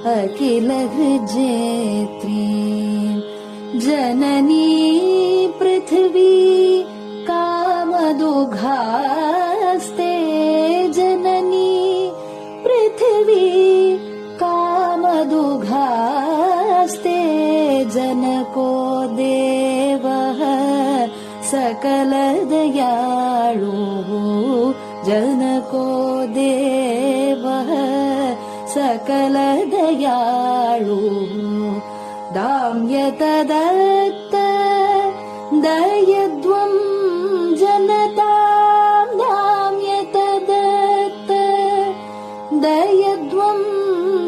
अखिल हृजेत्री जननी पृथ्वी कामदुघास्ते जननी पृथ्वी कामदुघास्ते जनको देवः सकल दयाळु जनको देवः सकल दयाळु दाम्यतदत्त दयद्वं जनतां दाम्यतदत्त दयद्वं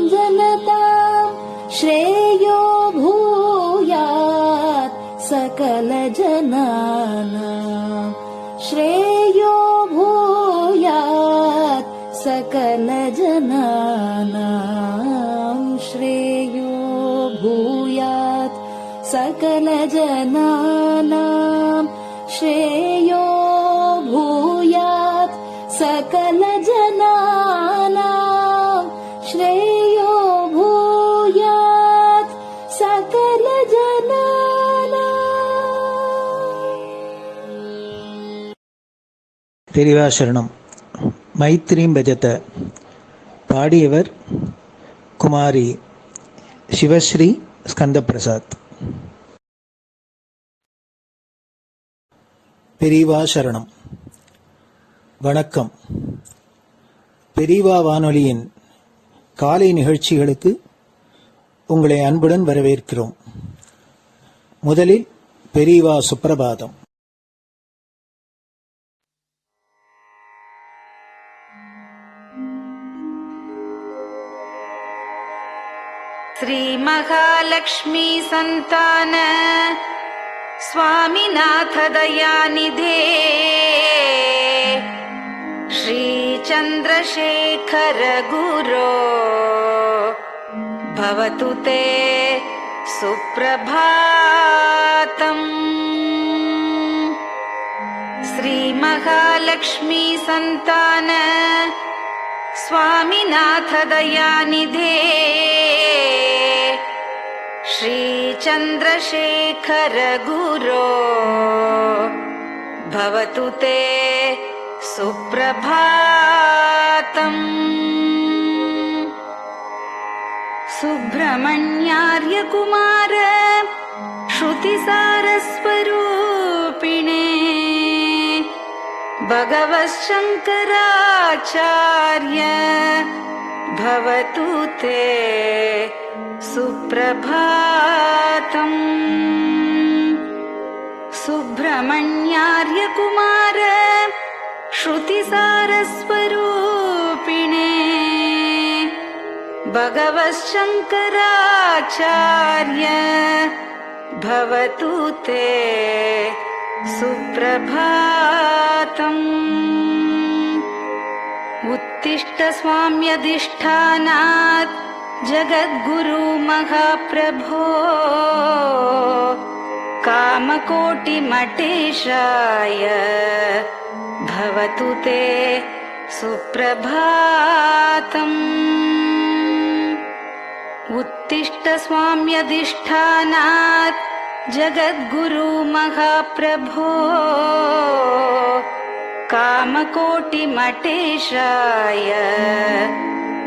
जनतां श्रेयो भूयात् सकल जनानां श्रेयो भूयात् सकल जनानां श्रेयो भूयात् सकल जनानां श्रेयो भूयात् सकल जनानां श्रेयो भूयात् सकल जनानां. பெரிவாசரணம். மைத்ரீம் பஜத. பாடியவர் குமாரி சிவஸ்ரீ ஸ்கந்தபிரசாத். பெரிவா சரணம். வணக்கம். பெரிவா வானொலியின் காலை நிகழ்ச்சிகளுக்கு உங்களை அன்புடன் வரவேற்கிறோம். முதலில் பெரிவா சுப்பிரபாதம். श्री महालक्ष्मी संतान स्वामीनाथ दयानिधे श्री चंद्रशेखर गुरो भवतु ते सुप्रभातम्. श्री महालक्ष्मी संतान स्वामीनाथ दयानिधे श्री चंद्रशेखर गुरो भवतु ते सुप्रभातम्. सुब्रह्मण्यार्य कुमार श्रुतिसारस्वरूपिणे भगवच्छंकराचार्य भवतु ते सुप्रभातम्. सुब्रह्मण्यार्य कुमार श्रुतिसारस्वरूपिणे भगवच्छंकराचार्य भवतु ते सुप्रभातम्. उत्तिष्ठ स्वाम्यधिष्ठानात् जगद्गुरु महाप्रभो कामकोटिमठेशाय भवतु ते सुप्रभातम्. उत्तिष्ठ स्वाम्यधिष्ठानात् जगद्गुरु महाप्रभो कामकोटिमठेशाय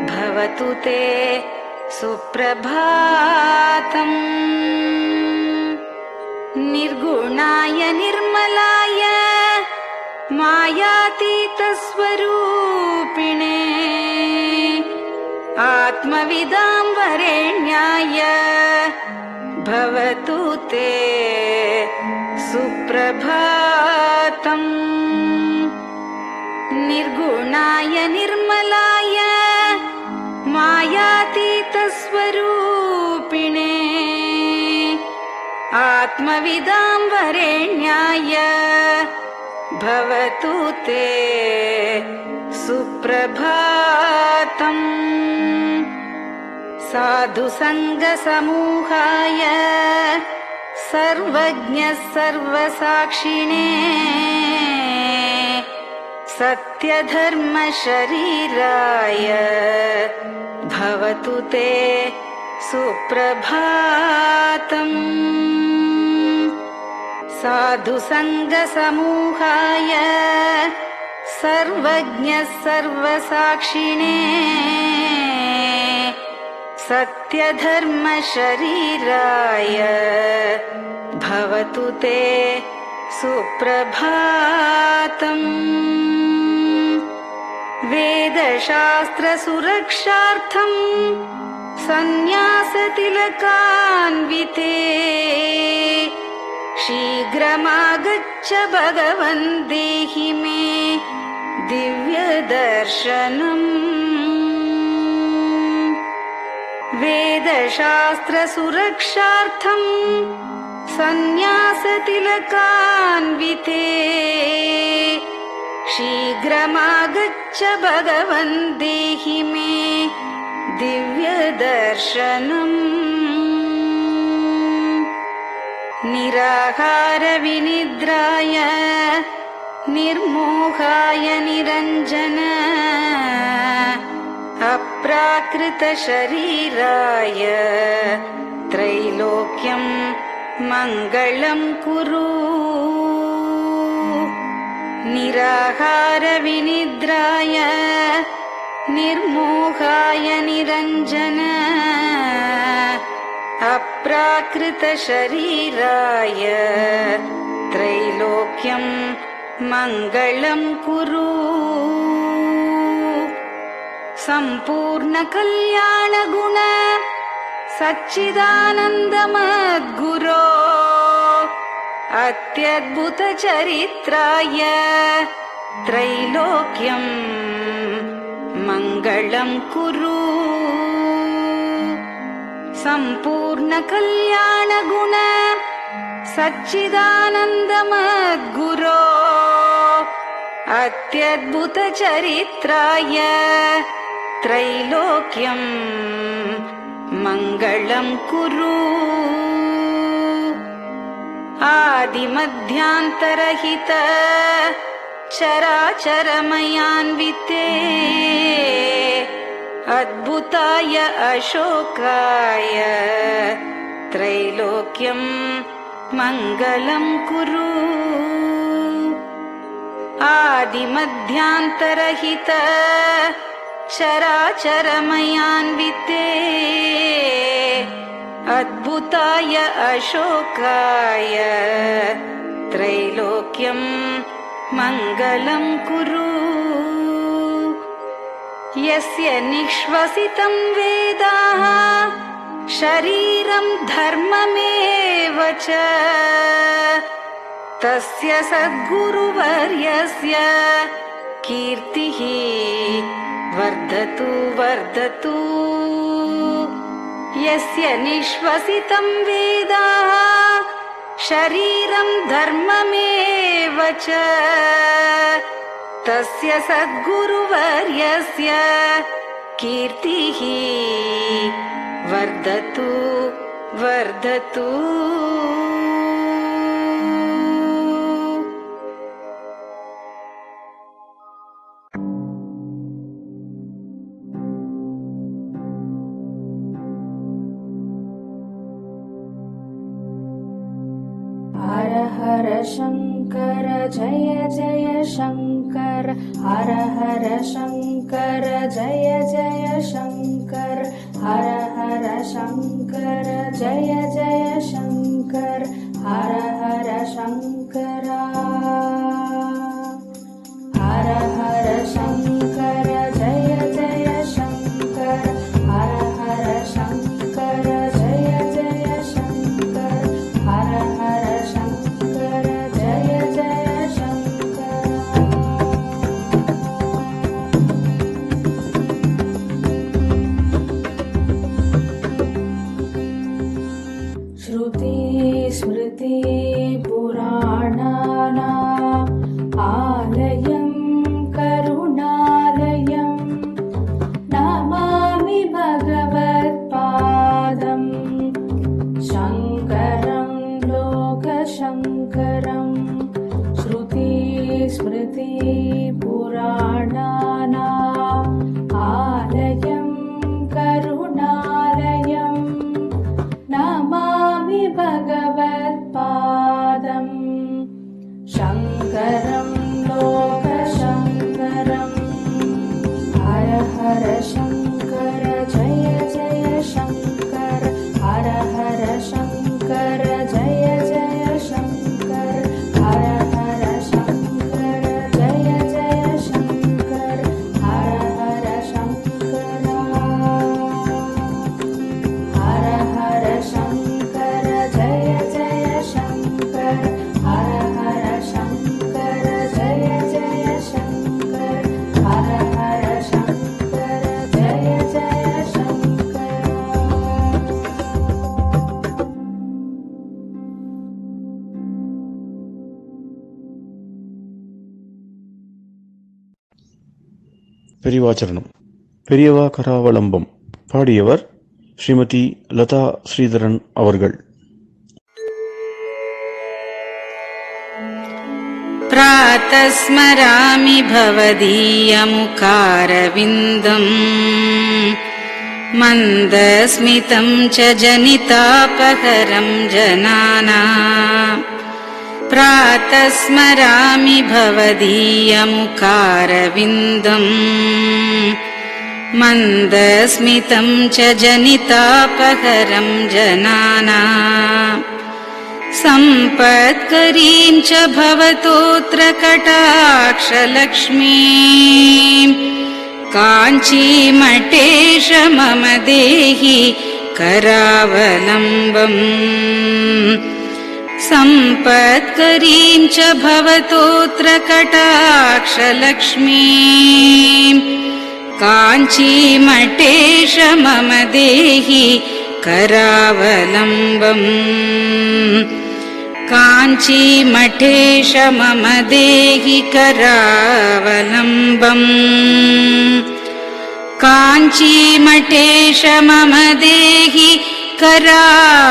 भवतु ते सुप्रभातम्. निर्गुणाय निर्मलाय मायातीतस्वरूपिणे आत्मविदां वरेण्याय भवतु ते सुप्रभातम्. निर्गुणाय निर्मलाय मायातीतस्वरूपिणे आत्मविदां वरेण्याय भवतु ते सुप्रभातम्. साधु संग समूहाय सर्वज्ञ सर्वसाक्षिणे सत्यधर्म शरीराय भवतु ते सुप्रभातम्। साधुसङ्गसमूहाय सर्वज्ञः सर्वसाक्षिणे सत्यधर्मशरीराय भवतु ते सुप्रभातम्। वेदशास्त्रसुरक्षार्थम् सन्न्यासतिलकान्विते शीघ्रमागच्छ भगवन् देहि मे दिव्यदर्शनम्। वेदशास्त्रसुरक्षार्थम् सन्न्यासतिलकान्विते शीघ्रमागच्छ भगवन् देहि मे दिव्यदर्शनम्। निराहारविनिद्राय निर्मोहाय निरञ्जन अप्राकृतशरीराय त्रैलोक्यं मङ्गलं कुरु। निराहारविनिद्राय निर्मोहाय निरञ्जन अप्राकृतशरीराय त्रैलोक्यं मङ्गलं कुरु। सम्पूर्णकल्याणगुण सच्चिदानन्दमद्गुरो अत्यद्भुतचरित्राय त्रैलोक्यं मङ्गलं कुरु। सम्पूर्णकल्याणगुण सच्चिदानन्दमद्गुरो अत्यद्भुतचरित्राय त्रैलोक्यं मङ्गलं कुरु। आदिमध्यान्तरहित चराचरमयान्विते अद्भुताय अशोकाय त्रैलोक्यं मङ्गलं कुरु। आदिमध्यान्तरहित चराचरमयान्विते अद्भुताय अशोकाय त्रैलोक्यं मङ्गलं कुरु। यस्य निःश्वसितं वेदाः शरीरं धर्ममेव च तस्य सद्गुरुवर्यस्य कीर्तिः वर्धतु वर्धतु। यस्य निःश्वसितं वेदाः शरीरं धर्ममेव च तस्य सद्गुरुवर्यस्य कीर्तिः वर्धतु वर्धतु। हर हर शङ्कर जय जय शङ्कर हर हर शङ्कर जय जय शङ्कर हर हर शङ्कर जय जय शङ्कर हर हर शङ्कर हर हर शङ्कर जय जय शङ्कर हर हर शङ्कर जय जय शङ्कर हर हर शङ्कर जय जय शङ्कर। பெரியவாச்சரணம். பெரியவா கராவலம்பம். பாடியவர் ஸ்ரீமதி லதா ஸ்ரீதரன் அவர்கள். प्रातः स्मरामि भवदीयमुखारविन्दम् मन्दस्मितं च जनितापहरं जनानाम् प्रातः स्मरामि भवदीयमुखारविन्दम् मन्दस्मितं च जनितापहरं जनानाम् सम्पत्करीं च भवतोऽत्र कटाक्षलक्ष्मीम् काञ्चीमठेश मम देहि करावलम्बम् सम्पत्करीं च भवतोऽत्र कटाक्षलक्ष्मीम् काञ्चीमठेश मम देहि करावलम्बम् काञ्चीमठेश मम देहि करावलम्बम् काञ्चीमठेश मम देहि करावलम्बम्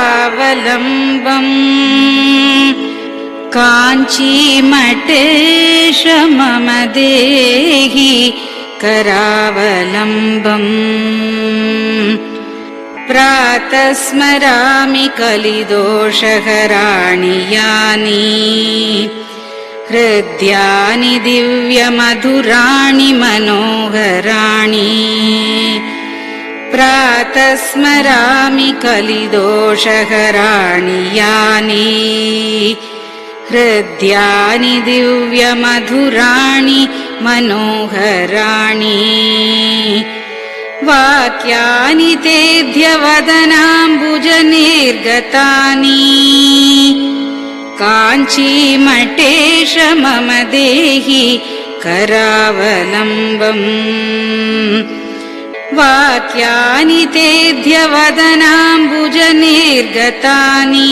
काञ्चीमठेश मम देहि करावलम्बम् प्रातः स्मरामि कलिदोषहराणि यानि हृद्यानि दिव्यमधुराणि मनोहराणि प्रातः स्मरामि कलिदोषहराणि यानि हृद्यानि दिव्यमधुराणि मनोहराणि वाक्यानि तेऽद्यवदनाम्बुजनिर्गतानि काञ्चीमठेश मम देहि करावलम्बम् वाक्यानि तेऽद्यवदनाम्बुजनिर्गतानि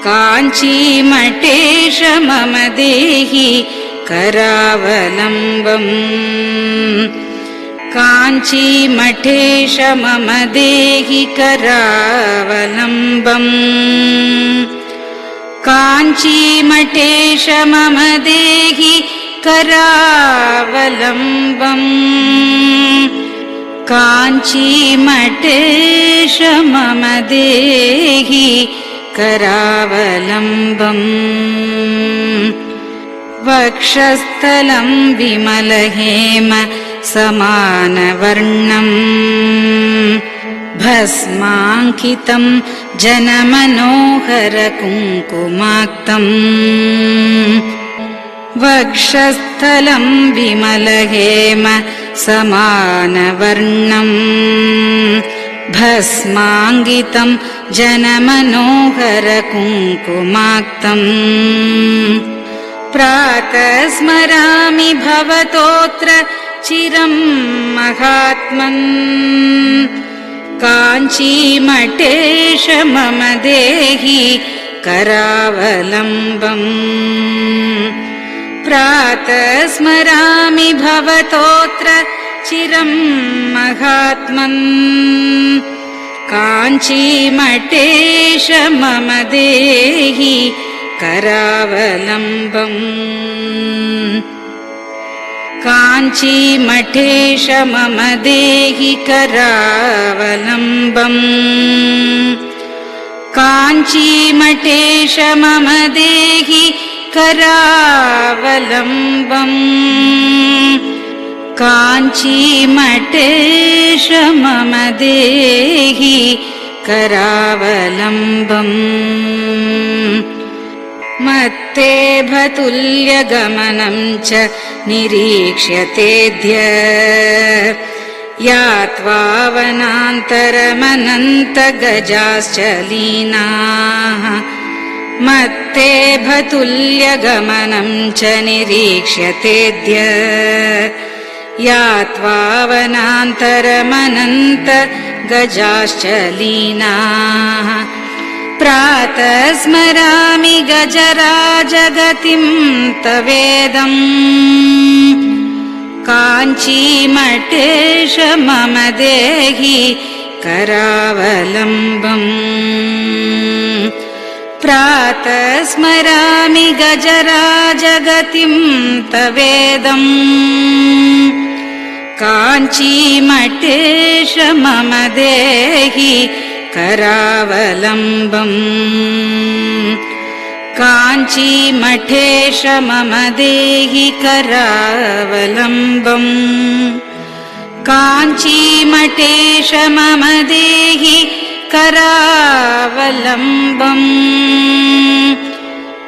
काञ्चीमठेश मम देहि करावलम्बम् काञ्चीमठेश मम देहि करावलम्बम् काञ्चीमठेश मम देहि करावलम्बम् काञ्चीमठेश मम देहि करावलम्बम् वक्षस्थलं विमलहेम समानवर्णम् भस्माङ्कितं जनमनोहर कुङ्कुमाक्तम् वक्षस्थलं विमलहेम समानवर्णम् भस्माङ्कितं जनमनोहर कुङ्कुमाक्तम् प्रातः स्मरामि भवतोऽत्र चिरं महात्मन् काञ्चीमठेश मम देहि करावलम्बम् प्रातः स्मरामि भवतोऽत्र चिरं महात्मन् काञ्चीमठेश मम देहि करावलम्बम् काञ्चीमठेश मम देहि करावलम्बम् काञ्चीमठेश मम देहि करावलम्बम् काञ्चीमठेश मम देहि करावलम्बम् मत्तेभतुल्यगमनं च निरीक्ष्यतेऽद्य यात्वावनान्तरमनन्तगजाश्च लीनाः मत्तेभतुल्यगमनं च निरीक्ष्यतेऽद्य यात्वावनान्तरमनन्तगजाश्च लीनाः प्रातः स्मरामि गजराजगतिं तवेदम् काञ्चीमठेश मम देहि करावलम्बम् प्रातः स्मरामि गजराजगतिं तवेदम् काञ्चीमठेश मम देहि करावलम्बम् काञ्चीमठेश मम देहि करावलम्बम् काञ्चीमठेश मम देहि करावलम्बम्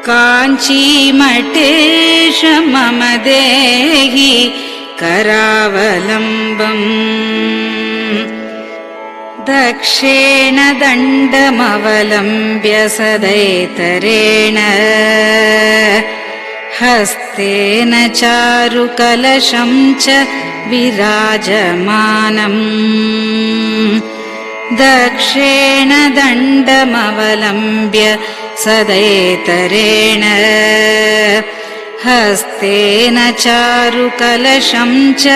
काञ्चीमठेश मम देहि करावलम्बम् दक्षेण दण्डमवलम्ब्य सदैतरेण हस्तेन चारुकलशं च विराजमानम् दक्षेण दण्डमवलम्ब्य सदैतरेण हस्तेन चारुकलशं च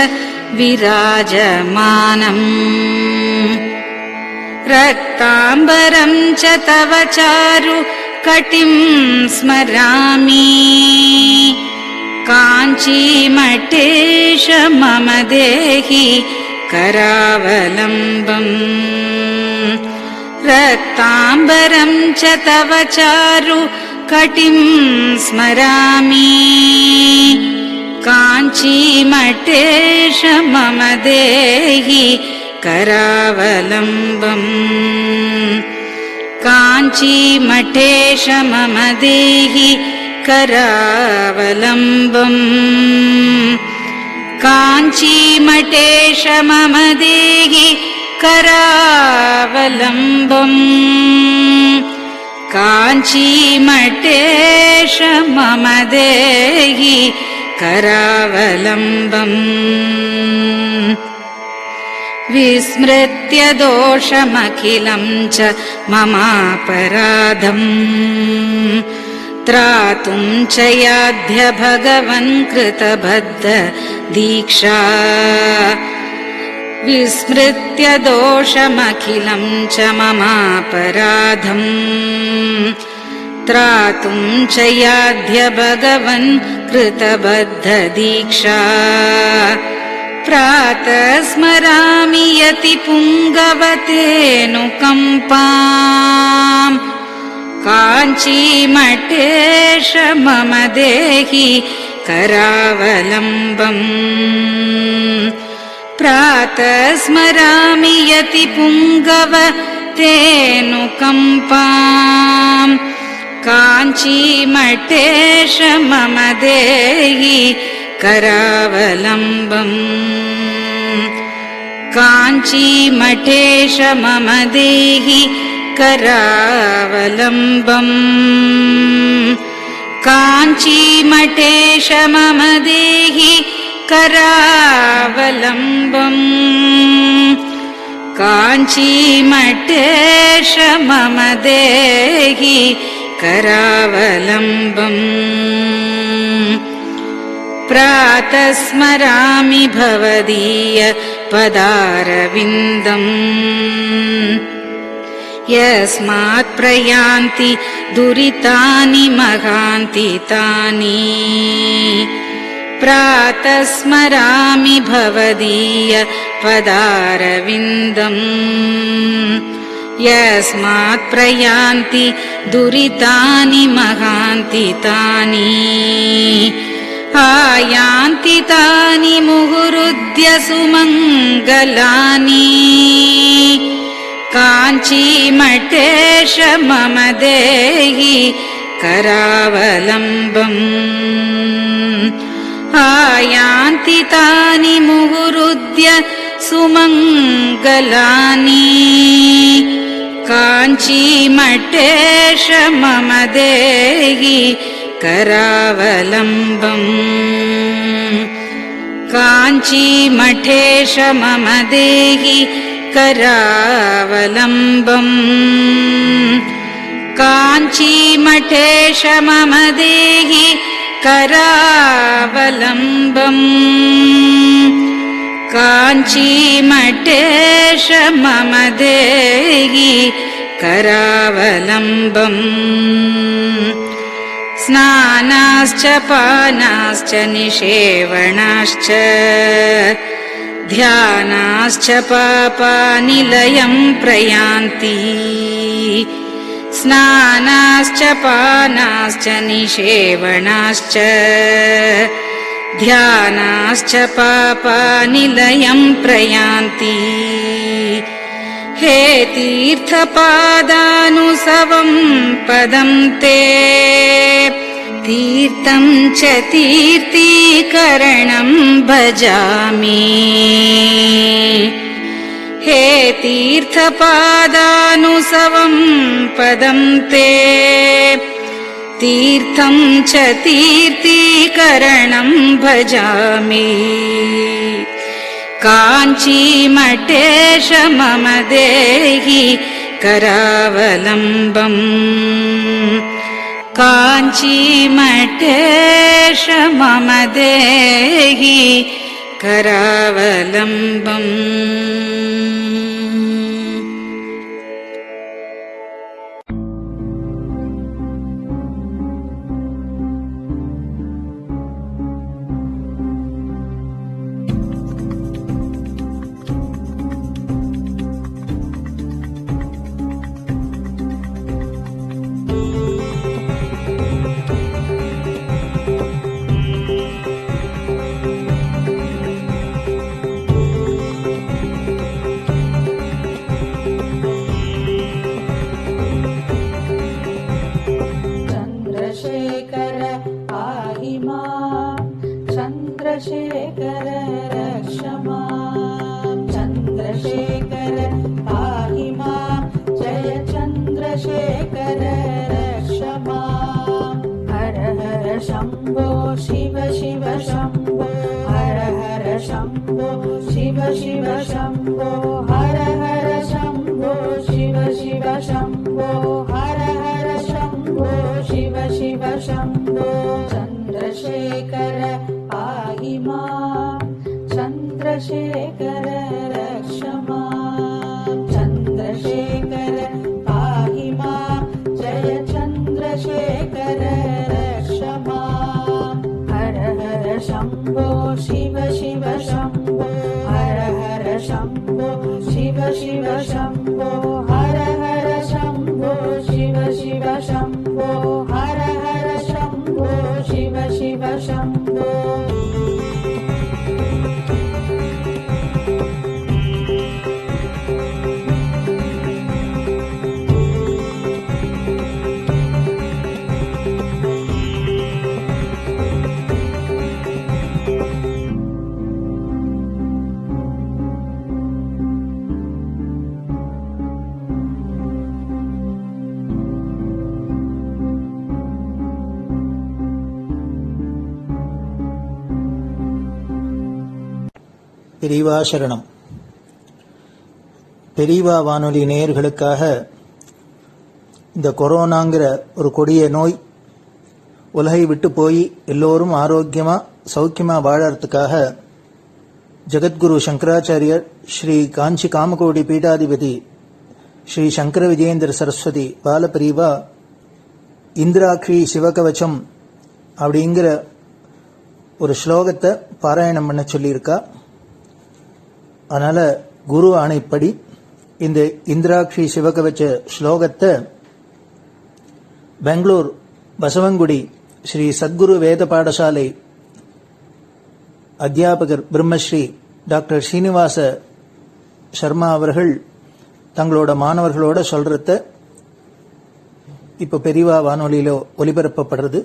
विराजमानम् रक्ताम्बरं च तव चारु कटिं स्मरामि काञ्चीमठेश मम देहि करावलम्बम् रक्ताम्बरं च तव चारु कटिं स्मरामि काञ्चीमठेश मम देहि करावलम्बम् काञ्चीमठेश मम देहि करावलम्बम् काञ्चीमठेश मम देहि करावलम्बम् काञ्चीमठेश मम देहि करावलम्बम् विस्मृत्य दोषमखिलं च ममापराधम् त्रातुं च याध्य भगवन् कृतबद्ध दीक्षा विस्मृत्य दोषमखिलं च ममापराधम् त्रातुं च याध्य भगवन् कृतबद्ध दीक्षा प्रातः स्मरामि यति पुङ्गवतेऽनुकम्पाम् काञ्चीमठेश मम देहि करावलम्बम् प्रातः स्मरामि यति पुङ्गवतेऽनुकम्पाम् काञ्चीमठेश मम देहि करावलम्बम् काञ्चीमठेश मम देहि करावलम्बम् काञ्चीमठेश मम देहि करावलम्बम् काञ्चीमठेश मम देहि करावलम्बम् प्रातः स्मरामि भवदीय पदारविन्दम् यस्मात् प्रयान्ति दुरितानि महान्ति तानि प्रातः स्मरामि भवदीय पदारविन्दम् यस्मात् प्रयान्ति दुरितानि महान्ति तानि आयान्ति तानि मुहुरुद्य सुमङ्गलानि काञ्चीमठेश मम देहि करावलम्बम् आयान्ति तानि मुहुरुद्य सुमङ्गलानि काञ्चीमठेश मम देहि करावलम्बम् काञ्चीमठेश मम देहि करावलम्बम् काञ्चीमठेश मम देहि करावलम्बम् काञ्चीमठेश मम देहि करावलम्बम् स्नानाश्च पानाश्च निषेवणाश्च ध्यानाश्च पापानिलयं प्रयान्ति स्नानाश्च पानाश्च निषेवणाश्च ध्यानाश्च पापानिलयं प्रयान्ति हे तीर्थपादानुसवं पदं ते तीर्थं च तीर्थीकरणं भजामि हे तीर्थपादानुसवं पदं ते तीर्थं च तीर्थीकरणं भजामि काञ्चीमठेश मम देहि करावलम्बम् काञ्चीमठेश मम देहि करावलम्बम् चन्द्रशेखर पाहि मां चन्द्रशेखर रक्ष मां चन्द्रशेखर पाहि मां जय चन्द्रशेखर रक्ष मां हर हर शम्भो शिव शिव शम्भो हर हर शम्भो शिव शिव शम्भो हर हर शम्भो शिव शिव शम्भो हर हर शम्भो शिव शिव शम्भो चन्द्रशेखर पाहि मां चन्द्रशेखर रक्ष मां चन्द्रशेखर पाहि मां जय चन्द्रशेखर रक्ष मां हर हर शम्भो शिव शिव शम्भो हर हर शम्भो शिव शिव शम्भो हर हर शम्भो शिव शिव शम्भो हर हर शम्भो शिव शिव शम्भो பெரியவா சரணம். பெரியவா வானொலி நேயர்களுக்காக இந்த கொரோனாங்கிற ஒரு கொடிய நோய் உலகை விட்டு போய் எல்லோரும் ஆரோக்கியமா சௌக்கியமா வாழறதுக்காக ஜெகத்குரு சங்கராச்சாரியர் ஸ்ரீ காஞ்சி காமகோடி பீடாதிபதி ஸ்ரீ சங்கர விஜயேந்திர சரஸ்வதி பாலபிரிவா இந்திராட்சி சிவகவச்சம் அப்படிங்கிற ஒரு ஸ்லோகத்தை பாராயணம் பண்ண சொல்லியிருக்கா. அதனால குரு ஆணைப்படி இந்த இந்திராட்சி சிவகவச்ச ஸ்லோகத்தை பெங்களூர் பசவங்குடி ஸ்ரீ சத்குரு வேத பாடசாலை அத்தியாபகர் பிரம்மஸ்ரீ டாக்டர் ஸ்ரீனிவாச சர்மா அவர்கள் தங்களோட மாணவர்களோட சொல்றத இப்ப பெரியவா வானொலியில ஒலிபரப்பப்படுறது.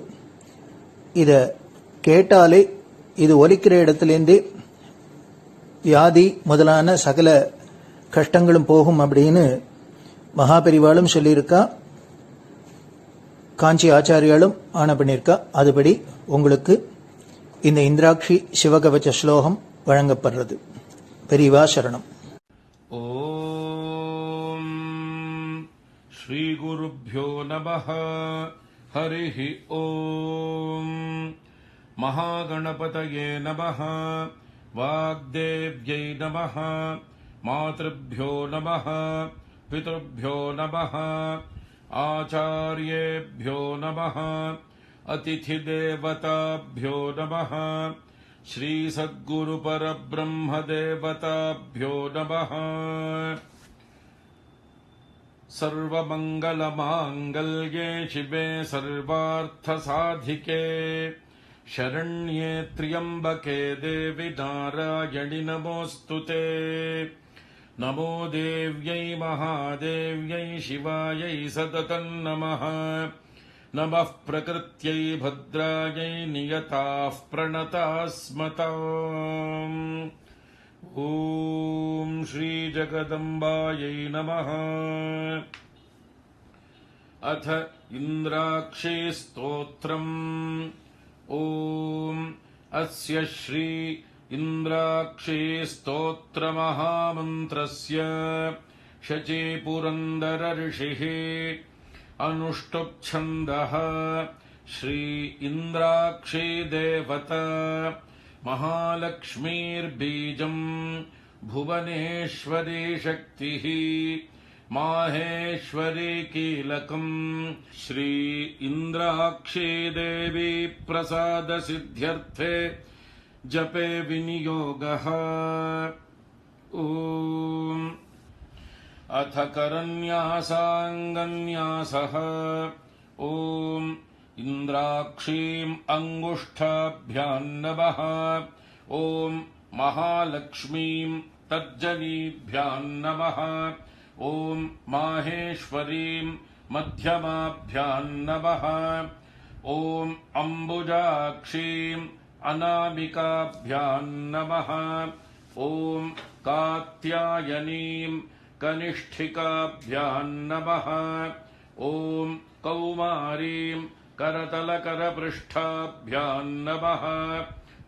இத கேட்டாலே இது ஒலிக்கிற இடத்திலேருந்தே வியாதி முதலான சகல கஷ்டங்களும் போகும் அப்படின்னு மகாபெரிவாளும் சொல்லியிருக்கா, காஞ்சி ஆச்சாரியாலும் ஆணை பண்ணியிருக்கா. அதுபடி உங்களுக்கு இந்த இந்திராட்சி சிவகவச்ச ஸ்லோகம் வழங்கப்படுறது. பெரியவா சரணம். ஓம் ஸ்ரீ குருப்யோ நமஹ. ஹரிஹி ஓம். महागणपतये नमः। वाग्देव्यै नमः। मातृभ्यो नमः। पितृभ्यो नमः। आचार्येभ्यो नमः। अतिथिदेवताभ्यो नमः। श्रीसद्गुरुपरब्रह्मदेवताभ्यो नमः। सर्वमङ्गलमाङ्गल्ये शिवे सर्वार्थसाधिके शरण्ये त्र्यम्बके देवि नारायणि नमोऽस्तुते। नमो देव्यै महादेव्यै शिवायै सततं नमः। नमः प्रकृत्यै भद्रायै नियताः प्रणतास्मताम्। ॐ श्रीजगदम्बायै नमः। अथ इन्द्राक्षी स्तोत्रम्। ॐ अस्य श्री इन्द्राक्षी स्तोत्रमहामन्त्रस्य शचीपुरन्दर ऋषिः अनुष्टुप्छन्दः श्री इन्द्राक्षी देवता महालक्ष्मीर्बीजम् भुवनेश्वरी शक्तिः माहेश्वरी कीलकम् श्री इन्द्राक्षी देवी प्रसाद सिद्ध्यर्थे जपे विनियोगः। ॐ अथ करन्यासाङ्गन्यासः। ॐ इन्द्राक्षीम् अङ्गुष्ठाभ्यां नमः। ॐ महालक्ष्मीम् तर्जनीभ्यां नमः। ॐ माहेश्वरीम् मध्यमाभ्यां नमः। ॐ अम्बुजाक्षीम् अनामिकाभ्यां नमः। ॐ कात्यायनीम् कनिष्ठिकाभ्यां नमः। ॐ कौमारीम् करतलकरपृष्ठाभ्यां नमः।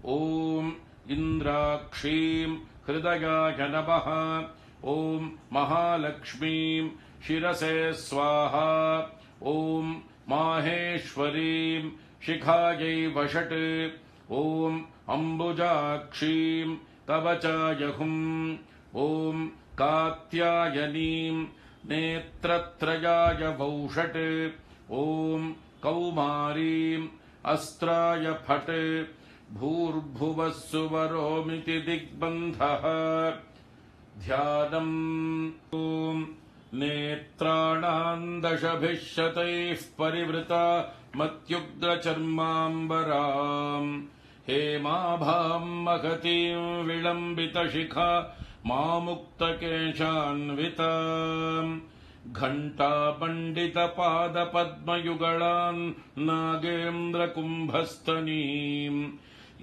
ॐ इन्द्राक्षीम् हृदयाय नमः। ॐ महालक्ष्मीम् शिरसे स्वाहा। ॐ माहेश्वरीम् शिखायै वषट्। ॐ अम्बुजाक्षीम् कवचाय हुम्। ॐ कात्यायनीम् नेत्रत्रयाय वौषट्। ॐ कौमारीम् अस्त्राय फट्। भूर्भुवः सुवरोमिति दिग्बन्धः। ध्यानम्। ॐ नेत्राणाम् दशभिः शतैः परिवृता मत्युग्रचर्माम्बराम् हेमाभाम् महतीम् विलम्बितशिखा मामुक्तकेशान्विताम् घण्टामण्डितपादपद्मयुगळान् नागेन्द्रकुम्भस्तनीम्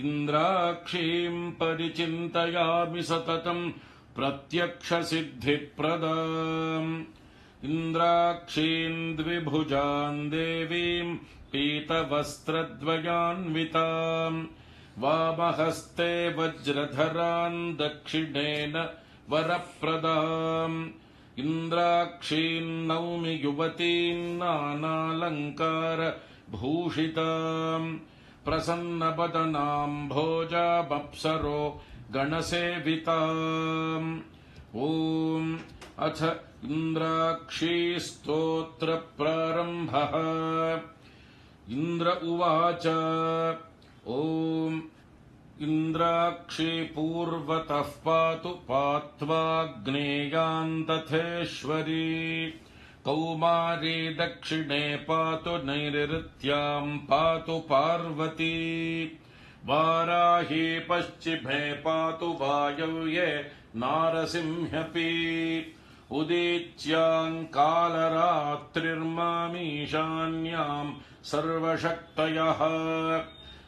इन्द्राक्षीम् परिचिन्तयामि सततम् प्रत्यक्षसिद्धिप्रदाम्। इन्द्राक्षीम् द्विभुजाम् देवीम् पीतवस्त्रद्वयान्विताम् वामहस्ते वज्रधरान् दक्षिणेन वरप्रदाम्। इन्द्राक्षीम् नौमि युवतीम् नानालङ्कार भूषिताम् प्रसन्नवदनाम् भोजामप्सरो गणसेविताम्। ॐ अथ इन्द्राक्षी स्तोत्र प्रारम्भः। इन्द्र उवाच ॐ इन्द्राक्षी पूर्वतः पातु पात्वाग्नेयान्तथेश्वरी कौमारी दक्षिणे पातु नैऋत्याम् पातु पार्वती वाराही पश्चिमे पातु वायव्ये नारसिंह्यपि उदीच्याम् कालरात्रिर्मामीशान्याम् सर्वशक्तयः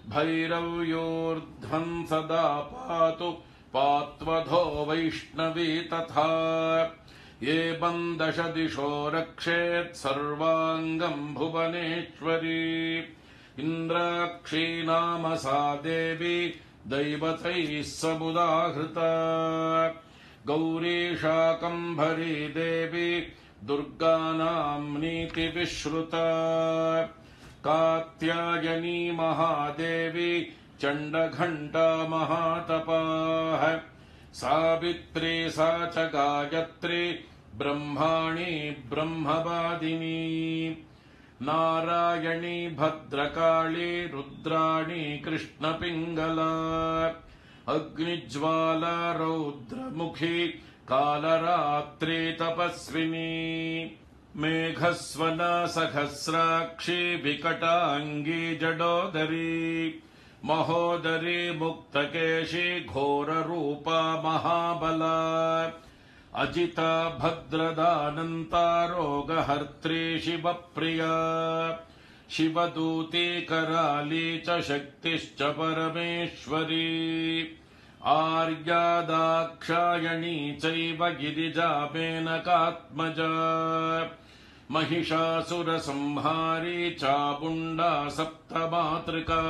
भैरव्योर्ध्वम् सदा पातु पात्वधो वैष्णवी तथा एवम् दश दिशो रक्षेत् सर्वाङ्गम् भुवनेश्वरी इन्द्राक्षी नाम सा देवी दैवतैः समुदाहृता गौरी शाकम्भरी देवी दुर्गानाम् नीतिविश्रुता कात्यायनी महादेवी चण्डघण्टा महातपाः सावित्री सा च गायत्री ब्रह्माणी ब्रह्मवादिनी नारायणी भद्रकाली रुद्राणी कृष्णपिङ्गला अग्निज्वाला रौद्रमुखी कालरात्रि तपस्विनी मेघस्वना सहस्राक्षी विकटाङ्गी जडोदरी महोदरी मुक्तकेशी घोररूपा महाबला अजिता भद्रदानन्ता रोगहर्त्री शिवप्रिया शिवदूती कराली च शक्तिश्च परमेश्वरी आर्या दाक्षायणी चैव गिरिजा मेनकात्मजा महिषासुरसंहारी चामुण्डा सप्तमातृका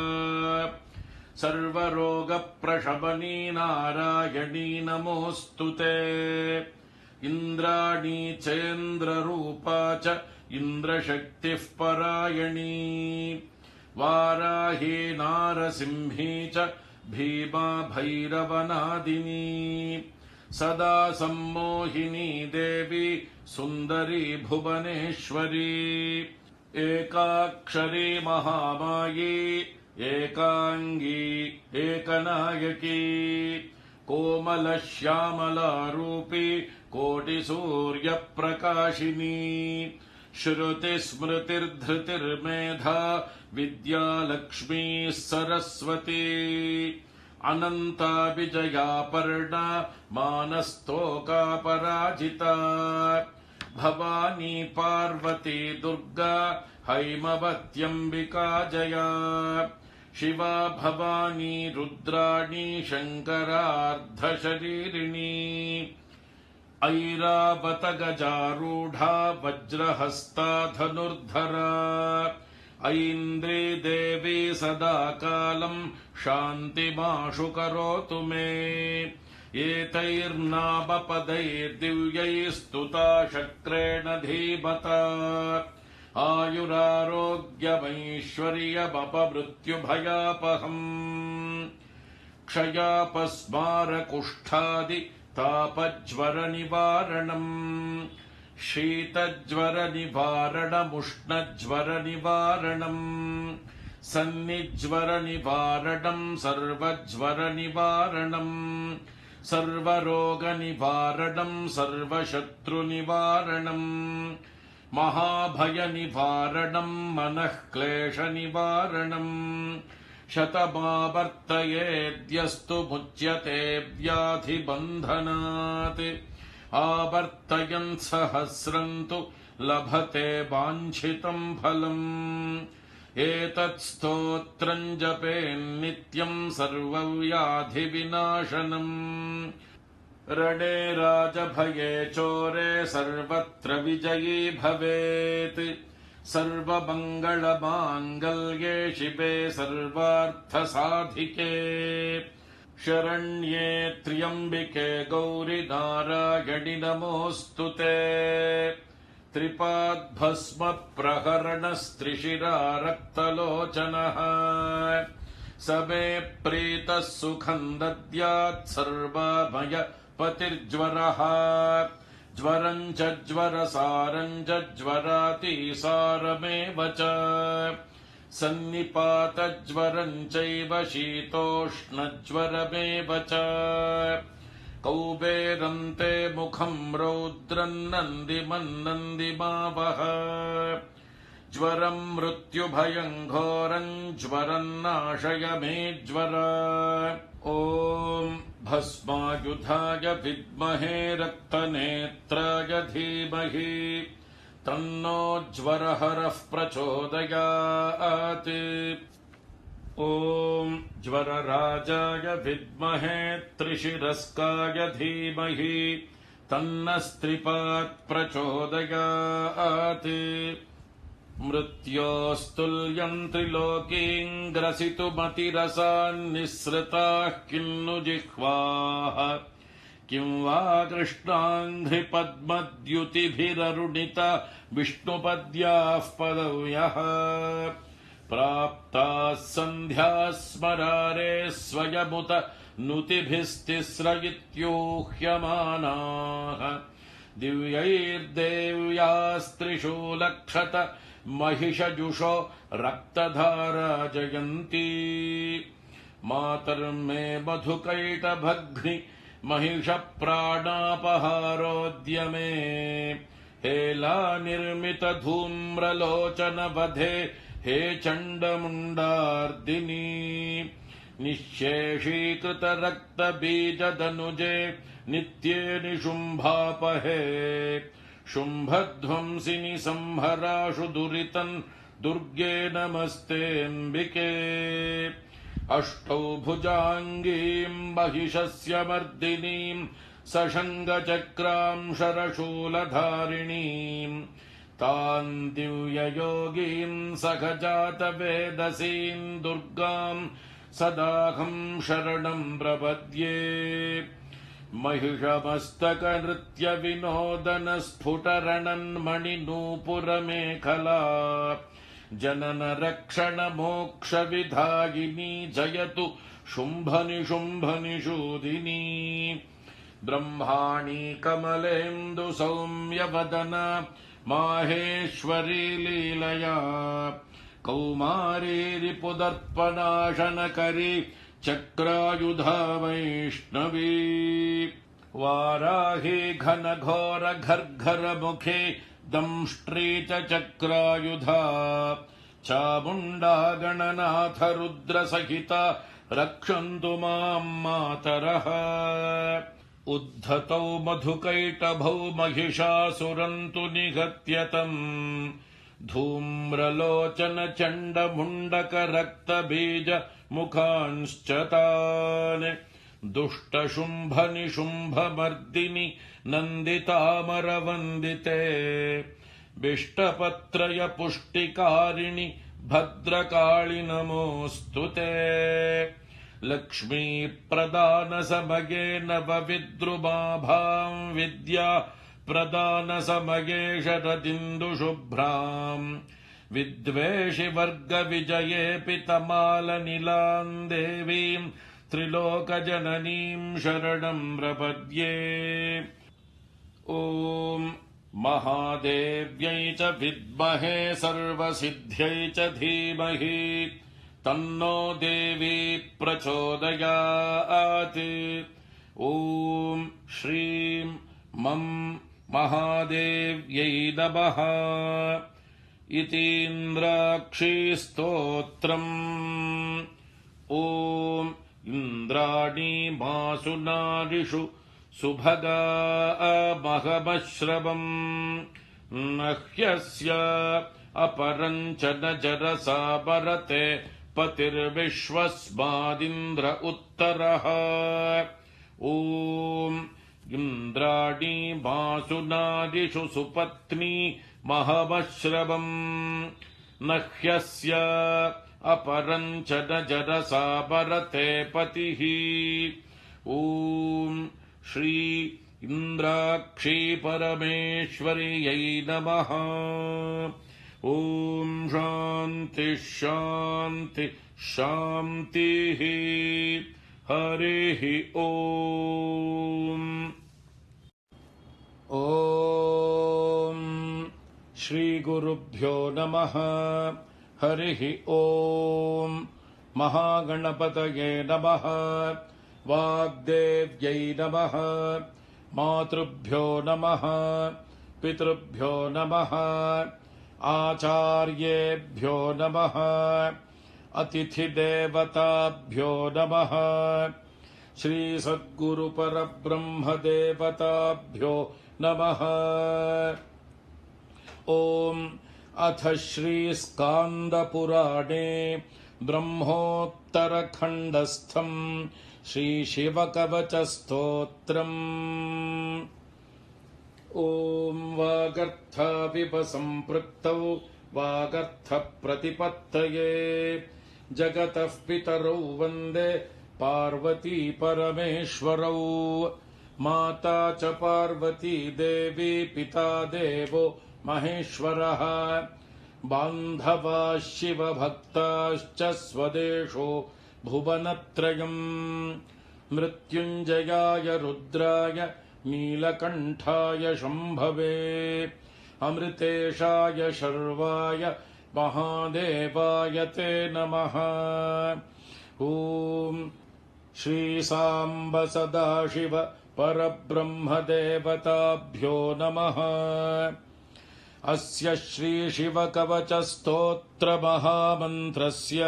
सर्वरोगप्रशमनी नारायणी नमोऽस्तुते इन्द्राणी चेन्द्ररूपा च इन्द्रशक्तिः परायणी वाराही नारसिंही च भीमा भैरवनादिनी सदा सम्मोहिनी देवी सुन्दरी भुवनेश्वरी एकाक्षरी महामायी एकांगी एकनायकी कोमलश्यामलारूपी कोटिसूर्यप्रकाशिनी श्रुतिस्मृतिर्धृतिर्मेधा विद्यालक्ष्मी सरस्वती अनन्ता विजयापर्णा मानस्तोका पराजिता भवानी पार्वती दुर्गा हैमवत्यम्बिका जया शिवा भवानी रुद्राणी शङ्करार्धशरीरिणी ऐरावत गजारूढा वज्रहस्ता धनुर्धरा ऐन्द्री देवी सदा कालम् शान्तिमाशु करोतु मे एतैर्नामपदैर्दिव्यैस्तुता शक्रेण धीमता आयुरारोग्यमैश्वर्यमपमृत्युभयापहम् क्षयापस्मारकुष्ठादि तापज्वरनिवारणम् शीतज्वरनिवारणमुष्णज्वरनिवारणम् सन्निज्वरनिवारणम् सर्वज्वरनिवारणम् सर्वरोगनिवारणम् सर्वशत्रुनिवारणम् महाभयनिवारणम् मनःक्लेशनिवारणम् शतमावर्तयेद्यस्तु मुच्यते व्याधिबन्धनात् आवर्तयन् सहस्रम् तु लभते वाञ्छितम् फलम् एतत् स्तोत्रम् जपेन्नित्यम् सर्वव्याधिविनाशनम् रणे राजभये चोरे सर्वत्र विजयी भवेत् सर्वमङ्गलमाङ्गल्ये शिवे सर्वार्थसाधिके शरण्ये त्र्यम्बिके गौरि नारायणि नमोऽस्तुते त्रिपाद्भस्म प्रहरणस्त्रिशिरा रक्तलोचनः समे प्रीतः सुखम् दद्यात् सर्वमय पतिर्ज्वरः ज्वरम् च ज्वरसारम् च ज्वरातिसारमेव च सन्निपातज्वरम् चैव शीतोष्णज्वरमेव च कौबेरन्ते मुखम् रौद्रम् नन्दिमन्नन्दिमावह ज्वरम् मृत्युभयम् घोरम् ज्वरम् नाशय मे ज्वर ॐ भस्मायुधाय विद्महे रक्तनेत्राय धीमहि तन्नो ज्वरहरः प्रचोदयात् ॐ ज्वरराजाय विद्महे त्रिशिरस्काय धीमहि तन्नस्त्रिपात् प्रचोदयात् मृत्योस्तुल्यम् त्रिलोकीम् ग्रसितुमतिरसान्निःसृताः किन्नु जिह्वाः किं वा कृष्णाङ्घ्रिपद्मद्युतिभिररुणिता विष्णुपद्याः पदव्यः प्राप्ताः सन्ध्याः स्मरारे स्वयमुत नुतिभिस्तिस्रयित्यूह्यमानाः दिव्यैर्देव्यास्त्रिषु लक्षत महिषजुषो रक्तधारा जयन्ती मातर्मे मधुकैटभग्नि महिषप्राणापहारोद्यमे हेला निर्मित धूम्रलोचन वधे हे चण्डमुण्डार्दिनी निःशेषीकृत रक्तबीजदनुजे नित्ये निशुम्भापहे शुम्भध्वंसिनि संहराशु दुरितन् दुर्गे नमस्तेऽम्बिके अष्टौ भुजाङ्गीम् महिषस्य मर्दिनीम् सशङ्गचक्रां शरशूलधारिणीम् तान् दिव्ययोगीम् सखजातवेदसीम् दुर्गाम् सदाहम् शरणम् प्रपद्ये महिषमस्तकनृत्यविनोदनस्फुटरणन्मणिनूपुरमेखला जननरक्षणमोक्षविधायिनी जयतु शुम्भनिशुम्भनिषूदिनी ब्रह्माणी कमलेन्दुसौम्यवदना माहेश्वरी लीलया कौमारी रिपुदर्पणाशनकरी चक्रायुधा वैष्णवी वाराही घनघोर घर्घर मुखे दंष्ट्री च चक्रायुधा चामुण्डा गणनाथ रुद्रसहिता रक्षन्तु माम् मातरः उद्धतौ मधुकैटभौ महिषासुरन्तु निहत्यतम् धूम्रलोचन चण्डमुण्डक रक्तबीज मुखांश्च तान् दुष्टशुम्भनिशुम्भमर्दिनि नन्दितामरवन्दिते बिष्टपत्रय पुष्टिकारिणि भद्रकाळि नमोऽस्तु ते लक्ष्मी प्रदान समगे नवविद्रुमाभां विद्या प्रदान समगे शरदिन्दुशुभ्राम् विद्वेषि वर्ग विजये पितमालनिलाम् देवीम् त्रिलोकजननीम् शरणम् प्रपद्ये ॐ महादेव्यै च विद्महे सर्वसिद्ध्यै च धीमहि तन्नो देवी प्रचोदयात् ॐ श्रीं मं महादेव्यै नमः इतीन्द्राक्षी स्तोत्रम् ॐ इन्द्राणी मासु नारिषु सुभगा महमश्रवम् नह्यस्य अपरञ्च न जरसा परते पतिर्विश्वस्मादिन्द्र उत्तरः ॐ इन्द्राणी मासु नारिषु सुपत्नी महमश्रवम् नह्यस्य अपरञ्च न जरसा परते पतिः ॐ श्री इन्द्राक्षी परमेश्वर्यै नमः ॐ शान्ति शान्ति शान्तिः हरिः ॐ ॐ श्रीगुरुभ्यो नमः हरिः ॐ महागणपतये नमः वाग्देव्यै नमः मातृभ्यो नमः पितृभ्यो नमः आचार्येभ्यो नमः अतिथिदेवताभ्यो नमः श्रीसद्गुरुपरब्रह्मदेवताभ्यो नमः ॐ अथ श्रीस्कान्दपुराणे ब्रह्मोत्तरखण्डस्थम् श्रीशिवकवचस्तोत्रम् ॐ वागर्थाविपसम्पृक्तौ वागर्थप्रतिपत्तये जगतः पितरौ वन्दे पार्वती परमेश्वरौ माता च पार्वती देवी पिता देवो महेश्वरः बान्धवा शिवभक्ताश्च स्वदेशो भुवनत्रयम् मृत्युञ्जयाय रुद्राय नीलकण्ठाय शम्भवे अमृतेशाय शर्वाय महादेवाय ते नमः। ॐ श्रीसाम्ब सदाशिव परब्रह्मदेवताभ्यो नमः। अस्य श्रीशिवकवचस्तोत्रमहामन्त्रस्य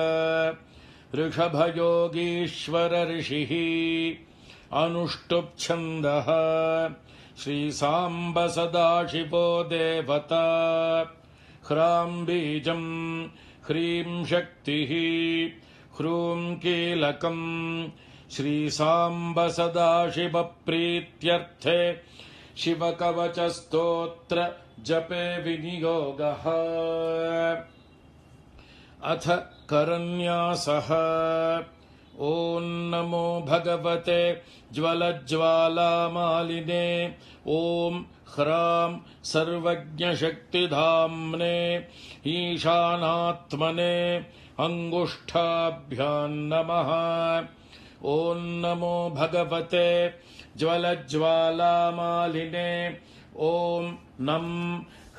ऋषभयोगीश्वर ऋषिः अनुष्टुप् श्रीसाम्ब सदाशिवो देवता ह्रां बीजं ह्रीं शक्तिः ह्रूं कीलकम् श्रीसाम्ब सदाशिव प्रीत्यर्थे शिवकवचस्तोत्र जपे विनियोगः। अथ करन्यासः। ॐ नमो भगवते ज्वलज्ज्वालामालिने ॐ ह्रां सर्वज्ञशक्तिधाम्ने ईशानात्मने अङ्गुष्ठाभ्यां नमः। ॐ नमो भगवते ज्वलज्ज्वालामालिने ॐ नं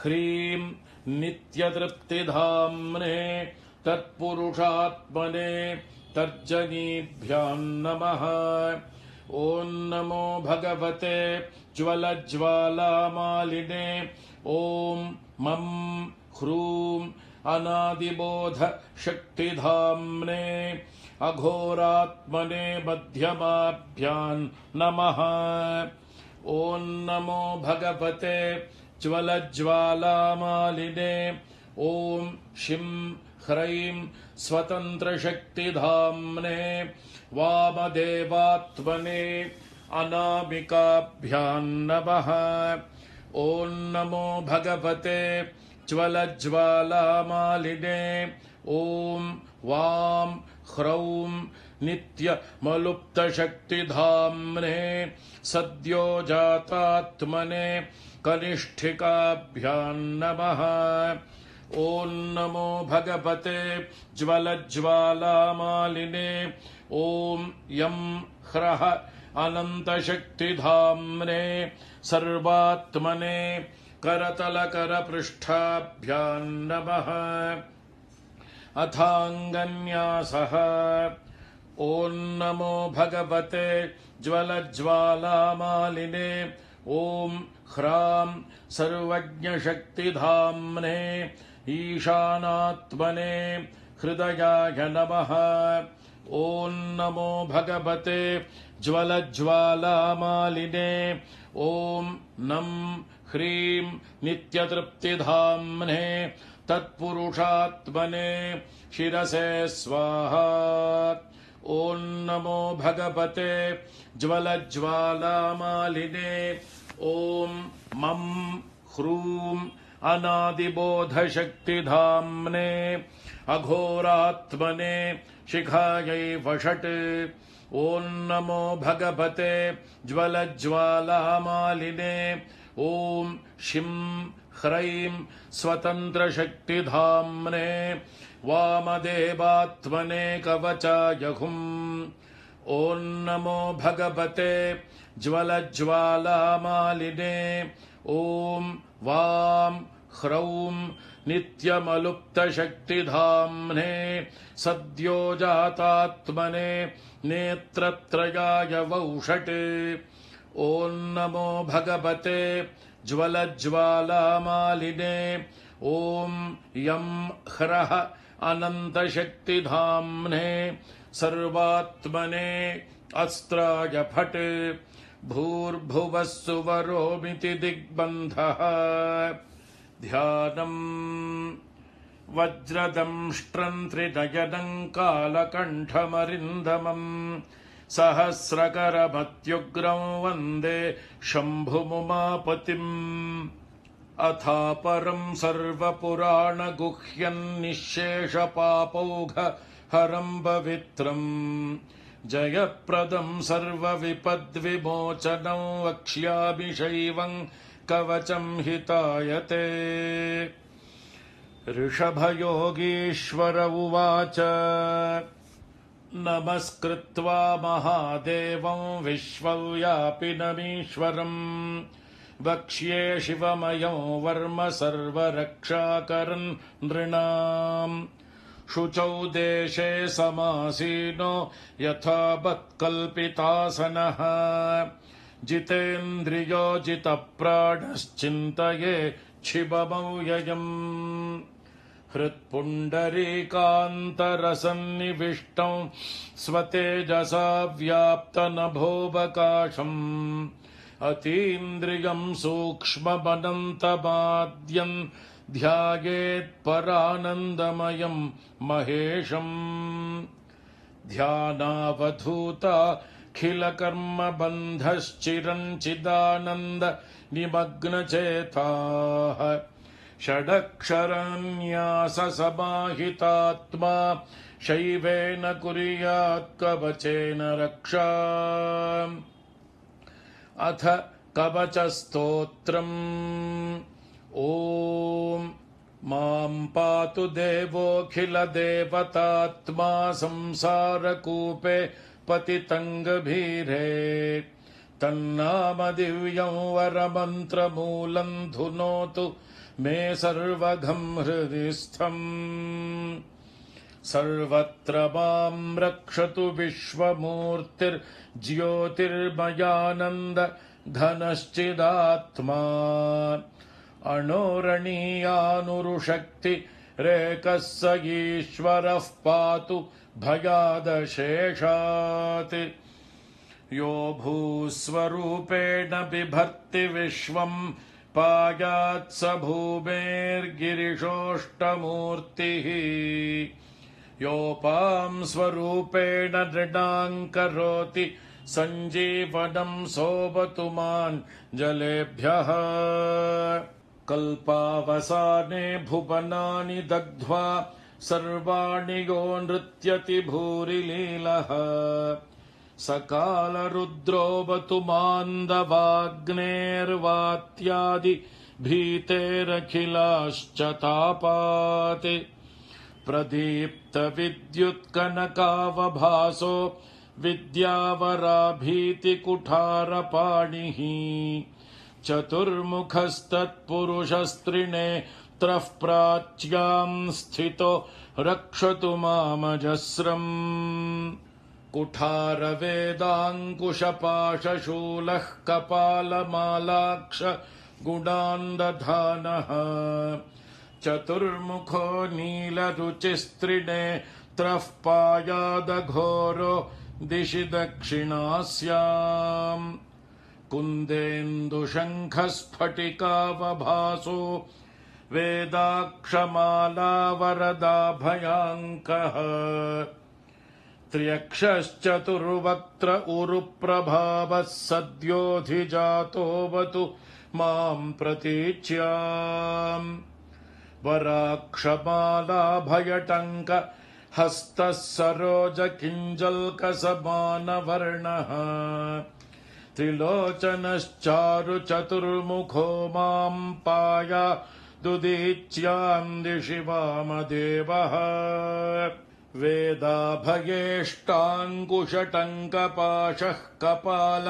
ह्रीं नित्यतृप्तिधाम्ने तत्पुरुषात्मने तर्जनीभ्यां नमः। ॐ नमो भगवते ज्वलज्ज्वालामालिने ॐ मं ह्रूं अनादिबोध शक्तिधाम्ने अघोरात्मने मध्यमाभ्यां नमः। ॐ नमो भगवते ज्वलज्ज्वालामालिने ॐ शिं ह्रैं स्वतन्त्रशक्तिधाम्ने वामदेवात्मने अनामिकाभ्यां नमः। ॐ नमो भगवते ज्वलज्ज्वालामालिने ॐ वां ह्रौं नित्यमलुप्तशक्तिधाम्ने सद्योजातात्मने कनिष्ठिकाभ्यां नमः। ॐ नमो भगवते ज्वलज्ज्वालामालिने ॐ यं ह्रः अनन्तशक्तिधाम्ने सर्वात्मने करतलकरपृष्ठाभ्यां नमः। अथाङ्गन्यासः। ॐ नमो भगवते ज्वलज्ज्वालामालिने ॐ ह्रां सर्वज्ञशक्तिधाम्ने ईशानात्मने हृदयाय नमः। ॐ नमो भगवते ज्वलज्ज्वालामालिने ॐ नं ह्रीं नित्यतृप्तिधाम्ने तत्पुरुषात्मने शिरसे स्वाहा। ॐ नमो भगवते ज्वलज्ज्वालामालिने ॐ मं ह्रूं अनादिबोधशक्तिधाम्ने अघोरात्मने शिखायै वषट्। ॐ नमो भगवते ज्वलज्ज्वालामालिने ॐ शिं ह्रैं स्वतन्त्रशक्तिधाम्ने वामदेवात्मने कवचाय हुम्। ॐ नमो भगवते ज्वलज्ज्वालामालिने ॐ वां ह्रौं नित्यमलुप्तशक्तिधाम्ने सद्योजातात्मने नेत्रत्रयाय वौषट्। ॐ नमो भगवते ज्वलज्ज्वालामालिने ॐ यं ह्रः अनन्तशक्तिधाम्ने सर्वात्मने अस्त्राय फट्। भूर्भुवः सुवरोमिति दिग्बन्धः। ध्यानम् वज्रदंष्ट्रं त्रिनयनं कालकण्ठमरिन्दमम् सहस्रकरमत्युग्रं वन्दे शम्भुमुमापतिम्। अथापरं सर्वपुराणगुह्यं निःशेषपापौघहरं पवित्रम् जयप्रदं सर्वविपद्विमोचनं वक्ष्यामि शैवं कवचं हितायते। ऋषभयोगीश्वर उवाच नमस्कृत्वा महादेवं विश्वव्यापिनमीश्वरम् वक्ष्ये शिवमयं वर्म सर्वरक्षाकरन् नृणाम् शुचौ देशे समासीनो यथावत्कल्पितासनः जितेन्द्रियो जितप्राणश्चिन्तये शिवमव्ययम् हृत्पुण्डरीकान्तरसन्निविष्टं स्वतेजसा व्याप्तनभोऽवकाशम् अतीन्द्रियं सूक्ष्ममनन्तमाद्यं ध्यायेत्परानन्दमयं महेशम् ध्यानावधूताखिलकर्मबन्धश्चिरञ्चिदानन्द निमग्नचेताः षडक्षरन्याससमाहितात्मा शैवेन कुर्यात् कवचेन रक्षा अथ कवचस्तोत्रम् ॐ मां पातु देवोऽखिलदेवतात्मा संसारकूपे पतितङ्गभीरे तन्नाम दिव्यं वरमन्त्रमूलं धुनोतु मे सर्वघं हृदि स्थम् सर्वत्र मां रक्षतु विश्वमूर्तिर्ज्योतिर्मयानन्द घनश्चिदात्मा अणोरणीयानुरुशक्तिरेकः स ईश्वरः पातु भयादशेषात् यो भूस्वरूपेण बिभर्ति विश्वं पायात् स भूमेर्गिरिशोष्टमूर्तिः योपां स्वरूपेण नृणां करोति सञ्जीवनं सोऽवतु मां जलेभ्यः कल्पावसाने भुवनानि दग्ध्वा सर्वाणि यो नृत्यति भूरिलीलः सकालरुद्रोऽवतु मान्दवाग्नेर्वात्यादि भीतेरखिलाश्च तापात् प्रदीप्तविद्युत्कनकावभासो विद्यावराभीतिकुठारपाणिः चतुर्मुखस्तत्पुरुषस्त्रिनेत्रः प्राच्यां स्थितो रक्षतु मामजस्रम् कुठारवेदाङ्कुशपाशशूलः कपालमालाक्ष गुणान्दधानः चतुर्मुखो नीलरुचिस्त्रिनेत्रः पायादघोरो दिशि दक्षिणास्याम् कुन्देन्दुशङ्खस्फटिकावभासो वेदाक्षमालावरदाभयाङ्कः त्र्यक्षश्चतुर्वक्त्र उरुप्रभावः सद्योऽधिजातोऽवतु मां प्रतीच्याम् वराक्षमालाभयटङ्क हस्तः सरोजकिञ्जल्कसमानवर्णः त्रिलोचनश्चारुचतुर्मुखो मां पायादुदीच्यां दिशि वामदेवः वेदाभयेष्टाङ्कुशटङ्कपाशः कपाल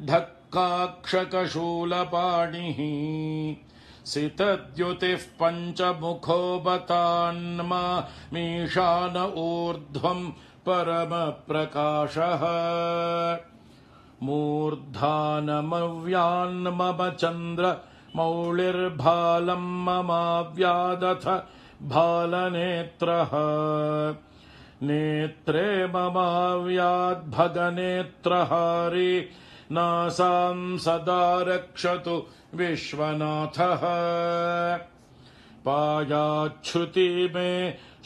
ढक्काक्षकशूलपाणिः सितद्युतिः पञ्चमुखो बतान्मा मीशान ऊर्ध्वं परमप्रकाशः मूर्धानमव्यान्मम चन्द्र मौलिर्भालं ममाव्यादथ भालनेत्रः नेत्रे ममाव्याद्भगनेत्रहारी नासां सदा रक्षतु विश्वनाथः पायाच्छ्रुति मे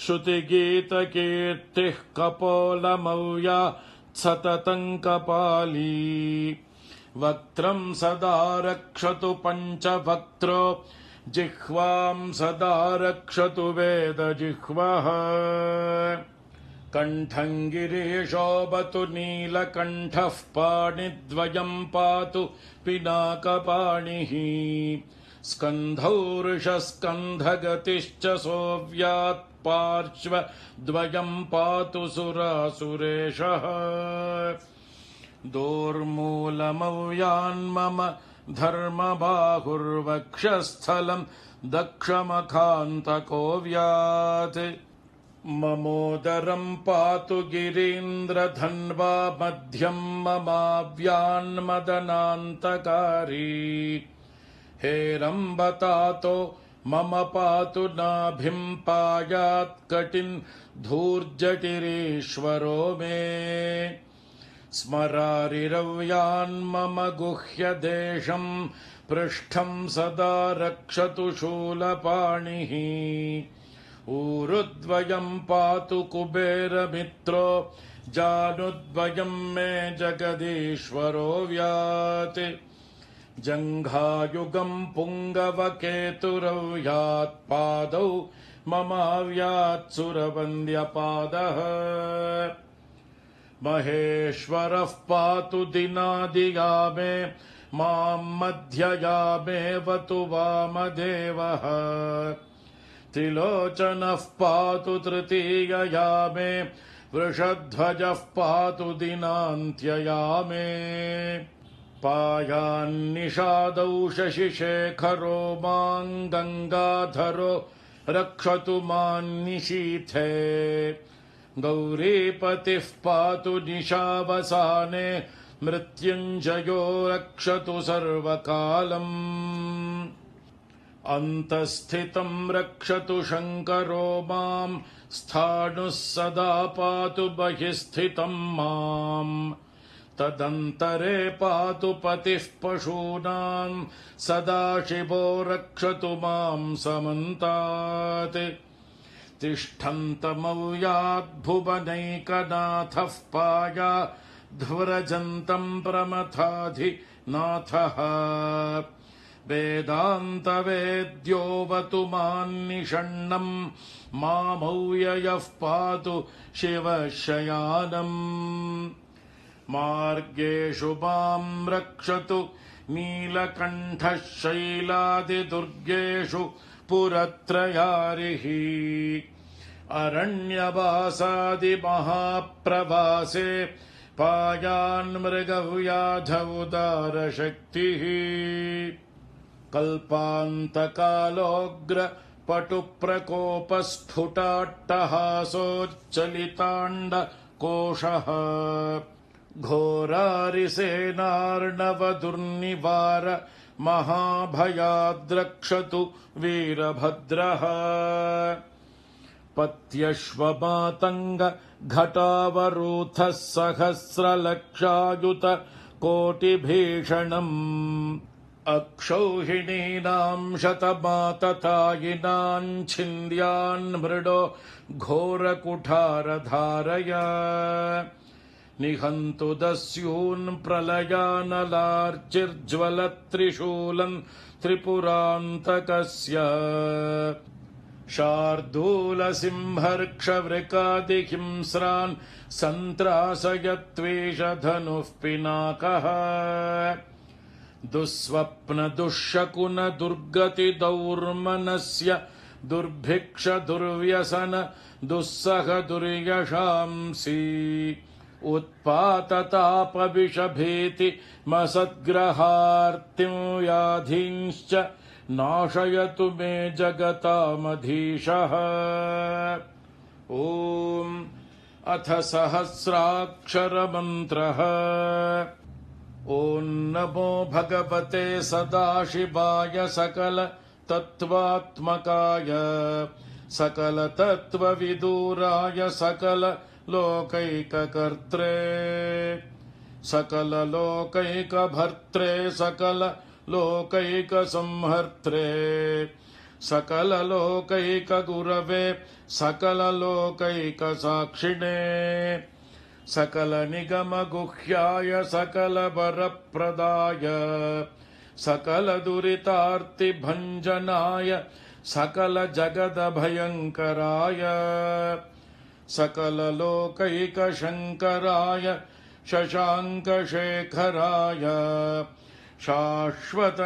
श्रुतिगीतकीर्तिः कपोलमव्या सततं कपाली वक्त्रं सदा रक्षतु पञ्चवक्त्रो जिह्वां सदा रक्षतु वेदजिह्वः कण्ठं गिरीशोऽवतु नीलकण्ठः पाणिद्वयं पातु पिनाकपाणिः स्कन्धौर्षस्कन्धगतिश्च सोऽव्यात् पार्श्वद्वयम् पातु सुरासुरेशः दोर्मूलमव्यान्मम धर्मबाहुर्वक्षस्थलम् दक्षमखान्तको व्यात् ममोदरम् पातु गिरीन्द्रधन्वा मध्यम् ममाव्यान्मदनान्तकारी हेरम्बतातो मम पातु नाभिम् पायात् कटिन् धूर्जटिरीश्वरो मे स्मरारिरव्यान्मम गुह्यदेशम् पृष्ठम् सदा रक्षतु शूलपाणिः ऊरुद्वयम् पातु कुबेरमित्रो जानुद्वयम् मे जगदीश्वरो व्यात् जङ्घायुगम् पुङ्गवकेतुरव्यात् पादौ ममाव्यात् सुरवन्द्यपादः महेश्वरः पातु दिनादिया मे माम् मध्ययामेवतु वामदेवः त्रिलोचनः पातु तृतीयया मे वृषध्वजः पातु दिनान्त्यया मे पायान्निषादौ शशिशेखरो माम् गङ्गाधरो रक्षतु मान्निशीथे गौरीपतिः पातु निशावसाने मृत्युञ्जयो रक्षतु सर्वकालम् अन्तःस्थितम् रक्षतु शङ्करो माम् स्थाणुः सदा पातु बहिःस्थितम् माम् तदन्तरे पातु पतिः पशूनाम् सदाशिवो रक्षतु माम् समन्तात् तिष्ठन्तमव्याद्भुवनैकनाथः पाया ध्वरजन्तम् प्रमथाधिनाथः वेदान्तवेद्योऽवतु मान्निषण्णम् मामव्ययः पातु शिवशयानम् मार्गेषु माम् रक्षतु नीलकण्ठः शैलादिदुर्गेषु पुरत्रयारिः अरण्यवासादिमहाप्रवासे पायान्मृगव्याधौदारशक्तिः कल्पान्तकालोऽग्रपटुप्रकोपस्फुटाट्टहासोच्चलिताण्डकोशः घोरारिसेनार्णवदुर्निवार महाभयाद्रक्षतु वीरभद्रः पत्यश्वमातङ्ग घटावरूथः सहस्रलक्षायुत कोटिभीषणम् अक्षौहिणीनाम् शतमाततायिनाम् छिन्द्यान् मृडो घोरकुठारधारय निहन्तु दस्यून् प्रलयानलार्चिर्ज्वलत्रिशूलम् त्रिपुरान्तकस्य शार्दूलसिंहर्क्षवृकादिहिंस्रान् सन्त्रासयत्वेषधनुः पिनाकः दुःस्वप्नदुःशकुनदुर्गतिदौर्मनस्य दुर्भिक्षदुर्व्यसन दुःसह दुर्यशांसि उत्पाततापविषभीति मसद्ग्रहार्तिं व्याधींश्च नाशयतु मे जगतामधीशः ॐ अथ सहस्राक्षरमन्त्रः ॐ नमो भगवते सदाशिवाय सकलतत्त्वात्मकाय सकलतत्त्वविदूराय सकललोकैककर्त्रे सकललोकैकभर्त्रे सकललोकैकसंहर्त्रे सकललोकैकगुरवे सकललोकैकसाक्षिणे सकलनिगमगुह्याय सकलवरप्रदाय सकलदुरितार्तिभञ्जनाय सकलजगदभयङ्कराय सकललोकैकशङ्कराय शशाङ्कशेखराय शाश्वतनिजाभासाय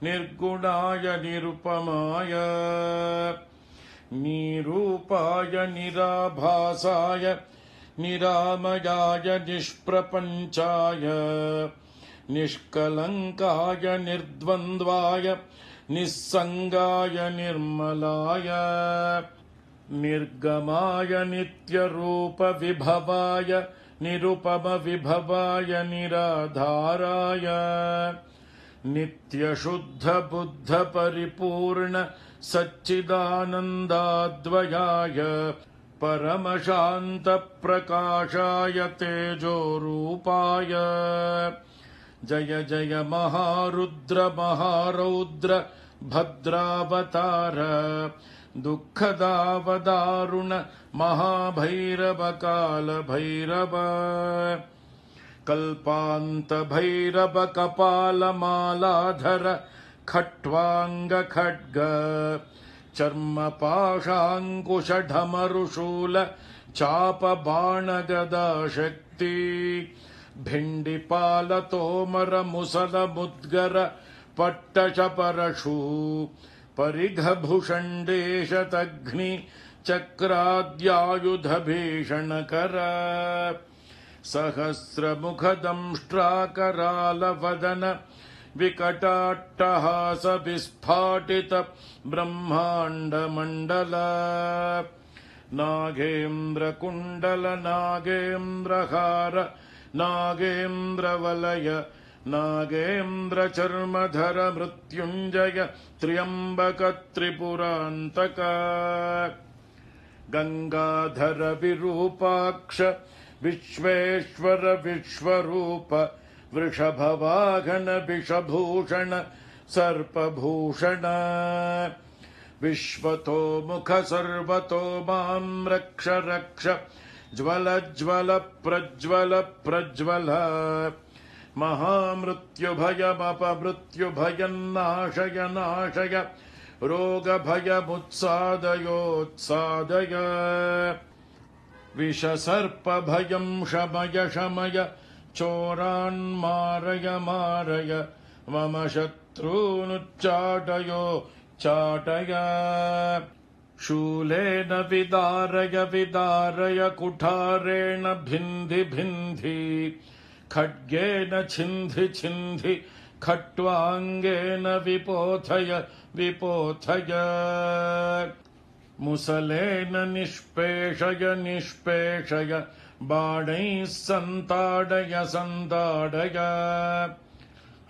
निर्गुणाय निरुपमाय निरूपाय निराभासाय निरामयाय निष्प्रपञ्चाय निष्कलङ्काय निर्द्वन्द्वाय निस्सङ्गाय निर्मलाय निर्गमाय नित्यरूपविभवाय निरुपमविभवाय निराधाराय नित्यशुद्धबुद्धपरिपूर्ण सच्चिदानन्दाद्वयाय परमशान्तप्रकाशाय तेजोरूपाय जय जय महारुद्र महारौद्र भद्रावतार दुःखदावदारुण महाभैरव कालभैरव कल्पान्तभैरव कपालमालाधर खट्वाङ्गखड्ग चर्मपाशाङ्कुशढमरुशूल चापबाणगदाशक्ति भिण्डिपालतोमरमुसलमुद्गर पट्टशपरशू परिघभुषण्डेशतघ्नि चक्राद्यायुधभीषणकर सहस्रमुखदंष्ट्राकरालवदन विकटाट्टहासविस्फाटित ब्रह्माण्डमण्डल नागेन्द्रकुण्डल नागेन्द्रहार नागेन्द्रवलय नागेन्द्रचर्मधर मृत्युञ्जय त्र्यम्बक त्रिपुरान्तक गंगाधर विरूपाक्ष विश्वेश्वर विश्वरूप वृषभवाहन विषभूषण सर्पभूषण विश्वतो मुख सर्वतो मां रक्ष रक्ष ज्वल ज्वल प्रज्वल प्रज्वल महामृत्युभयमपमृत्युभयन्नाशय नाशय रोगभयमुत्सादयोत्सादय विषसर्पभयं शमय शमय चोरान्मारय मारय मम शत्रूनुच्चाटयो चाटय शूलेन विदारय विदारय कुठारेण भिन्धि भिन्धि खड्गेन छिन्धि छिन्धि खट्वाङ्गेन विपोथय विपोथय मुसलेन निष्पेषय निष्पेषय बाणैः सन्ताडय सन्ताडय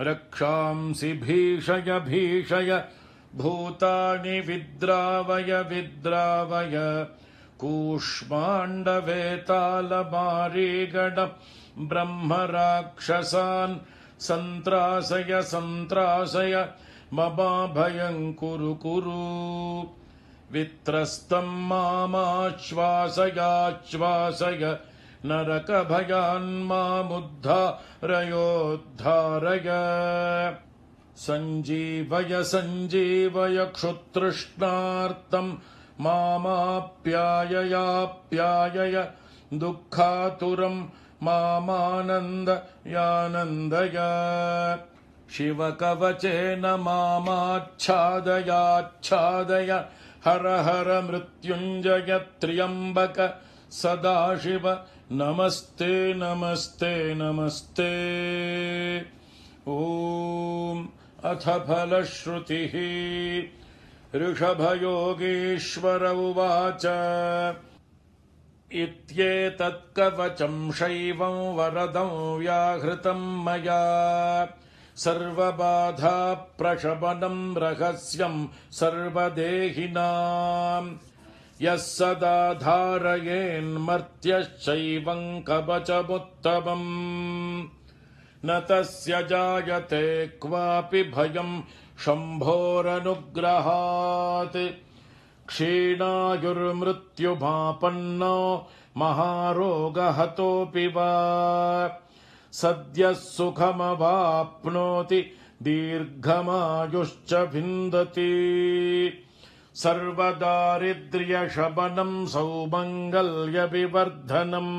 रक्षांसि भीषय भीषय भूतानि विद्रावय विद्रावय कूष्माण्डवेतालमारीगण ब्रह्मराक्षसान् सन्त्रासय सन्त्रासय ममाभयं कुरु कुरु वित्रस्तं मामाश्वासयाश्वासय नरकभयान् मामुद्धारयोद्धारय सञ्जीवय सञ्जीवय क्षुतृष्णार्तं मामाप्याययाप्यायय दुःखातुरं मामानन्दयानन्दय शिवकवचेन मामाच्छादयाच्छादय हर हर मृत्युञ्जय त्र्यम्बक सदाशिव नमस्ते नमस्ते नमस्ते ॐ अथ फलश्रुतिः ऋषभयोगीश्वर उवाच इत्येतत्कवचं शैवं वरदं व्याहृतं मया सर्वबाधाप्रशमनं रहस्यं सर्वदेहिनां यः सदा धारयेन्मर्त्यश्चैवं कवचमुत्तमम् न तस्य जायते क्वापि भयं शम्भोरनुग्रहात् क्षीणायुर्मृत्युमापन्नो महारोगहतोऽपि वा सद्यः सुखमवाप्नोति दीर्घमायुश्च विन्दति सर्वदारिद्र्यशमनं सौमङ्गल्यविवर्धनम्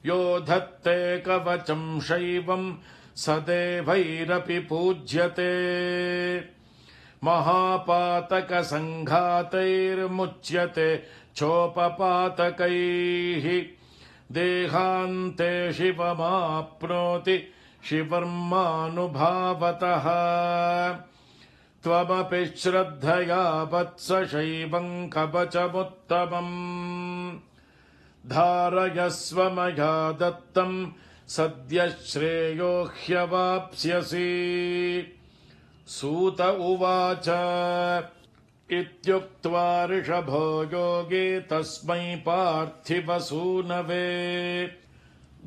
यो धत्ते कवचं शैवं सदेवैरपि पूज्यते महापातकसङ्घातैर्मुच्यते चोपपातकैः देहान्ते शिवमाप्नोति शिवर्मानुभावतः त्वमपि श्रद्धया वत्स शैवं कवचमुत्तमम् धारयस्व मया दत्तं सद्यः श्रेयो ह्यवाप्स्यसि सूत उवाच इत्युक्त्वा ऋषभो योगी तस्मै पार्थिवसूनवे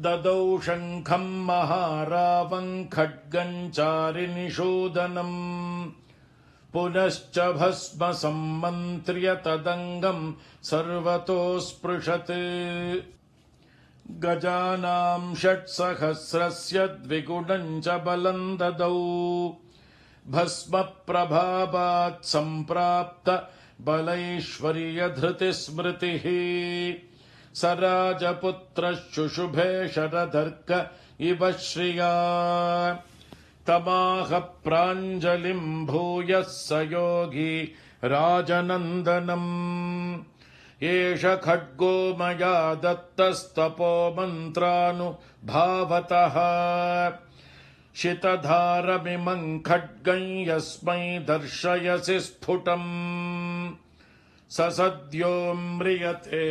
ददौ शङ्खं महारावं खड्गं चारिनिषूदनम् पुनश्च भस्म सम्मन्त्र्य तदङ्गं सर्वतो स्पृशत् गजानां 6,000 द्विगुणं च बलं ददौ भस्म प्रभावात् सम्प्राप्त बलैश्वर्यधृतिस्मृतिः स राजपुत्रः शरदर्क इव श्रिया तमाह प्राञ्जलिं भूयः स योगी राजनन्दनम् एष खड्गो मया दत्तस्तपो मन्त्रानुभावतः शितधारमिमं खड्गं यस्मै दर्शयसि स्फुटम् स सद्यो म्रियते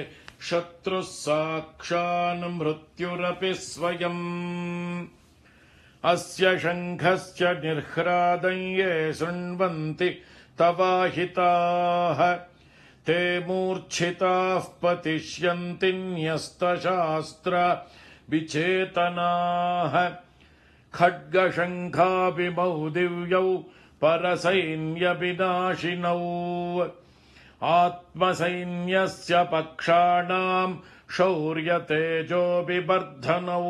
शत्रुः साक्षान् मृत्युरपि स्वयम् अस्य शङ्खस्य निर्ह्रादं ये शृण्वन्ति तवाहिताः ते मूर्च्छिताः पतिष्यन्ति न्यस्तशास्त्र विचेतनाः खड्गशङ्खाभिमौ दिव्यौ परसैन्यविनाशिनौ आत्मसैन्यस्य पक्षाणां शौर्यतेजोभिवर्धनौ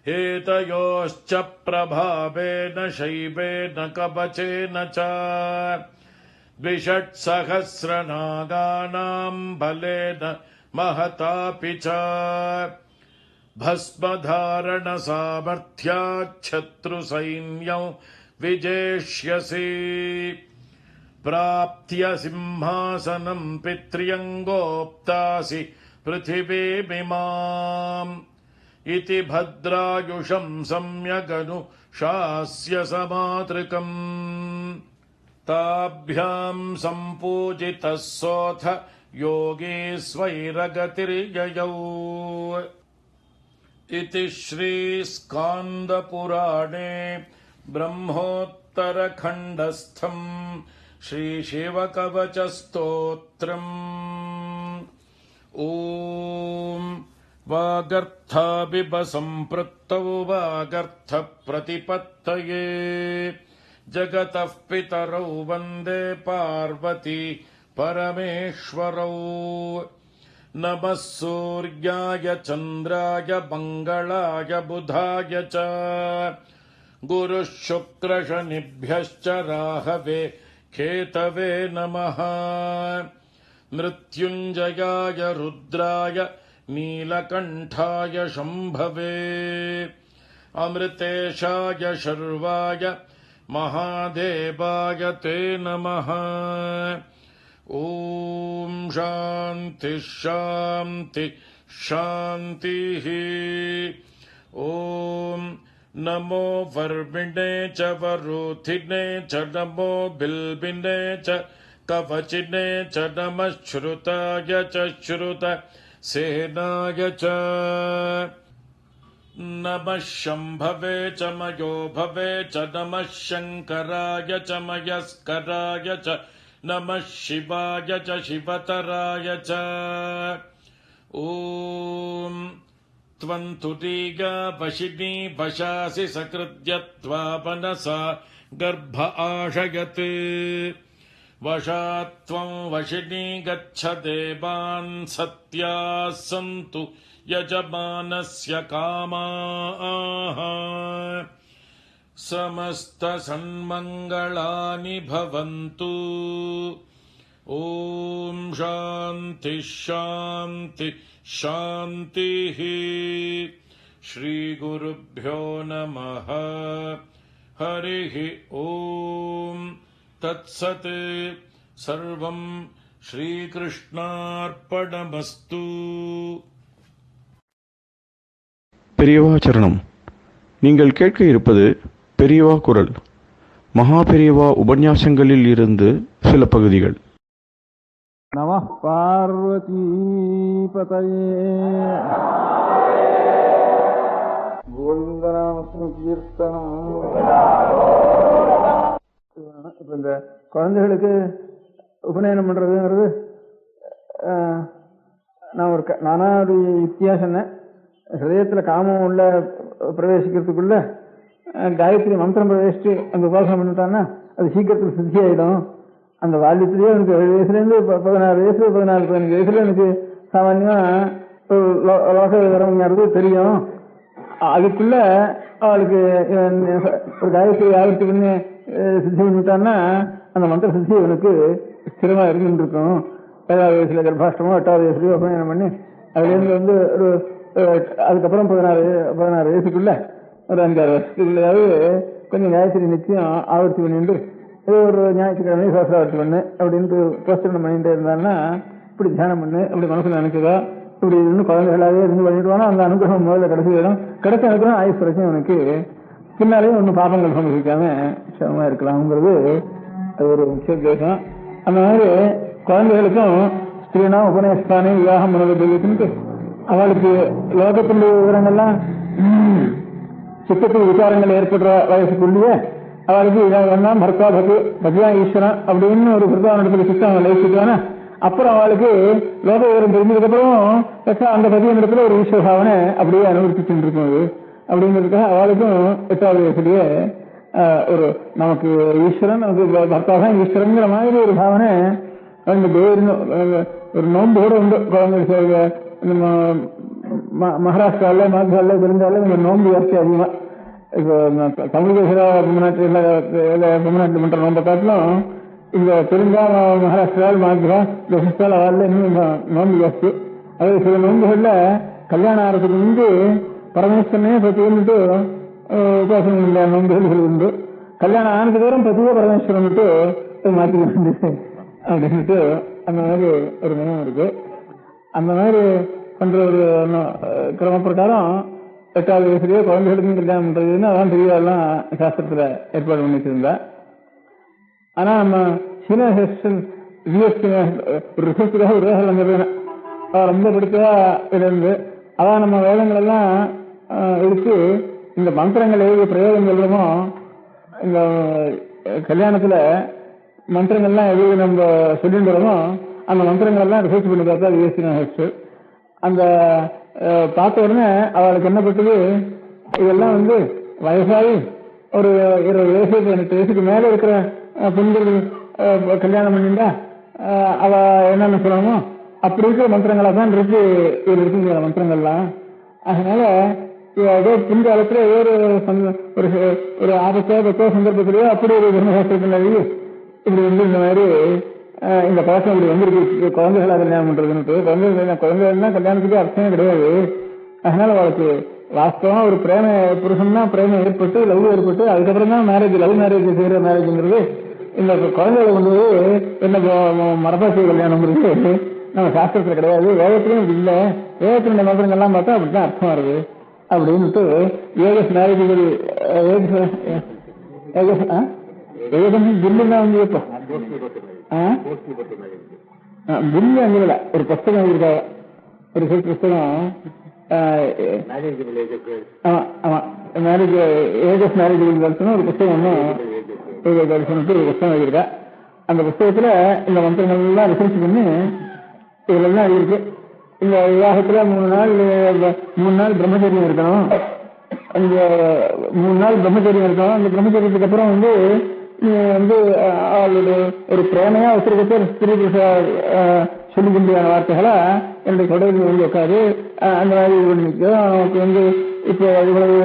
एतयोश्च प्रभावेन शैवेन कवचेन च 2,600 नागानां बलेन महतापि च भस्मधारणसामर्थ्याच्छत्रुसैन्यं विजेष्यसि प्राप्त्य सिंहासनं पित्र्यङ्गोप्तासि पृथिवीमिमाम् इति भद्रायुषं सम्यगनुशास्य समातृकम् ताभ्यां सम्पूजितः सोऽथ योगी स्वैरगतिर्ययौ इति श्रीस्कान्दपुराणे ब्रह्मोत्तरखण्डस्थं श्रीशिवकवचस्तोत्रम् ॐ वागर्थाभिवसम्पृक्तौ वागर्थप्रतिपत्तये जगतः पितरौ वन्दे पार्वती परमेश्वरौ नमः सूर्याय चन्द्राय मङ्गलाय बुधाय च गुरुः शुक्रशनिभ्यश्च राहवे केतवे नमः मृत्युञ्जयाय रुद्राय नीलकण्ठाय शम्भवे अमृतेशाय शर्वाय महादेवाय ते नमः ॐ शान्ति शान्ति शान्तिः ॐ नमो वर्मिणे च वरुथिने च नमो बिल्बिने च कवचिने च नमः श्रुताय च श्रुत सेनाय च नमः शम्भवे च मयो भवे च नमः शङ्कराय च मयस्कराय च नमः शिवाय च शिवतराय च ॐ त्वं तुरीया वशिनी वशासि सकृद्य त्वा मनसा गर्भ आशयत् वशात्त्वं वशिनी गच्छ देवान् सत्याः सन्तु यजमानस्य कामाः समस्तसन्मङ्गलानि भवन्तु ॐ शान्ति शान्ति शान्तिः श्रीगुरुभ्यो नमः हरिः ॐ तत्सत् सर्वं श्रीकृष्णार्पणमस्तु. பெரியவா சரணம். நீங்கள் கேட்க இருப்பது பெரியவா குரல். மகா பெரியவா உபன்யாசங்களில் இருந்து சில பகுதிகள். நமः பார்வதீபதயே கோவிந்தநாம இப்போ இந்த குழந்தைகளுக்கு உபநயனம் பண்ணுறதுங்கிறது நானா ஒரு யுக்தியாக சொன்னேன். ஹிருதயத்தில் காமம் உள்ள பிரவேசிக்கிறதுக்குள்ள காயத்ரி மந்திரம் பிரவேசித்து அந்த உபாசனம் பண்ணிட்டான்னா அது சீக்கிரத்தில் சித்தி ஆகிடும். அந்த பால்யத்திலேயே எனக்கு 7 வயசுலேருந்து 16 வயசு 14-15 வயசுல எனக்கு சாமான்யமாக லோக விவரங்கிறது தெரியும். அதுக்குள்ள அவளுக்கு ஒரு காயத்ரி ஆகிறதுக்குன்னு சித்தி பண்ணிட்டான்னா அந்த மந்திர சித்தி அவனுக்கு ஸ்திரமாக இருந்துட்டு இருக்கும். 7வது வயசுல கர்ப்பாஷ்டமோ 8வது வயசுலையோ உபநயனம் பண்ணி அதுலேருந்து ஒரு அதுக்கப்புறம் 16 வயசுக்குள்ள ஒரு 5-6 வருஷத்துக்குள்ளாவது கொஞ்சம் காயத்ரி நிச்சயம் ஆவர்த்தி பண்ணிட்டு ஏதோ ஒரு ஞாயிற்றுக்கிழமை சோசராவர்த்தி பண்ணு அப்படின்ட்டு பிரச்சனை பண்ணிட்டு இருந்தான்னா இப்படி தியானம் பண்ணு அப்படி மனசுல நினைச்சதா இப்படி இன்னும் குழந்தைகளாகவே இருந்து பண்ணிடுவானா அந்த அனுகிரகம் முதல்ல கிடைச்சி வேணும். கிடைச்ச அனுகிரகம் ஆயுஷ் வரைக்கும் அவனுக்கு பின்னாலேயும் ஒன்றும் பாபங்கள் சமர்ப்பிக்காம சிரமமா இருக்கலாம்ங்கிறது அது ஒரு முக்கிய உத்தேசம். அந்த மாதிரி குழந்தைகளுக்கும் ஸ்திரீனா உபநயஸ்தானே விவாகம் மனோபதிட்டு அவளுக்கு லோகத்தினுடைய விவரங்கள்லாம் சித்தத்தில் விசாரங்கள் ஏற்படுற வயசுக்குள்ளேயே அவளுக்கு இதான் பர்த்தா பகவான் ஈஸ்வரன் அப்படின்னு ஒரு பிரதான சித்தம் லயிச்சுட்டானா அப்புறம் அவளுக்கு லோக விவரம் தெரிஞ்சதுக்கப்புறம் அந்த பதிவின் இடத்துல ஒரு ஈஸ்வர பாவனை அப்படியே அனுபவிச்சுட்டு இருக்கும். அது அப்படிங்கிறதுக்காக அவளுக்கும் 8வது வயசுலயே ஒரு நமக்கு ஈஸ்வரன் நமக்கு பர்த்தா தான் ஈஸ்வரங்கிற மாதிரி ஒரு பாவனை ஒரு நோன்போடு உண்டு. குழந்தை மகாராஷ்டிராவில் மாநில தெரிஞ்சாலும் இந்த நோன்பு வரிசை அதிகமாக இப்போ தமிழ்நாட்டில் பண்ற நோன்பை காட்டிலும் இந்த தெரிஞ்சா மகாராஷ்டிராவில் மாநில தேசத்தால் அவரில் இன்னும் நோன்பு ஜாஸ்தி. அதே சில நோன்புகளில் கல்யாணம் ஆகிறதுக்கு முன்பு பரமேஸ்வரனே பற்றி வந்துட்டு உபாசனை இல்லை நோன்புகள் உண்டு. கல்யாணம் ஆனதுக்கு தவிர பற்றியே பரமேஸ்வரன் விட்டு மாற்றிக்க வேண்டியது அப்படின்ட்டு அந்த மாதிரி ஒரு நியமம் இருக்கு. அந்த மாதிரி பண்ற ஒரு கிரம பிரகாரம் 8வது வயசுலயே குழந்தைகளுக்கு கல்யாணம் பண்றதுன்னு அதான் பெரியவெல்லாம் சாஸ்திரத்துல ஏற்பாடு பண்ணி வச்சிருந்தா. ஆனா நம்ம சீன ஒரு ரிசர்ச்சுக்காக ஒரு வேலை ரொம்ப பிடிச்சதா இருந்து அதான் நம்ம வேதங்கள் எல்லாம் எடுத்து இந்த மந்திரங்கள் எழுதிய பிரயோகம் சொல்றோமோ இந்த கல்யாணத்துல மந்திரங்கள்லாம் எது நம்ம சொல்லிட்டு வரோமோ அந்த மந்திரங்கள் எல்லாம் ரிசர்ச் பண்ணி பார்த்தா விஎஸ்சி அந்த பார்த்த உடனே அவளுக்கு என்ன பட்டது இதெல்லாம் வயசாகி ஒரு 20 வயசு 18 வயசுக்கு மேல இருக்கிற பெண்கள் கல்யாணம் பண்ணிட்டா அவ என்னென்ன சொல்லணுமோ அப்படி இருக்கிற மந்திரங்களா தான் இருக்கு இதில் இருக்குங்கிற மந்திரங்கள்லாம். அதனால ஏதோ பின்காலத்துல ஏதோ ஒரு ஆபத்தோ பத்தோ சந்தர்ப்பத்திலேயோ அப்படி ஒரு தர்மசாஸ்திரத்தில் இப்படி இந்த மாதிரி இந்த பழக்கம் இப்படி வந்திருக்கு குழந்தைகளா கல்யாணம் பண்றதுன்னு. குழந்தைகள்னா கல்யாணத்துக்கு அர்த்தமே கிடையாது. அதனால அவளுக்கு வாஸ்தவமா ஒரு பிரேம புருஷன்னா பிரேமம் ஏற்பட்டு லவ் ஏற்பட்டு அதுக்கப்புறம் தான் மேரேஜ் லவ் மேரேஜ் செய்யற மேரேஜ்ங்கிறது இந்த குழந்தைகளை கொண்டு என்ன மரபாசி கல்யாணம்ங்கிறது நம்ம சாஸ்திரத்துல கிடையாது. வேதத்திலும் இது இல்லை. வேதத்தினுடைய மந்திரங்கள்லாம் பார்த்தா அப்படித்தான் அர்த்தம் வருது அப்படின்ட்டு ஏகஸ் மேரேஜுகள் ஏகம் பில்லுன்னா இப்போ பில்லு அங்கல ஒரு புஸ்தகம் எழுதியிருக்காங்க. ஒரு புஸ்தகம் மேரேஜ் ஏகஸ் மேரேஜ் தரிசனம் ஒரு புஸ்தகம் தரிசனத்து ஒரு புஸ்தகம் எழுதியிருக்கா. அந்த புஸ்தகத்துல இந்த மந்திரங்கள் எல்லாம் ரிசர்ச் பண்ணி இதெல்லாம் இருக்கு. இந்த விவாகத்துல 3 நாள் பிரம்மச்சரியம் இருக்கணும். அந்த 3 நாள் பிரம்மச்சரியம் இருக்கணும். அந்த பிரம்மச்சரியத்துக்கு அப்புறம் அவளுடைய ஒரு பிரேமையா வச்சிருக்க ஸ்திரீ சொல்லிக்க முடியாத வார்த்தைகளா என்னுடைய தொடர்பு உட்காது அந்த மாதிரி நமக்கு இப்போ இவ்வளவு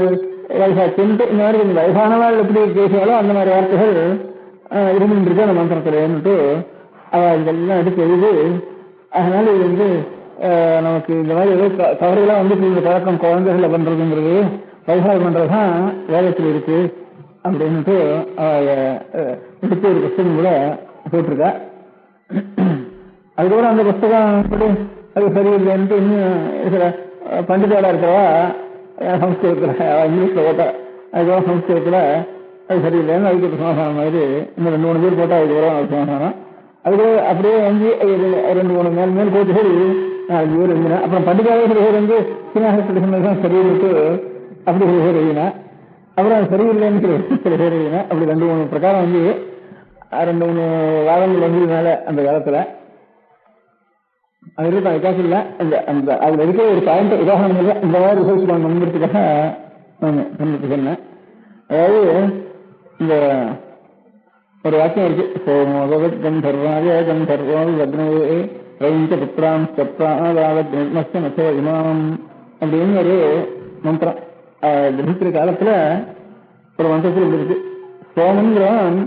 வயசாச்சு இந்த மாதிரி வயசானவாள் எப்படி பேசுவாளோ அந்த மாதிரி வார்த்தைகள் இருந்துட்டு இருக்கு அந்த மந்திரத்துல இதெல்லாம் எடுத்து எழுது. அதனால இது வந்து நமக்கு இந்த மாதிரி ஏதோ தவறுகளாக வந்து இந்த பழக்கம் குழந்தைகளை பண்றதுங்கிறது பரிகாரம் பண்றதுதான் வேதத்தில் இருக்கு அப்படின்ட்டு எடுத்து ஒரு புத்தகம் கூட போட்டிருக்கா. அதுக்கப்புறம் அந்த புத்தகம் அது சரியில்லைன்ட்டு இன்னும் சில பண்டிதாளா இருக்கிறவா சம்ஸ்கிருதத்துல இங்கிலீஷ்ல போட்டா, அதுக்கப்புறம் சம்ஸ்கிருதத்துல அது சரியில்லைன்னு அதுக்கு சமாதானம் மாதிரி இன்னும் 2-3 பேர் போட்டா அதுக்கப்புறம் அது சமாதானம். அதுக்கு அப்படியே வந்து 2-3 மேல் போட்டு சரி 4 பேர் எழுதினேன். அப்புறம் பண்டிதாவே சில பேர் வந்து சீனாசத்தில் சொன்னதுதான் சரியில்லைட்டு அப்படி சில பேர் எழுதினேன். அப்புறம் சரியில்லைன்னு சில பேர் எழுதினேன். அப்படி 2-3 பிரகாரம் வந்து 2-3 வாதங்கள் வந்து மேல அந்த காலத்துல அது தான் விகாசம் இல்லை. அந்த அதுல இருக்க ஒரு பாயிண்ட் உதாரணம் இந்த மாதிரி ரிசர்ச் பண்ணுறதுக்காக நான் சொன்னேன். அதாவது இந்த ஒரு வாக்கியம் இருக்கு, சோமோதவத் கந்தர்வாய கந்தர்வால் லக்னவே ரவிஞ்ச புத்திராம் சப்ராமஸ்ய மச்ச இமாம் அப்படின்னு ஒரு மந்திரம். கிரகிக்கிற காலத்துல ஒரு மந்திரத்தில் இருக்கு. சோமங்கிறவன்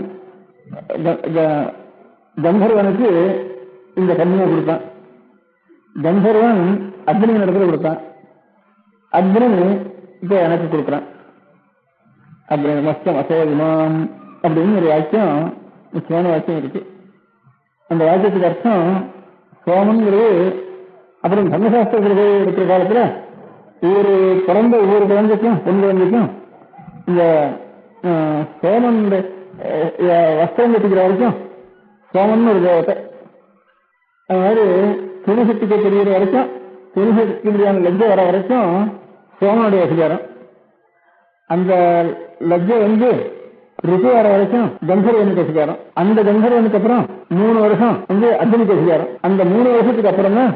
கந்தர்வனுக்கு இந்த கன்னியை கொடுத்தான். கந்தர்வன் அக்னி இடத்துல கொடுத்தான். அக்னி இப்ப எனக்கு கொடுக்குறான். அக்னி மஸ்தம் அசோகிமாம் அப்படின்னு ஒரு வாக்கியம் முக்கியமான வாக்கியம் இருக்கு. அந்த வாக்கியத்துக்கு அர்த்தம் சோமங்கிறது. அப்புறம் தர்மசாஸ்திரத்தில் இருக்கிற காலத்துல பிறந்த ஒவ்வொரு குழந்தைக்கும் பெண் குழந்தைக்கும் இந்த சோமன் வஸ்திரம் கட்டிக்கிற வரைக்கும் சோமன் ஒரு தேவத்தை. அது மாதிரி துணிசக்திக்கு தெரிகிற வரைக்கும் துணிசக்தியான லஜ்ஜை வர வரைக்கும் சோமனுடைய அதிகாரம். அந்த லஜ்ஜை வந்து ருசி வர வரைக்கும் கந்தர்வனுக்கு அதிகாரம். அந்த கந்தர்வனுக்கு அப்புறம் 3 வருஷம் வந்து அக்னிக்கு அதிகாரம். அந்த 3 வருஷத்துக்கு அப்புறம் தான்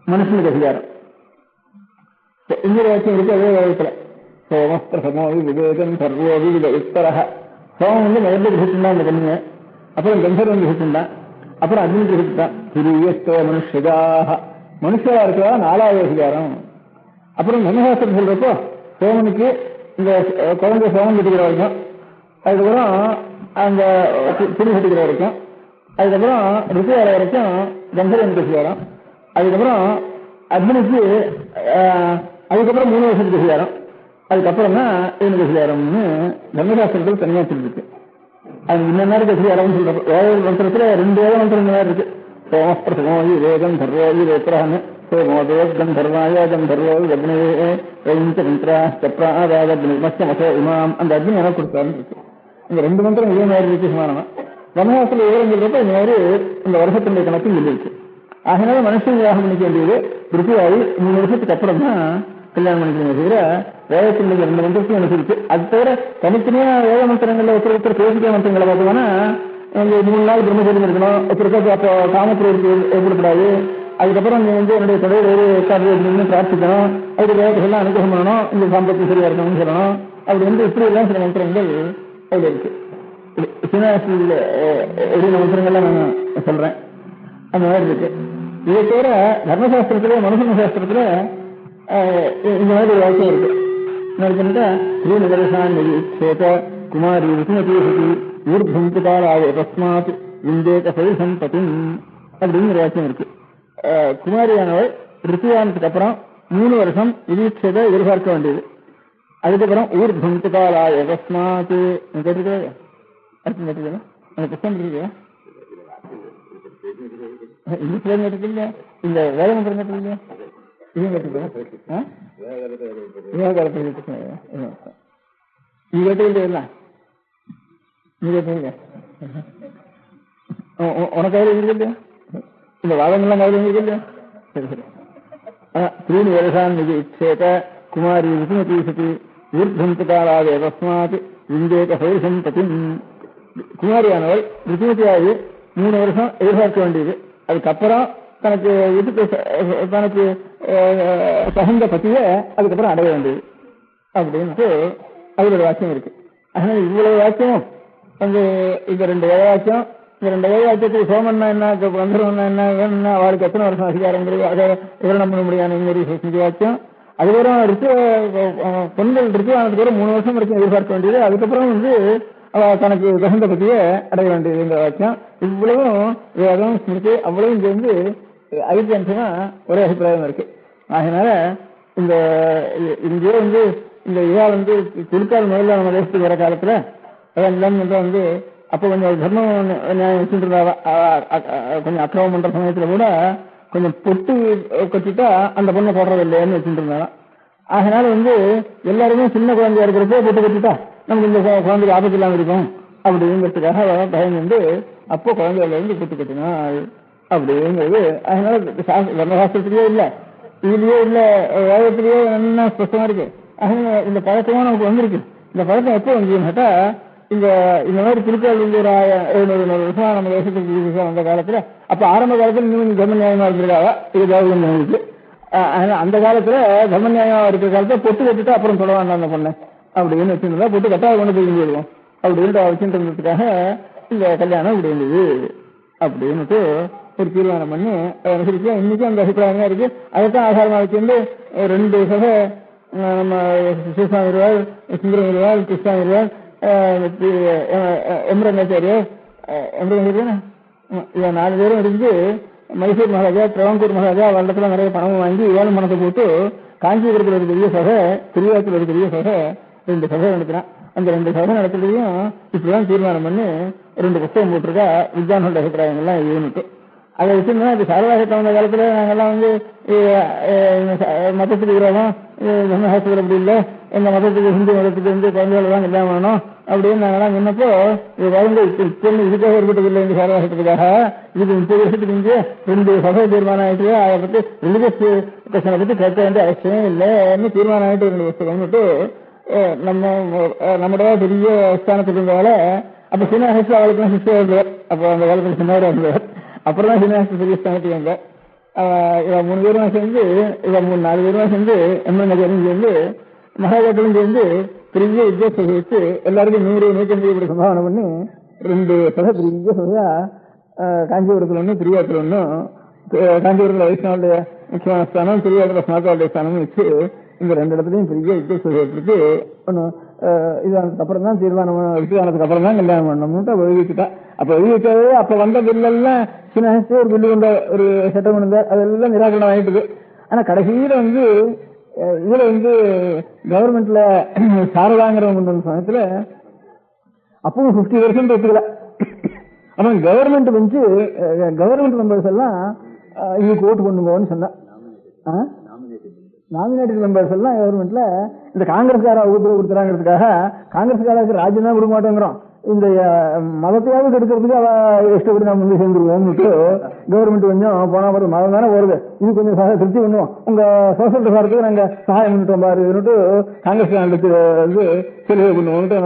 மனுஷனுக்கு அதிகாரம். இன்னொரு வாக்கியம் இருக்கு அதே வேகத்துல, சோமஸ்திரசமோவி விவேகம் சர்வோவி வித உத்தரக. சோமம் வந்து முதல்ல கிரகிச்சுட்டான் அந்த கண்ணிய, அப்புறம் கந்தர்வன் கிரகிச்சுட்டான், அப்புறம் அக்னி கிரகிச்சுட்டான். திரியஸ்தோ மனுஷதாக மனுஷரா இருக்கிறதா 4வது அதிகாரம். அப்புறம் தர்மசாஸ்திரம் சொல்றப்போ சோமனுக்கு இந்த குழந்தை சோமன் கட்டிக்கிற வரைக்கும், அதுக்கப்புறம் அந்த துணி கட்டிக்கிற வரைக்கும், அதுக்கப்புறம் ருசி வர வரைக்கும் கந்தர்வனுக்கு அதிகாரம், அதுக்கப்புறம் அக்னிக்கு அதுக்கப்புறம் 3 வருஷத்துக்கு அதிகாரம், அதுக்கப்புறம் தான் இவனுக்கு அதிகாரம்னு தர்மசாஸ்திரத்தில் தனியா சொல்லிருக்கு. அது இந்த நேரத்துக்கு அதிகாரம்னு சொல்றப்ப வேத மந்திரத்துல 2 வேத மந்திரங்கள் இருக்கு. சோமஸ்பிரசமோதி வேதம் தர்வோதி வேத்திரன்னு சோமோதோகம் தர்வாய கந்தர்வோதி அக்னியே மந்திரா சப்ராமஸ்ய மசோ இமாம். அந்த அக்னி எனக்கு கொடுத்தாருன்னு இருக்கு. இந்த 2 மந்திரம் இதே மாதிரி இருக்கு சமானமா. தர்மசாஸ்திர விவரம் சொல்றப்ப இந்த மாதிரி இந்த வருஷத்தினுடைய கணக்கும் சொல்லியிருக்கு. அதனால மனுஷன் விவாகம் பண்ணிக்க வேண்டியது திருப்தியாகி 3 வருஷத்துக்கு அப்புறம் தான் கல்யாணம் பண்ணிக்கணும். தவிர வேதத்தினுடைய 2 மந்திரத்தையும் அனுசரிச்சு அது தவிர தனித்தனியா வேத மந்திரங்கள்ல ஒருத்தர் பேசிக்க மந்திரங்களை பார்த்தோம்னா 3 நாள் பிரம்மச்சரியம் இருக்கணும், ஒருத்தருக்கு அப்போ காமத்திற்கு ஏற்படக்கூடாது, அதுக்கப்புறம் நீ வந்து என்னுடைய தொழில் உட்கார்ந்து பிரார்த்திக்கணும், அதுக்கு வேதத்தெல்லாம் அனுகிரகம் பண்ணணும், இந்த சாம்பத்தி சரியா இருக்கணும்னு சொல்லணும். அப்படி வந்து இப்படி எல்லாம் சில மந்திரங்கள் அதுல இருக்கு. சின்ன மந்திரங்கள்லாம் நான் சொல்றேன், அந்த மாதிரி இருக்கு. இதை தவிர தர்மசாஸ்திரத்துல மனுஷன சாஸ்திரத்துல இந்த மாதிரி ஒரு வாக்கியம் இருக்கு. ஸ்ரீநகரேத குமாரி ருத்மதி ஊர்துந்தாராய தஸ்மாத் இந்தேக சம்பதி அப்படின்னு ஒரு வாக்கியம் இருக்கு. குமாரியானவள் ரித்துவானதுக்கு அப்புறம் 3 வருஷம் விதீட்சத்தை எதிர்பார்க்க வேண்டியது. அதுக்கப்புறம் ஊர்துந்தாராய தஸ்மாத் கேட்டிருக்கா? அர்த்தம் கேட்டிருக்கா? அந்த புத்தகம் இருக்கு இல்லையா? இந்த வேத மந்திரம் கேட்டது இல்லையா? இதையும் கேட்டிருக்கா? நீ கேட்டது இல்லையா? நீ கேட்டீங்க உனக்கு கையில் இருக்கு இல்லையா? இந்த வாதங்கள்லாம் கையில் இருக்கு இல்லையா? சரி சரி. त्रीणि वर्षान् विजिक्षेत कुमारी ऋतुमतीसति ஊர்தந்தகாலாக தஸ்மாத் விந்தேக சௌரிசம் பத்தின். குமாரியானவள் ரித்துமதியாகி 3 வருஷம் எதிர்பார்க்க வேண்டியது. அதுக்கப்புறம் தனக்கு தனக்கு தகுந்த பத்திய அதுக்கப்புறம் அடைய வேண்டியது அப்படின்ட்டு அதுல ஒரு வாக்கியம் இருக்கு. அதனால இவ்வளவு வாக்கியம் வந்து இந்த 2 வேத வாக்கியம், இந்த 2 வேத வாக்கியத்துக்கு சோமன்னா என்ன, கந்தர்வன்னா என்ன, வேணும்னா அவளுக்கு எத்தனை வருஷம் அதிகாரங்கிறது அதை விவரணம் பண்ண முடியாது இன்னொரு வாக்கியம். அதுக்கப்புறம் பெண்கள் ரித்துவானதுக்கு 3 வருஷம் வரைக்கும் எதிர்பார்க்க வேண்டியது. அதுக்கப்புறம் வந்து அவ தனக்கு தகுந்த பத்தியே அடைய வேண்டியதுங்கிற வாக்கியம். இவ்வளவும் வேதம் ஸ்மிருதி அவ்வளவும் சேர்ந்து ஐக்கியம்சமா ஒரே அபிப்பிராயம் இருக்கு. அதனால இந்த இங்கே இந்த இவா குழுக்கால் முதல்ல நம்ம தேசத்துக்கு வர காலத்துல அதான் அப்ப கொஞ்சம் தர்மம் நியாயம் வச்சுட்டு இருந்தா, கொஞ்சம் அக்கிரமம் பண்ற சமயத்துல கூட கொஞ்சம் பொட்டு கட்டிட்டா அந்த பொண்ணை போடுறது இல்லைன்னு வச்சுட்டு இருந்தாலும். அதனால எல்லாருமே சின்ன குழந்தையா இருக்கிறப்போ பொட்டு கட்டிட்டா நமக்கு இந்த குழந்தைக்கு ஆபத்து இல்லாம இருக்கும் அப்படிங்கிறதுக்காக பயந்து அப்போ குழந்தையில பொட்டு கட்டினாள் அப்படிங்கிறது. அதனால தர்மசாஸ்திரத்திலேயே இல்ல, இதுலயே இல்ல, வேதத்திலேயே என்ன ஸ்பஷ்டமா இருக்கு. அதனால இந்த பழக்கமா நமக்கு வந்திருக்கு. இந்த பழக்கம் எப்போ வந்துன்னு கேட்டா இந்த மாதிரி திருக்கோள் ஒரு 700 வருஷமா நம்ம தேசத்துக்கு வந்த காலத்துல, அப்ப ஆரம்ப காலத்துல இன்னும் தர்ம நியாயமா இருந்திருக்காவா இது தேவங்களுக்கு. அந்த காலத்துல தர்ம நியாயமா இருக்கிற காலத்துல பொட்டு கட்டிட்டு அப்புறம் சொல்ல வேண்டாம் அந்த பொண்ணு அப்படின்னு வச்சிருந்தா பொட்டு கட்டாத கொண்டு போய் இருக்கும் அப்படின்ட்டு வச்சுட்டு இருந்ததுக்காக இந்த கல்யாணம் இப்படி இருந்தது அப்படின்னுட்டு ஒரு தீர்மானம் பண்ணி அனுசரிச்சு இன்னைக்கும் அந்த அபிப்பிராயம் தான் இருக்கு. அதைத்தான் ஆதாரமா வச்சிருந்து 2 சபை நம்ம சிவசாமி இருவாள், சுந்தரம் இருவாள், கிருஷ்ணாமி இருவாள், எம்ரங்காச்சாரியர் இவன் 4 பேரும் இருந்து மைசூர் மகாராஜா, திருவாங்கூர் மகாராஜா அவரிடத்துல நிறைய பணமும் வாங்கி ஏழு பணத்தை போட்டு காஞ்சிபுரத்தில் ஒரு பெரிய சபை, திருவிழாத்தில் ஒரு பெரிய சபை, 2 சபை நடத்தினான். அந்த 2 சபை நடத்துறதையும் இப்படிதான் தீர்மானம் பண்ணி 2 புத்தகம் போட்டிருக்கா. வித்வான்களோட அபிப்பிராயங்கள்லாம் இதுன்னுட்டு அதை வச்சிருந்தா இது சாரதாசத்தை வந்த காலத்துல நாங்கெல்லாம் மதத்துக்கு விரோதம், தர்மசாஸ்திரத்தில் அப்படி இல்லை, எங்க மதத்துக்கு ஹிந்து மதத்துக்கு குழந்தைகள் தான் கல்யாணம் பண்ணணும் அப்படின்னு நாங்கெல்லாம் சொன்னப்போ இது குழந்தை இதுக்காக ஏற்பட்டது இல்லை. இந்த சாரதாசத்துக்காக இதுக்கு 30 வருஷத்துக்கு இங்கே 2 சபை தீர்மானம் ஆயிட்டு அதை பத்தி ரிலிஜியஸ் பிரச்சனை பத்தி கேட்க வேண்டிய அவசியம் இல்லைன்னு தீர்மானம் ஆயிட்டு 2 புத்தகம்னுட்டு நம்முடைய பெரிய ஸ்தானத்துக்கு இருந்தவால அப்ப சீனிவாசத்துல அவளுக்கு சிஸ்டர் இருந்தவர். அப்போ அந்த காலத்துல சின்னவராக இருந்தவர். அப்புறம் தான் சீனிவாச பெரிய ஸ்தானத்துக்கு வந்தார். இவ 3 பேரும் சேர்ந்து, இவ 3-4 பேரும் சேர்ந்து எம்எல்ஏரும் சேர்ந்து மகாஜாக்களும் சேர்ந்து பெரிய வித்தியாசம் வச்சு எல்லாருக்கும் 100-150 இப்படி சம்பாவனை பண்ணி 2 சபை பெரிய சபையா காஞ்சிபுரத்தில் ஒன்று, திருவாரூர் ஒன்றும், காஞ்சிபுரத்தில் வைஷ்ணவனுடைய முக்கியமான ஸ்தானம், திருவாரூர் ஸ்நாத்தாவுடைய ஸ்தானம் வச்சு இந்த 2 இடத்துலையும் பெரிய வித்தியாசம் ஏற்படுத்தி ஒன்று இதுக்கு அப்புறம் தான் தீர்மானம் விட்டுக்கு அப்புறம் தான் கல்யாணம் பண்ணணும்னு எழுதிச்சுட்டா. அப்ப எழுதிச்சாவே அப்ப வந்த பில்லெல்லாம் சின்ன ஒரு பில்லு கொண்ட ஒரு சட்டம் கொண்டு அதெல்லாம் நிராகரணம் ஆகிட்டு. ஆனா கடைசியில இதுல கவர்மெண்ட்ல சாரதாங்கிறவங்க கொண்டு வந்த சமயத்துல அப்பவும் 50% எடுத்துக்கல. ஆனா கவர்மெண்ட் கவர்மெண்ட் மெம்பர்ஸ் எல்லாம் இதுக்கு ஓட்டு கொண்டு போவோன்னு சொன்னா. நாமினேட்டட் மெம்பர்ஸ் எல்லாம் கவர்மெண்ட்ல இந்த காங்கிரஸ்கார வகுப்பு கொடுத்துறாங்கிறதுக்காக காங்கிரஸ்காரருக்கு ராஜ்யம் தான் கொடுக்க மாட்டேங்கிறோம், இந்த மதத்தையாவது எடுக்கிறதுக்கு அவ இஷ்டப்படி நம்ம சேர்ந்துருவோம்னுட்டு கவர்மெண்ட் கொஞ்சம் போனா போது மதம் தானே வருது, இது கொஞ்சம் திருப்தி பண்ணுவோம், உங்க சோசியல் பிரசாரத்துக்கு நாங்க சகாயம் பண்ணிட்டோம் பாருன்னுட்டு காங்கிரஸ்காரங்களுக்கு செலவு பண்ணுவோம்னுட்டு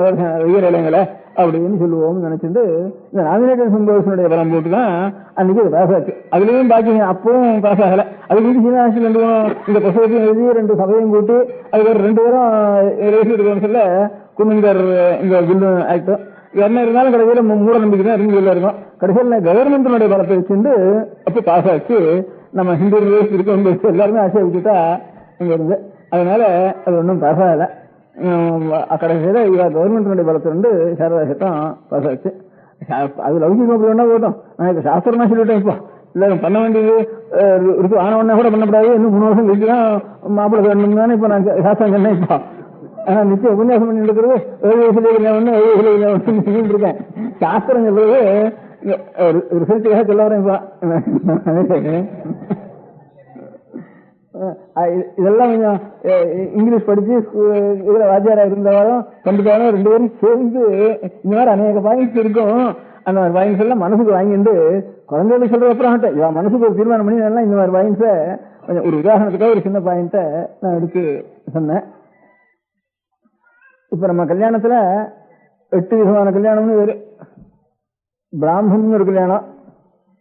உயர் இலைங்களை அப்படின்னு சொல்லுவோம்னு நினைச்சிட்டு இந்த நாமினேட்டட் மெம்பர்ஸுடைய பலம் போட்டு தான் அன்னைக்கு பாஸ் ஆச்சு. அதுலயும் பாக்கி அப்பவும் பாஸ் ஆகல. அதுக்கு சீனிவாசில் இந்த புத்தகத்தையும் எழுதி 2 சபையும் கூட்டி அதுக்கு ஒரு 2 பேரும் சொல்ல குன்னிங்கர் இந்த பில்லு ஆக்ட் என்ன இருந்தாலும் கடைசியில மூட நம்பிக்கை தான் இருந்து இருக்கும். கடைசியில் கவர்மெண்ட்டுடைய பலத்தை வச்சுட்டு அப்ப பாஸ் ஆச்சு. நம்ம ஹிந்து இருக்க எல்லாருமே ஆசைப்பட்டுட்டா இங்க இருந்து, அதனால அது ஒன்றும் பாஸ் ஆகல. கடைசியில இவ கவர்மெண்ட் பலத்தை சாரதா சட்டம் பாஸ் ஆச்சு. அது லௌகிகம் அப்படி ஒன்னா போட்டோம். நான் இப்ப சாஸ்திரமா சொல்லிட்டேன். இப்போ இல்ல பண்ண வேண்டியது ஆனவொன்னா கூட பண்ணக்கூடாது, இன்னும் 3 வருஷம் கழிச்சுதான் மாப்பிள்ளை வேணும் தானே இப்ப நான் சாஸ்திரம் சொன்னேன். இப்போ ஆனா நிச்சயம் உபன்யாசம் பண்ணி இருக்கிறது 7 வயசுல இருக்கேன். சாஸ்திரம் சொல்றது ரிசல்ட்டுக்காக சொல்ல வரேன். இப்போ இதெல்லாம் கொஞ்சம் இங்கிலீஷ் படிச்சு இதுல வாத்தியாரா இருந்தவாலும் கண்டிப்பாக 2 பேரும் சேர்ந்து இந்த மாதிரி அநேக பாயிண்ட்ஸ் இருக்கும். அந்த மாதிரி பாயிண்ட்ஸ் எல்லாம் மனசுக்கு வாங்கிட்டு குழந்தைகளுக்கு சொல்ற அப்புறம் இவன் மனசுக்கு ஒரு தீர்மானம் பண்ணி இந்த மாதிரி பாயிண்ட்ஸை கொஞ்சம் ஒரு உதாரணத்துக்காக ஒரு சின்ன பாயிண்ட்டை நான் எடுத்து சொன்னேன். இப்ப நம்ம கல்யாணத்துல 8 விதமான கல்யாணம்னு வேறு. பிராமணன் ஒரு கல்யாணம்,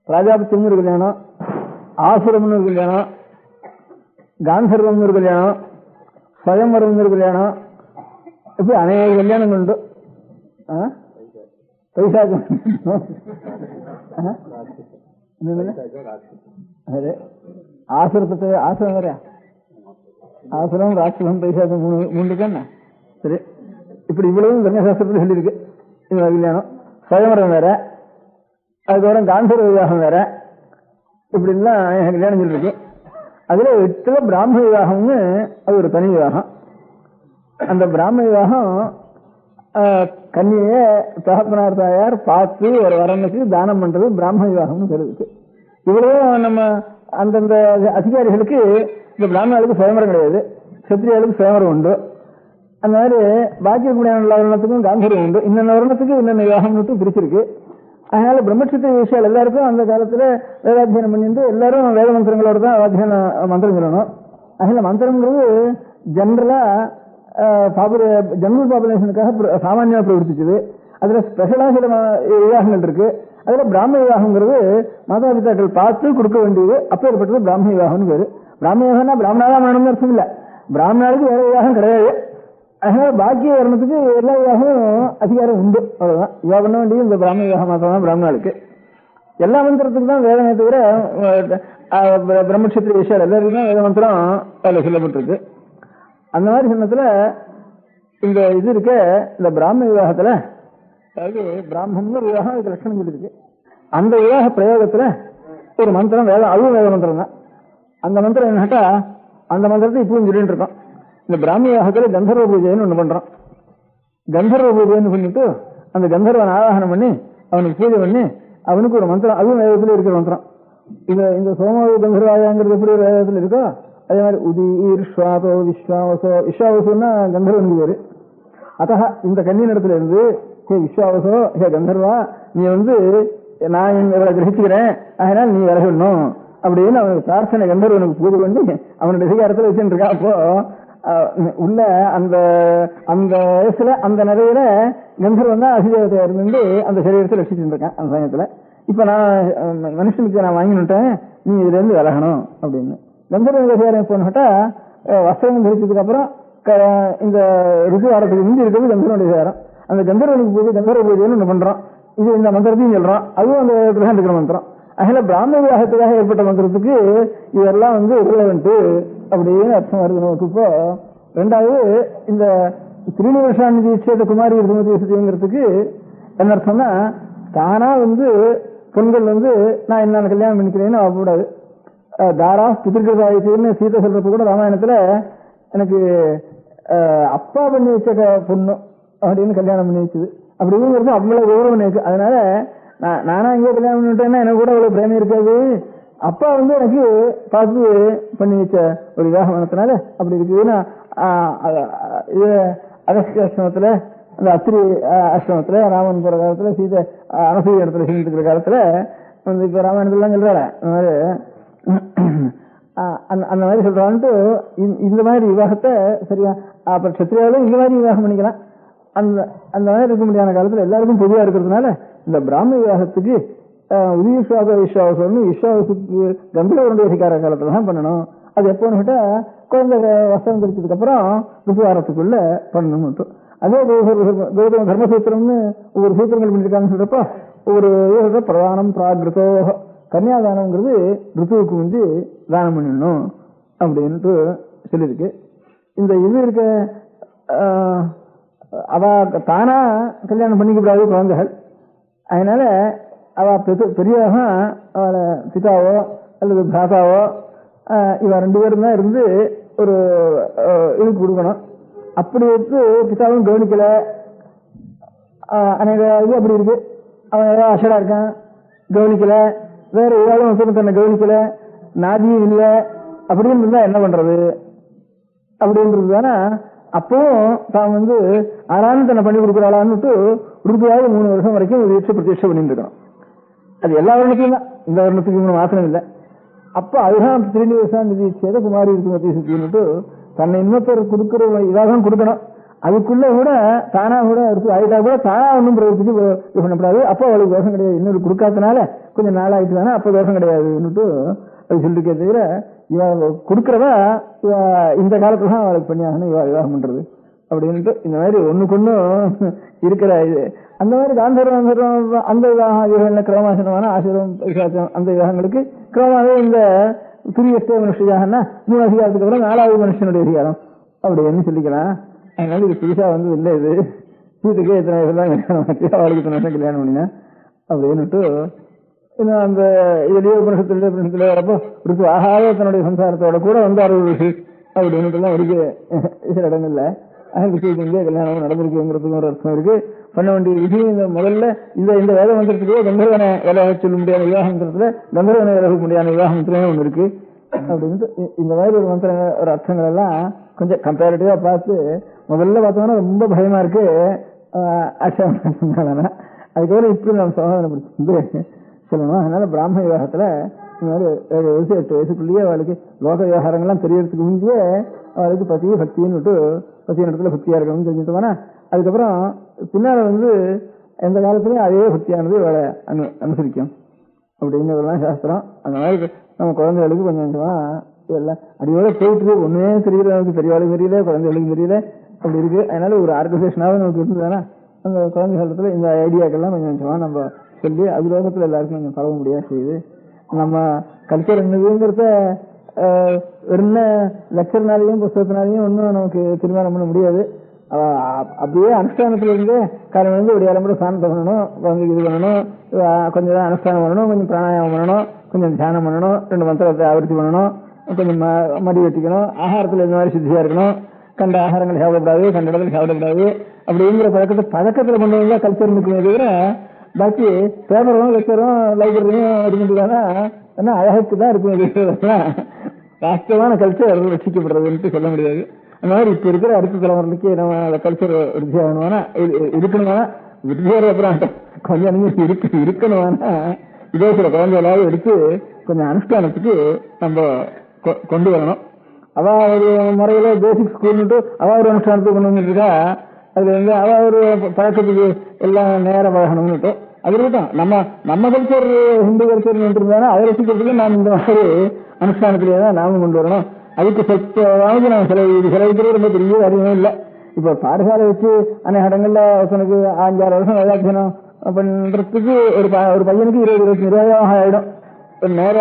ராஜாபத்தியம் ஒரு கல்யாணம், ஆசுரம்னு ஒரு கல்யாணம், காந்தர்வம் ஒரு கல்யாணம், ஸ்வயம்வரம் ஒரு கல்யாணம், இப்படி அநேக கல்யாணங்கள் உண்டு. பைசாக்கம் ஆசுரத்தை ஆசுரம் வேற, ஆசுரம் ராட்சசம் பைசாக்கம் 3 தானே. சரி, இப்படி இவ்வளவு கன்னியாசாஸ்திரத்தில் சொல்லியிருக்கு. இந்த கல்யாணம். சுயவரம் வேற, அதுக்கப்புறம் காந்தர்வ விவாகம் வேற, இப்படிலாம் கல்யாணம் சொல்லிருக்கு. அதுல 8 பிராம விவாகம்னு அது ஒரு தனி விவாகம். அந்த பிராம விவாகம் கன்னிய தகப்பனார் தாயார் பார்த்து ஒரு வரனுக்கு தானம் பண்றது பிராம விவாகம்னு சொல்லுது. இவ்வளவு நம்ம அந்தந்த அதிகாரிகளுக்கு இந்த பிராமணர்களுக்கு சுயமரம் கிடையாது, சத்திரியாளுக்கு சுயமரம் உண்டு. அந்த மாதிரி பாக்கி இருக்கக்கூடிய வருணத்துக்கும் காந்தர்வம் உண்டு. இன்னொன்று வருணத்துக்கு இன்னொன்று விவாகம்னு பிரிச்சிருக்கு. அதனால பிரம்மட்சத்திர விஷயம் எல்லாருக்கும் அந்த காலத்துல வேதாத்தியனம் பண்ணிட்டு எல்லாரும் வேத மந்திரங்களோட தான் அத்தியன மந்திரம் சொல்லணும். அதனால மந்திரங்கிறது ஜெனரலா ஜெனரல் பாப்புலேஷனுக்காக சாமானியமா பிரவர்த்திச்சது. அதுல ஸ்பெஷலா சில விவாகங்கள் இருக்கு. அதுல பிராம விவாகங்கிறது மாதா பிதாக்கள் பார்த்து கொடுக்க வேண்டியது. அப்பேற்பட்டது பிராம விவாகம்னு பேரு. பிராம விவாகம்னா பிராமணாதான் வேணும்னு அர்த்தம் இல்ல, பிராமணாளுக்கு வேற விவாகம் கிடையாது. அதனால பாக்கிய வர்ணத்துக்கு எல்லா விவாகமும் அதிகாரம் உண்டு. அவ்வளவுதான். விவாகம் பண்ண வேண்டியது இந்த பிராம விவாகம் மாத்திரம் தான் பிராமணாளுக்கு. எல்லா மந்திரத்துக்கு தான் வேதனை தவிர பிரம்மட்சத்திர விஷயம் எல்லாருக்கும் தான் வேத மந்திரம் அதில் சொல்லப்பட்டிருக்கு. அந்த மாதிரி சொன்னதுல இந்த இது இருக்க இந்த பிராம விவாகத்துல, அதாவது பிராமணம்னு விவாகம் இதுக்கு லட்சணம் சொல்லியிருக்கு. அந்த விவாக பிரயோகத்துல ஒரு மந்திரம் வேதம், அதுவும் வேத மந்திரம் தான். அந்த மந்திரம் என்னட்டா, அந்த மந்திரத்தை இப்பவும் சொல்லிட்டு இருக்கோம். இந்த பிராம விவாகத்துல கந்தர்வ பூஜைன்னு ஒண்ணு பண்றோம். கந்தர்வ பூஜைன்னு பண்ணிட்டு அந்த கந்தர்வன் ஆவாகனம் பண்ணி அவனுக்கு பூஜை பண்ணி அவனுக்கு ஒரு மந்திரம், அதுவும் வேதத்துல இருக்கிற மந்திரம். இந்த சோம கந்தர்வாயாங்கிறது எப்படி ஒரு வேதத்துல இருக்கோ அதே மாதிரி உதீர் ஸ்வாதோ விஸ்வாவசோ, விஸ்வாவசோன்னா கந்தர்வனுக்கு பேரு. அத இந்த கன்னி இடத்துல இருந்து ஹே விஸ்வாவசோ, ஹே கந்தர்வா, நீ நான் இவரை கிரகிச்சுக்கிறேன், அதனால நீ விலகணும் அப்படின்னு அவனுக்கு பிரார்த்தனை கந்தர்வனுக்கு பூஜை பண்ணி அவனுடைய அதிகாரத்துல வச்சுட்டு இருக்கா. அப்போ உள்ள அந்த அந்த வயசுல அந்த நிறையில கந்தர்வன் தான் அதிதேவதையா இருந்து அந்த சரீரத்தை ரசிச்சுட்டு இருக்கேன் அந்த சமயத்துல. இப்ப நான் மனுஷனுக்கு நான் வாங்கினுட்டேன், நீ இதுல இருந்து விலகணும் அப்படின்னு. கந்தர்வ விவகாரம் போனட்டா வஸ்திரம் தரிச்சதுக்கு அப்புறம் இந்த ருசுவாரத்துக்கு முந்தி இருக்கிறது கந்தர்வனுடைய விவகாரம். அந்த கந்தர்வனுக்கு பூஜை கந்தர்வ பூஜைன்னு ஒண்ணு பண்றோம். இது இந்த மந்திரத்தையும் சொல்றோம், அதுவும் அந்த கிரகம் இருக்கிற மந்திரம். அதனால பிராம விவாகத்துக்காக ஏற்பட்ட மந்திரத்துக்கு இதெல்லாம் ரிலவெண்ட் அப்படின்னு அர்த்தம் வருது நமக்கு. இப்போ ரெண்டாவது இந்த திருநிவர்ஷாநிதி சேத குமாரி இருமதிங்கிறதுக்கு என்ன அர்த்தம்னா, தானா பெண்கள் நான் என்ன கல்யாணம் பண்ணிக்கிறேன்னு அவக்கூடாது. தாரா பிதிர்காயத்துன்னு சீதை சொல்றது கூட ராமாயணத்துல எனக்கு அப்பா பண்ணி வச்ச பொண்ணு அப்படின்னு கல்யாணம் பண்ணி வச்சது அப்படிங்கிறது அவ்வளவு கௌரவம் இருக்கு. அதனால நானா இங்கே கல்யாணம் பண்ணிட்டேன்னா எனக்கு கூட அவ்வளவு பிரேமம் இருக்காது. அப்பா எனக்கு பார்த்து பண்ணி வச்ச ஒரு விவாகமானத்தினால அப்படி இருக்குதுன்னா அகஸ்திய ஆசிரமத்துல அந்த அத்திரி ஆசிரமத்துல ராமன் போற காலத்துல சீதை அனசூய இடத்துல செஞ்சுட்டு இருக்கிற காலத்துல இப்ப ராமாயணத்துலாம் சொல்றாரு அந்த மாதிரி அந்த மாதிரி சொல்றான்ட்டு இந்த மாதிரி விவாகத்தை சரியா அப்புறம் சத்திரியாலும் இந்த மாதிரி விவாகம் பண்ணிக்கலாம். அந்த மாதிரி இருக்க முடியாத காலத்துல எல்லாருக்கும் பொதுவா இருக்கிறதுனால இந்த பிராம விவாகத்துக்கு உதீஸ்வாச விஸ்வாசம்னு விஸ்வாசுக்கு கந்தர்வனுடைய அதிகார காலத்துல தான் பண்ணணும். அது எப்போன்னு கேட்டா குழந்தை வஸ்திரம் தெரிச்சதுக்கு அப்புறம் ருத்துவாரத்துக்குள்ள பண்ணணும். அதே கௌதம தர்மசூத்திரம்னு ஒவ்வொரு சூத்திரங்கள் பண்ணிருக்காங்கன்னு சொல்றப்ப ஒவ்வொரு பிரதானம் பிராகிருத்தோ, கன்னியாதானம்ங்கிறது ருத்துவுக்கு வந்து தானம் பண்ணிடணும் அப்படின்ட்டு சொல்லியிருக்கு. இந்த இது இருக்க அவ தானா கல்யாணம் பண்ணிக்கூடாது குழந்தைகள். அதனால அவ பெரியவக அவளை பிதாவோ அல்லது பிராதாவோ இவ 2 பேரும் தான் இருந்து ஒரு இதுக்கு கொடுக்கணும். அப்படி பிதாவும் கவனிக்கல, அநேக இது அப்படி இருக்கு. அவன் ஏதாவது அசடா இருக்கான், கவனிக்கல, வேற ஏதாவது தன்னை கவனிக்கல, நாதியும் இல்லை அப்படின்னு இருந்தா என்ன பண்றது அப்படின்றது தானே. அப்பவும் தான் ஆறாலும் தன்னை பண்ணி கொடுக்குறாளான்னு உறுதியாக 3 வருஷம் வரைக்கும் வீட்டு பிரதிஷ்டை பண்ணிட்டு இருக்கணும். அது எல்லா வருடத்துக்கும் தான், இந்த வருடத்துக்கு 3 மாசம் இல்லை. அப்ப அதுதான் திருநிவர்ஷம் நிதி சேத குமாரி இருக்குன்னு தன்னை இன்னொருத்தர் கொடுக்குற இதாக கொடுக்கணும். அதுக்குள்ள கூட தானா கூட ஆயிட்டா கூட தானா ஒன்றும் பிரவர்த்திச்சு இது பண்ணக்கூடாது. அப்போ அவளுக்கு தோஷம் கிடையாது. இன்னொரு கொடுக்காதனால கொஞ்சம் நாளாயிட்டு தானே அப்போ தோஷம் கிடையாதுன்னுட்டு அது சொல்லிருக்கே தவிர இவ கொடுக்கறதா இவ இந்த காலத்துல தான் அவளுக்கு பண்ணியாகணும் இவ விவாகம் பண்றது அப்படின்ட்டு இந்த மாதிரி ஒண்ணுக்கொன்னும் இருக்கிற இது. அந்த மாதிரி காந்தர்வம் அந்த விவாகம் கிரமமாசனமான ஆசிரம் அந்த விவாகங்களுக்கு கிரமமாகவே இந்த துரியஸ்தே மனுஷியாகனா 3 அதிகாரத்துக்கு அப்புறம் 4வது மனுஷனுடைய அதிகாரம் அப்படின்னு சொல்லிக்கலாம். அதனால இது புதுசா இல்லை. இது சீட்டுக்கே இத்தனை வயசு தான் கல்யாணம் ஆச்சு, அவளுக்கு இத்தனை வருஷம் கல்யாணம் பண்ணினா அப்படின்னுட்டு இன்னும் அந்த இதுலயே உபனிஷத்துல வரப்போ ருக்கு ஆகாத தன்னுடைய சம்சாரத்தோட கூட வந்து 60 வருஷம் அப்படின்னுட்டுலாம் இருக்கு சில இடங்கள்ல. இங்கே கல்யாணம் நடந்திருக்குங்கிறதுக்கு ஒரு அர்த்தம் இருக்கு. பண்ண வேண்டிய விஷயம் முதல்ல இந்த வேத மந்திரத்துக்கு கந்தர்வனை விலக சொல்ல முடியாத விவாக மந்திரத்துல கந்தர்வனை விலக முடியாத விவாக மந்திரமே ஒண்ணு இருக்கு அப்படின்ட்டு இந்த மாதிரி ஒரு மந்திர ஒரு அர்த்தங்கள் எல்லாம் கொஞ்சம் கம்பேரிட்டிவா பார்த்து முதல்ல பார்த்தோம்னா ரொம்ப பயமா இருக்கு. ஆட்சேபம் அதுக்கப்புறம் இப்படி நம்ம சமாதானப்படுத்தி சொல்லணும். அதனால பிராமண விவாகத்துல இந்த மாதிரி 7 வயசு 8 வயசுக்குள்ளேயே அவளுக்கு லோக விவகாரங்கள்லாம் தெரியறதுக்கு முன்பே அவளுக்கு பத்தி பக்தின்னு விட்டு பத்தி இடத்துல பக்தியா இருக்கணும்னு தெரிஞ்சுட்டோம்னா அதுக்கப்புறம் பின்னால வந்து எந்த காலத்துலயும் அதே பக்தியானது அவளை அனுசரிக்கும் அப்படிங்கிறதெல்லாம் சாஸ்திரம். அந்த மாதிரி நம்ம குழந்தைகளுக்கு கொஞ்சம் கொஞ்சமா இதெல்லாம் அடியோட போயிட்டு ஒண்ணுமே தெரியல, நமக்கு பெரியவாளுக்கு தெரியல, குழந்தைகளுக்கு தெரியல, அப்படி இருக்கு. அதனால ஒரு ஆர்கனைசேஷனாவது நமக்கு இருந்ததுன்னா அந்த குழந்தை காலத்துல இந்த ஐடியாக்கெல்லாம் கொஞ்சம் கொஞ்சமா நம்ம சொல்லி அது லோகத்துல எல்லாருக்கும் கொஞ்சம் பரவ முடியாது செய்யுது. நம்ம கல்ச்சர் என்னதுங்கிறத என்ன லெக்சர்னாலையும் புத்தகத்தினாலையும் ஒன்றும் நமக்கு தீர்மானம் பண்ண முடியாது. அப்படியே அனுஷ்டானத்துல இருந்து காலம் வந்து ஒரு இளம்பட சாந்தம் பண்ணணும், குழந்தைக்கு இது பண்ணணும், கொஞ்சம் அனுஷ்டானம் பண்ணணும், கொஞ்சம் பிராணாயாமம் பண்ணணும், கொஞ்சம் தியானம் பண்ணணும், 2 மந்திரத்தை ஆவர்த்தி பண்ணணும், கொஞ்சம் மடி வெட்டிக்கணும், ஆகாரத்துல இந்த மாதிரி சித்தியா இருக்கணும், கண்ட ஆகாரங்கள் சாப்பிடக்கூடாது, கண்ட இடத்துல சாப்பிடக்கூடாது அப்படிங்கிற பழக்கத்துல கொண்டு வந்தா கல்ச்சர் இருக்குமே தவிர பாக்கி பேப்பரும் லெக்சரும் லைப்ரரியும் இருக்குதுன்னா அழகுக்கு தான் இருக்கும். வாஸ்தவமான கல்ச்சர் ரசிக்கப்படுறதுன்னு சொல்ல முடியாது. அந்த மாதிரி இப்ப இருக்கிற அடுத்த தலைமுறைக்கு நம்ம கல்ச்சர் விருத்தி ஆகணும்னா இருக்கணும்னா விருத்தியோட அப்புறம் கொஞ்சம் இருக்கணும்னா இதே சில குழந்தைகளாவது எடுத்து கொஞ்சம் அனுஷ்டானத்துக்கு நம்ம கொண்டு வரணும். அவ ஒரு முறையில பேசிக் ஸ்கூல்னுட்டு அவ ஒரு அனுஷ்டானத்துக்கு கொண்டு வந்துட்டு இருக்கா. அதுல வந்து அவ ஒரு பழக்கத்துக்கு எல்லாம் நேரம் பழகணும்னுட்டு அது இருக்கட்டும். நம்ம கல்ச்சர் ஹிந்து கல்ச்சர் இருந்தாலும் அதை ரசிக்கிறதுக்கு நாம் இந்த மாதிரி அனுஷ்டானத்திலேயே தான் நாமும் கொண்டு வரணும். அதுக்கு சக்தியாவது நம்ம செலவிக்கிறது ரொம்ப பெரிய அறிவும் இல்லை. இப்ப பாடசாலை வச்சு அநேக இடங்கள்ல எனக்கு 5-6 வருஷம் வேதாத்தியனம் பண்றதுக்கு ஒரு பையனுக்கு 20-25 ஆயிடும். நேர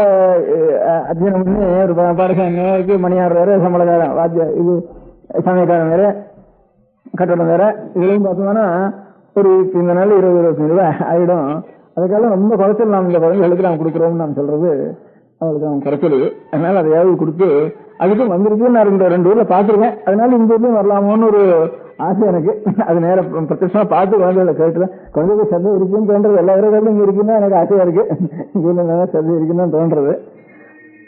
அத்தியனம் பண்ணி ஒரு பாடசாலை நேருக்கு மணியார் வேற, சம்பளக்காரன் வாத்திய இது சமயக்காரன் வேற, கட்டடம் வேற, இதுலையும் பார்த்தோம்னா ஒரு இந்த நாள் 20-25 ரூபாய் ஆயிடும். அதுக்காக ரொம்ப குறைச்சல் நாம் இந்த குழந்தைகளுக்கு நாம் கொடுக்குறோம்னு நாம் சொல்றது அவளுக்கு அவன் குறைச்சல். அதனால அதையாவது கொடுத்து அதுக்கும் வந்திருக்கு. நான் 2 ஊர்ல பாத்துருக்கேன். அதனால இந்த ஊர்லயும் வரலாமோன்னு ஒரு ஆசை எனக்கு. அது நேரம் பிரத்யட்சமா பார்த்து குழந்தைகளை கேட்டுதான் குழந்தைகள் சந்தை இருக்குன்னு தோன்றது. எல்லா இடங்களும் இங்க இருக்குன்னா எனக்கு ஆசையா இருக்கு. இங்க சந்தை இருக்குன்னு தோன்றது.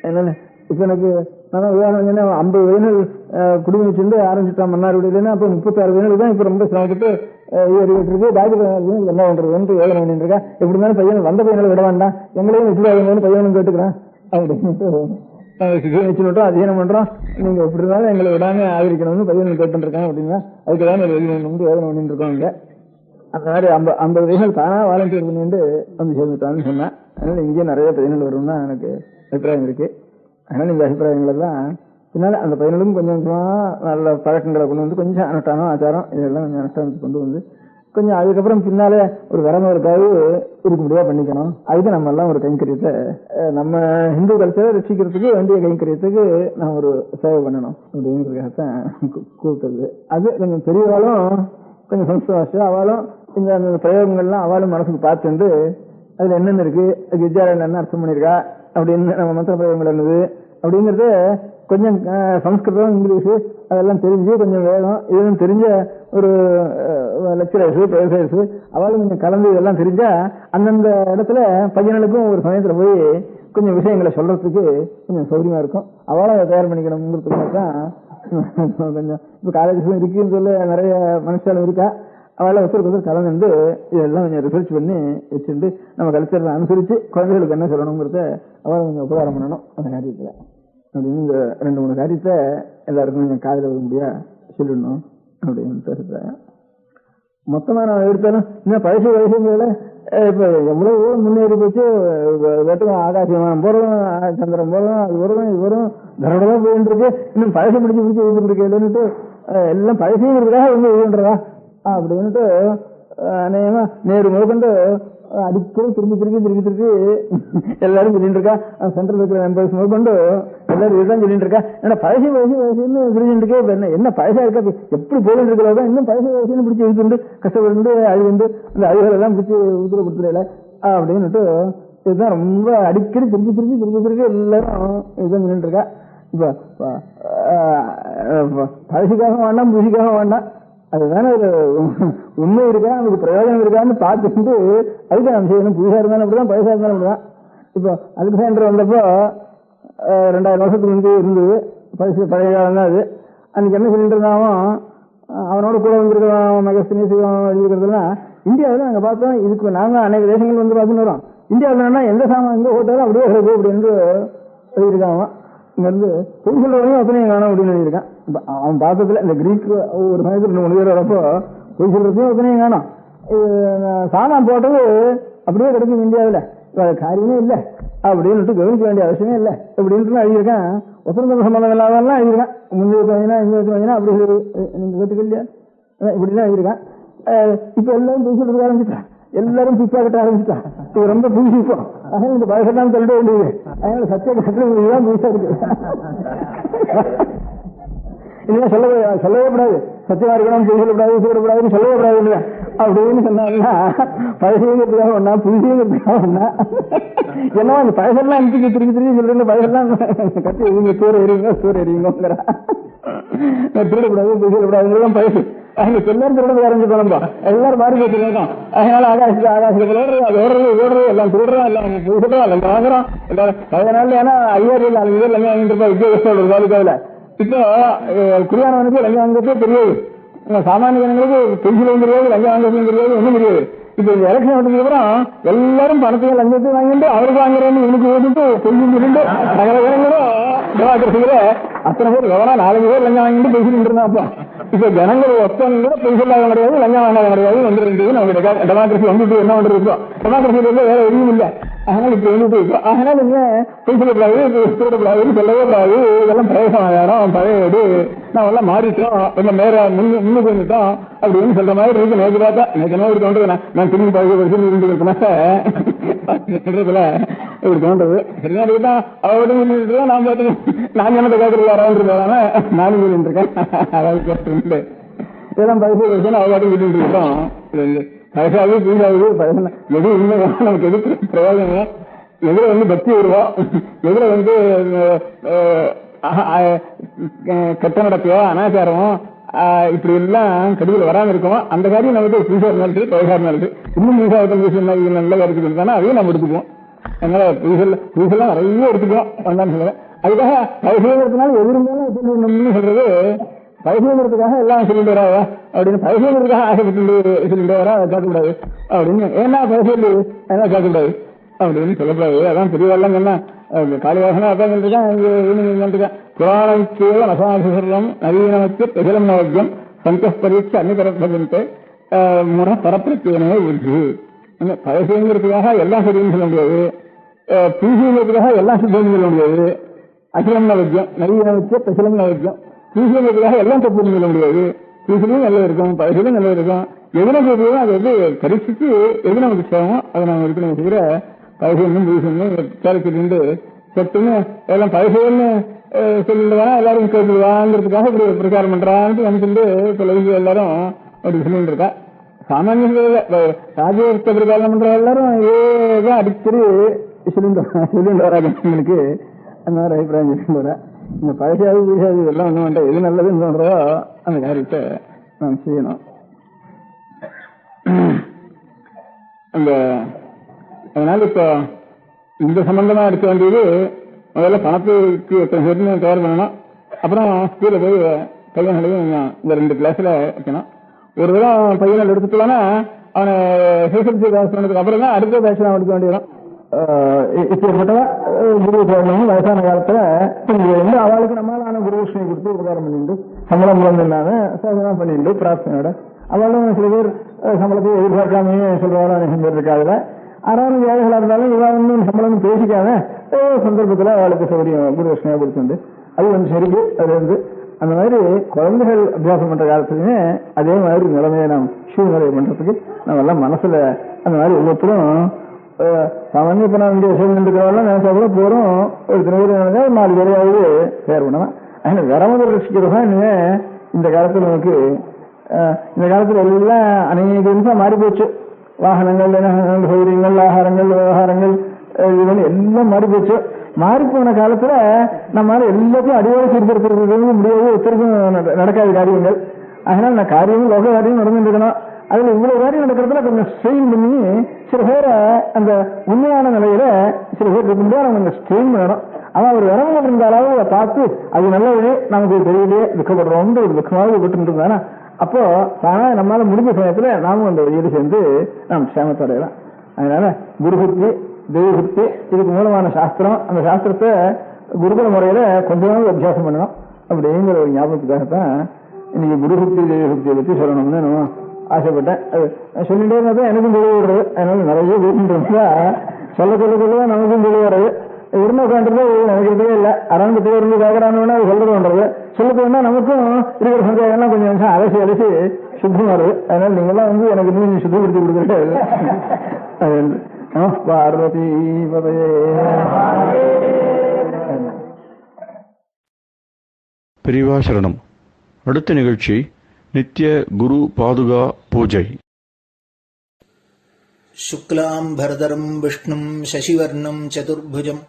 அதனால இப்ப எனக்கு நான் விவாதம் 50 வயதில் குடும்பம் வச்சிருந்து ஆரம்பிச்சுட்டான் மன்னார்குடியில. அப்ப 36 வயதில் தான் இப்ப ரொம்ப சிரமப்பட்டு ஏறிட்டு இருக்கு. டாக்டர் என்ன பண்றது யோகனை பண்ணிட்டு இருக்கா. எப்படி இருந்தாலும் பையன் வந்த பையனை விட வேண்டாம், எங்களையும் விட்டு பையனும் கேட்டுக்கிறான் அப்படின்ட்டு அத்தியனம் பண்றோம். நீங்க எப்படி இருந்தாலும் எங்களை விடாம ஆதரிக்கணும்னு பையனும் கேட்டு இருக்காங்க அப்படின்னா அதுக்குதான் யோகனை பண்ணிட்டு இருக்கோம். இங்க அந்த மாதிரி 50 வயசுகள் தானா வாலண்டியர் பண்ணிட்டு வந்து சேர்ந்துட்டான்னு சொன்னேன். அதனால இங்கே நிறைய பையன்கள் வரும்னா எனக்கு அபிப்பிராயம் இருக்கு. அதனால இந்த அபிப்பிராயங்கள் எல்லாம் பின்னால அந்த பையனுக்கும் கொஞ்சம் கொஞ்சமா நல்ல பழக்கங்களை கொண்டு வந்து கொஞ்சம் அனுஷ்டானம் ஆச்சாரம் இதெல்லாம் கொஞ்சம் அனுஷ்டானத்துக்கு கொண்டு வந்து கொஞ்சம் அதுக்கப்புறம் பின்னாலே ஒரு விரமருக்காவது இருக்க முடியா பண்ணிக்கணும். அதுக்கு நம்ம எல்லாம் ஒரு கைங்கரியத்தை நம்ம ஹிந்து கல்ச்சரை ரசிக்கிறதுக்கு வேண்டிய கைங்கரியத்துக்கு நம்ம ஒரு சேவை பண்ணணும் அப்படிங்கிறதுக்காகத்தான் கூப்பிட்டது. அது கொஞ்சம் பெரியவாளும் கொஞ்சம் சம்ஸ்காரம் அவளும் இந்த பிரயோகங்கள்லாம் அவளும் மனசுக்கு பார்த்துட்டு அதுல என்னென்ன இருக்கு, அது வித்யாலயம் என்ன அர்த்தம் பண்ணிருக்கா அப்படின்னு நம்ம மந்திர பிரயோகங்கள் என்னது அப்படிங்கறது கொஞ்சம் சம்ஸ்கிருதம் இங்கிலீஷு அதெல்லாம் தெரிஞ்சு கொஞ்சம் வேகம் இதெல்லாம் தெரிஞ்ச ஒரு லெக்சரர்ஸ் ப்ரொஃபசர்ஸ் அவளும் கொஞ்சம் கலந்து இதெல்லாம் தெரிஞ்சா அந்தந்த இடத்துல பையனுக்கும் ஒரு சமயத்துல போய் கொஞ்சம் விஷயங்களை சொல்றதுக்கு கொஞ்சம் சௌரியமா இருக்கும். அவளும் அதை தயார் பண்ணிக்கணுங்கிறதுக்காக தான் கொஞ்சம் இப்ப காலேஜ் இருக்குன்னு சொல்ல நிறைய மனுஷாலும் இருக்கா. அவளை ஒருத்தருக்கு கலந்து இதெல்லாம் கொஞ்சம் ரிசர்ச் பண்ணி வச்சுட்டு நம்ம கல்ச்சரை அனுசரிச்சு குழந்தைகளுக்கு என்ன சொல்லணுங்கிறத அவளை கொஞ்சம் உபகாரம் பண்ணணும் அந்த காரியத்துல அப்படின்னு இந்த 2-3 காரியத்தை எல்லாருக்கும் கொஞ்சம் காதல வர முடியா சொல்லணும் அப்படின்னு பேசுறேன். மொத்தமா நான் எடுத்தாலும் இன்னும் பழசு வயசுங்கள இப்ப எவ்வளவு முன்னேறி போச்சு. வெட்டும் ஆகாச விமானம் போறதும் சந்திரம் போறதும் அது வரும் இது வரும் தரடதான் போயிட்டு இருக்கு. இன்னும் பழசு பிடிச்சு இது இருக்கேன்னுட்டு எல்லாம் பழசையும் இருக்குதா வந்து இதுன்றதா அப்படின்னுட்டு அநேகமா நேரு முதற்கொண்டு அடிக்கடி திரும்பி எல்லாரும் சொல்லிட்டு இருக்கா. சென்ட்ரல் இருக்கிற மெம்பர்ஸ் முதற்கொண்டு எல்லாரும் இதுதான் சொல்லிட்டு இருக்கா. ஏன்னா பழசு வயசுன்னு சொல்லிட்டு இருக்கே. இப்ப என்ன பழசா இருக்கா, எப்படி போயிட்டு இருக்கிறதா இன்னும் பழசு வயசுன்னு பிடிச்சி இழுத்துண்டு கஷ்டப்பட்டு அழுகுண்டு இந்த அழுகல் எல்லாம் பிடிச்சி உத்தரப்படுத்தல அப்படின்னுட்டு இதுதான் ரொம்ப அடிக்கடி திருப்பி எல்லாரும் இதுதான் சொல்லிட்டு இருக்கா. இப்ப பழசுக்காக வேண்டாம் புதுசுக்காக வேண்டாம், அதுதானே ஒரு உண்மை இருக்கா நமக்கு பிரயோஜனம் இருக்கான்னு பார்த்துட்டு அதுக்கு நம்ம செய்யணும். புதுசா இருந்தாலும் அப்படிதான் பழசா இருந்தாலும் அப்படிதான். இப்போ அலெக்சாண்டர் வந்தப்போ 2000 வருஷத்துக்கு முன்பு இருந்தது பழைய காலம் தான் அது. அன்னைக்கு என்ன சொல்லிட்டு இருந்தாலும் அவனோட கூட வந்திருக்கிறோம் மெகஸ்தீனியஸ் எழுதிக்கிறதுலாம் இந்தியாவில் நாங்கள் பார்த்தோம். இதுக்கு நாங்கள் அநேக தேசங்கள் வந்து பார்த்துன்னு வரோம். இந்தியாவில் எந்த சாமான் எங்கே போட்டாலும் அப்படியே இருக்கும் அப்படின்னு எழுதியிருக்காங்க. இங்க இருந்து பொய் சொல்றவனையும் அத்தனையும் காணும் அப்படின்னு எழுதியிருக்கான். இப்போ அவன் பார்த்ததுல இந்த கிரீக் ஒரு சமயத்தில் 2 பேர் வரப்போ பொய் சொல்றதையும் அத்தனையும் காணும். சாமான் போட்டது அப்படியே கிடைக்கும் இந்தியாவில், காரியமே இல்லை அப்படின்னு கவனிக்க வேண்டிய அவசியமே இல்லை அப்படின்ட்டு எழுதியிருக்கேன். ஒப்பந்தம் சம்பந்தம் இல்லாதெல்லாம் எழுதியிருக்கேன். முந்தைய வச்சுனா இங்கே வச்சுனா அப்படி நீங்க கேட்டுக்கலையா இப்படிலாம் எழுதியிருக்கேன். இப்ப எல்லாரும் பொய் சொல்றதுக்கு ஆரம்பிச்சுட்டான், எல்லாரும் பிப்பா கட்ட ஆரம்பிச்சுட்டான். இது ரொம்ப புதுசு. இப்போ அதனால இந்த பழசெல்லாம் சொல்லிட வேண்டியது. அதனால சத்திய கட்டுதான் புதுசா இருக்கு. இதெல்லாம் சொல்லவே கூடாது, சத்தியமா இருக்கணும், பொய் சொல்லக்கூடாது, சொல்லக்கூடாதுன்னு சொல்லவே கூடாது அப்படின்னு சொன்னாங்கன்னா பழசுங்கிறதுக்காக ஒண்ணா புதுசுங்கிறதுக்காக ஒண்ணா. ஏன்னா அந்த பழசெல்லாம் எனக்கு திருப்பி சொல்றேன், பழசெல்லாம் கட்டி எரியுங்க சூறு எரியுங்கிற திருடக்கூடாது பொய் சொல்லக்கூடாதுங்கிறதான் பழசு. அங்க எல்லாரும் திருடது ஆரம்பிச்சு போனோம்பா, எல்லாரும் மாறி போச்சுருக்கோம். அதனால ஆகாசத்துல ஓடுறது எல்லாம் திருடுறோம், எல்லாம் பொய் சொல்றோம், எல்லாம் வாங்குறோம் எல்லாரும். அதனால ஏன்னா 5000 4 பேர் லஞ்சம் வாங்கிட்டு இருப்பா வித்தியாசத்தோட ஒரு காலுக்காவில். இப்போ குடியானவனுக்கு லஞ்சம் வாங்குறதே தெரியாது, சாமானிய ஜனங்களுக்கு பென்சிலும் தெரியாது, லஞ்சம் வாங்குறதும் தெரியாது, ஒன்றும் தெரியாது. இப்ப இந்த எலெக்ஷன் வந்ததுக்கு அப்புறம் எல்லாரும் பணத்தையும் லஞ்சத்தையும் வாங்கிட்டு அவருக்கு வாங்குறேன்னு இவனுக்கு ஓடிட்டு பென்சில் சொல்லிட்டு சகல பேரங்களும் டெமோக்ரஸியில அத்தனை பேர் எவனா 4 பேர் லஞ்சம் வாங்கிட்டு பென்சில் இருந்தா. அப்போ இப்ப ஜனங்கள் ஒப்பந்த பென்சில் ஆக கிடையாது, லஞ்சம் வாங்க கிடையாது, வந்துருந்தது நம்ம டெமோக்ரஸி வந்துட்டு என்ன பண்றது? இப்போ டெமோக்ரஸியில வேற எதுவும் இல்லை. அதனால இப்ப வந்துட்டு இருக்கோம். அதனால நீங்க பேசக்கூடாது, திருடக்கூடாதுன்னு சொல்லவே கூடாது. இதெல்லாம் பிரயோசனம் பழைய வீடு, நான் எல்லாம் மாறிட்டோம், எல்லாம் மேல முன்னுக்கு வந்துட்டோம் அப்படின்னு சொல்ற மாதிரி இருக்கு. நேற்று பார்த்தா நேற்று தோன்றது நான் திரும்பி பழக சொல்றதுல இப்படி தோன்றது. சரிதான் அவரோட நான் பார்த்து நான் என்னத்தை கேட்கறது வராதுன்றதான நானும் சொல்லிட்டு இருக்கேன். அதாவது கேட்டு இதெல்லாம் பரிசு அவகாட்டும் சொல்லிட்டு இருக்கோம். பழசாவது புதுசாவது பழசா எது உண்மையா நமக்கு எது பிரயோஜனம், எதுல வந்து பக்தி வருவோம், எதுல வந்து கெட்ட நடப்பையோ அனாச்சாரமோ இப்படி எல்லாம் கடுவில் வராம இருக்கோம். அந்த காரியம் நமக்கு புதுசா இருந்தாலும் பழசா இருந்தாலும் இன்னும் புதுசா நல்ல கருத்துக்கு இருந்தாலும் அதையும் நம்ம எடுத்துக்குவோம். அதனால புதுசெல்லாம் நிறைய எடுத்துக்குவோம் வேண்டாம்னு சொல்லுவேன். அதுக்காக பழசுங்கிறதுனால எது இருந்தாலும் சொல்லணும்னு சொல்றது பழசுங்கிறதுக்காக எல்லாம் சொல்லிட்டு வராதா அப்படின்னு, பழசுங்கிறதுக்காக ஆசைப்பட்டு சொல்லிட்டு வரா அதை கேட்கக்கூடாது அப்படின்னு. ஏன்னா பழசு அதனால கேட்கக்கூடாது அப்படின்னு சொல்லக்கூடாது. அதான் பெரியவாள்லாம் சொன்னா காளிவாசனா அதான் சொல்லிருக்கேன். புராணம் நசாசம் நவீனமத்து பிரஜலம் நவஜம் சந்தோஷ பரீட்சை அன்னிபரப்பதன்ட்டு முற பரப்பிரத்தியனே உண்டு. பழசுங்கிறதுக்காக எல்லாம் சரின்னு சொல்ல முடியாது, புதுசுங்கிறதுக்காக எல்லாம் சுத்தம்னு சொல்ல முடியாது. அகிலம் நவஜம் நவீனமத்து பிரஜலம் நவஜம் புதுசுங்கிறதுக்காக எல்லாம் தப்புன்னு சொல்ல முடியாது. புதுசுலையும் நல்லது இருக்கும், பழசுலையும் நல்லது இருக்கும். எதுனா சொல்றதோ அதை வந்து பரிசுக்கு எது நமக்கு சேவமோ அதை நம்ம இருக்கணும். தவிர பழசுன்னு புதுசுன்னு கேரக்டர் சட்டுன்னு எல்லாம் பழசுன்னு சொல்லிடுவானா எல்லாரும் கேட்டுவாங்கிறதுக்காக இப்படி பிரச்சாரம் பண்றான்னு நினைச்சுட்டு சொல்ல எல்லாரும் அப்படி சொல்லிட்டு இருக்கா. சாமானிய ராஜ்யத்தை பிரச்சாரம் பண்ற எல்லாரும் ஏதான் அடிக்கடி சொல்லிட்டு வராங்க. உங்களுக்கு அந்த மாதிரி அபிப்பிராயம் சொல்லிட்டு வரா. இந்த பழசாது புதுசாது இதெல்லாம் ஒண்ணு வேண்டாம், எது நல்லதுன்னு சொல்றதோ அந்த காரியத்தை நாம் செய்யணும். அதனால இப்ப இந்த சம்பந்தமா எடுக்க வேண்டியது முதல்ல பணத்துக்கு எத்தனை பேருன்னு தயார் பண்ணணும். அப்புறம் ஸ்கூல்ல போய் பையன்களையும் இந்த 2 கிளாஸ்ல வைக்கணும். ஒரு தடவை பையன்கள் எடுத்துக்கலாம்னா அவனை பண்ணதுக்கு அப்புறம் தான் அடுத்த பேட்ச் நான் எடுக்க வேண்டியதும். இப்படிப்பட்டவன் குரு போகணும். வயசான காலத்துல வந்து அவளுக்கு நம்மளான குருஷ்ணி கொடுத்து உபகாரம் பண்ணிட்டு சம்பளம் இல்லாம சாதனை பண்ணிட்டு பிரார்த்தனையோட அவளும் சில பேர் சம்பளத்தை எதிர்பார்க்காமையே சொல்றவாள் அநேகம் பேர் இருக்காதுல. ஆறாவது ஏழைகளா இருந்தாலும் இவன் இன்னும் சம்பளம் பேசிக்காம சந்தர்ப்பத்துல அவளுக்கு சௌகரியம் குருஷ்ணியா கொடுத்துண்டு அது வந்து சரிக்கு அது வந்து அந்த மாதிரி குழந்தைகள் அபியாசம் பண்ற காலத்துலயுமே அதே மாதிரி நிலைமையை நாம் சூழ்நிலை பண்றதுக்கு நம்ம எல்லாம் மனசுல அந்த மாதிரி ஒவ்வொருத்தரும் சாமானிய இப்போ நான் இங்கே சேர்ந்துருக்கிறவெல்லாம் நினைச்சா கூட போகிறோம். ஒரு திருநூறு நினைச்சா 4 பேரையாவது பேர் பண்ணலாம். அதனால் விரமதர் ரசிக்கிறது தான் இனிமே இந்த காலத்தில் நமக்கு இந்த காலத்தில் எல்லாம் அநேக நிமிஷம் மாறி போச்சு. வாகனங்கள், சௌகரியங்கள், ஆகாரங்கள், விவகாரங்கள் இதுகள் எல்லாம் மாறி போச்சு. மாறிப்போன காலத்துல நம்மளால எல்லாத்தையும் அடியோடு சீர்திருத்தம் முடியாது, ஒருத்தருக்கும் நடக்காத காரியங்கள். அதனால நான் காரியமும் லோக காரியம் நடந்துட்டு இருக்கணும். அதுல இவ்வளவு காரியம் நடக்கிறதுல கொஞ்சம் ஸ்ட்ரெயின் பண்ணி சில பேரை அந்த உண்மையான நிலையில சில பேர் இருக்கும்போது நம்ம கொஞ்சம் ஸ்ட்ரெயின் பண்ணணும். அவன் அவர் விரமம் இருந்தாலும் அதை பார்த்து அது நல்லது நமக்கு தெரியலையே துக்கப்படுறோம் ஒரு துக்கமாக விட்டு இருந்தானா அப்போ ஆனா நம்மளால முடிஞ்ச சமயத்துல நாமும் அந்த வழியில் சேர்ந்து நாம் சேமத்தை அடையலாம். அதனால குருபக்தி, தெய்வபக்தி இதுக்கு மூலமான சாஸ்திரம். அந்த சாஸ்திரத்தை குருகுல முறையில கொஞ்சமாவது அபியாசம் பண்ணணும் அப்படிங்கிற ஒரு ஞாபகத்துக்காகத்தான் இன்னைக்கு குருபக்தி தெய்வபக்தியை பற்றி சொல்லணும்னு நம்ம ஆசைப்பட்டேன். அது சொல்லிட்டே இருந்தா எனக்கும் தெளிவு விடுறது. அதனால நிறைய வீட்டு இருந்தா சொல்ல சொல்லதான் நமக்கும் தெளிவு வர்றது. இருந்த உட்காந்துட்டு நினைக்கிறதே இல்லை. அரங்கத்துல இருந்து கேட்கறான்னு அது சொல்றது பண்றது. சொல்லிட்டு வந்தா நமக்கும் இருக்கிற சந்தேகம்லாம் கொஞ்சம் நிமிஷம் அலசி சுத்தம் வருது. அதனால நீங்கெல்லாம் எனக்கு இன்னும் சுத்தப்படுத்தி கொடுக்குறது. பார்வதி பெரியவா சரணம். அடுத்த நிகழ்ச்சி நித்திய குரு பாதுகா பூஜை. शुक्लां भरदरं विष्णुं शशिवर्णं चतुर्भुजं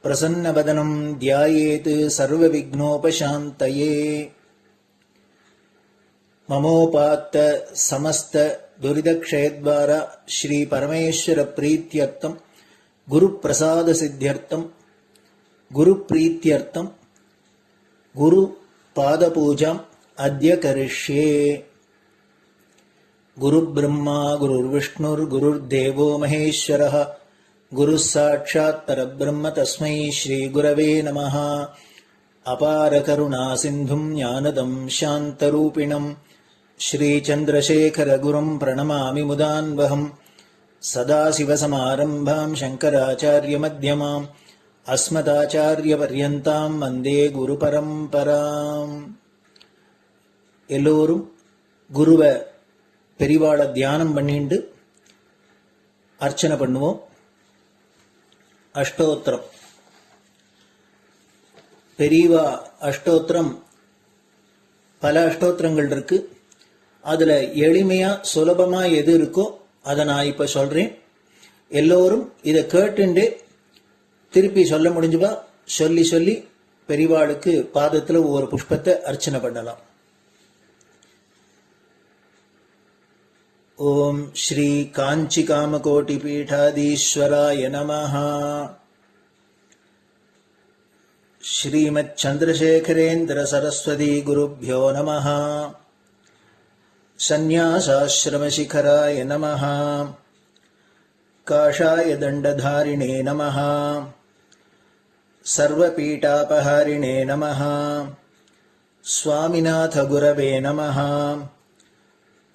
प्रसन्नवदनं ध्यायेत् सर्वविघ्नोपशान्तये. ममोपात्त समस्त दुरितक्षयद्वारा श्री परमेश्वर प्रीत्यर्थं गुरुप्रसाद सिद्ध्यर्थं गुरुप्रीत्यर्थं गुरु पादपूजाम् अद्य करिष्ये. गुरुब्रह्मा गुरुर्विष्णुर्गुरुर्देवो महेश्वरः गुरुः साक्षात् परब्रह्म तस्मै श्रीगुरवे नमः. अपारकरुणासिन्धुं ज्ञानदं शान्तरूपिणं श्रीचन्द्रशेखरगुरुं प्रणमामि मुदान्वहम्. सदाशिवसमारम्भां शङ्कराचार्यमध्यमाम् अस्मदाचार्यपर्यन्तां वन्दे गुरुपरम्पराम्. எல்லோரும் குருவை பெரிவாளை தியானம் பண்ணிண்டு அர்ச்சனை பண்ணுவோம். அஷ்டோத்திரம். பெரியவா அஷ்டோத்திரம் பல அஷ்டோத்திரங்கள் இருக்கு. அதுல எளிமையா சுலபமா எது இருக்கோ அதை நான் இப்ப சொல்றேன். எல்லோரும் இதை கேட்டுண்டு திருப்பி சொல்ல முடிஞ்சுபா சொல்லி சொல்லி பெரிவாளுக்கு பாதத்துல ஒவ்வொரு புஷ்பத்தை அர்ச்சனை பண்ணலாம். ओम श्री कांची कामकोटि पीठाधीश्वराय नमः. श्रीमच्चंद्रशेखरेन्द्र सरस्वती गुरुभ्यो नमः. संन्यासाश्रम शिखराय नमः. काषाय दंडधारिणे नमः. सर्वपीठापहारिणे नमः. स्वामिनाथ गुरवे नमः.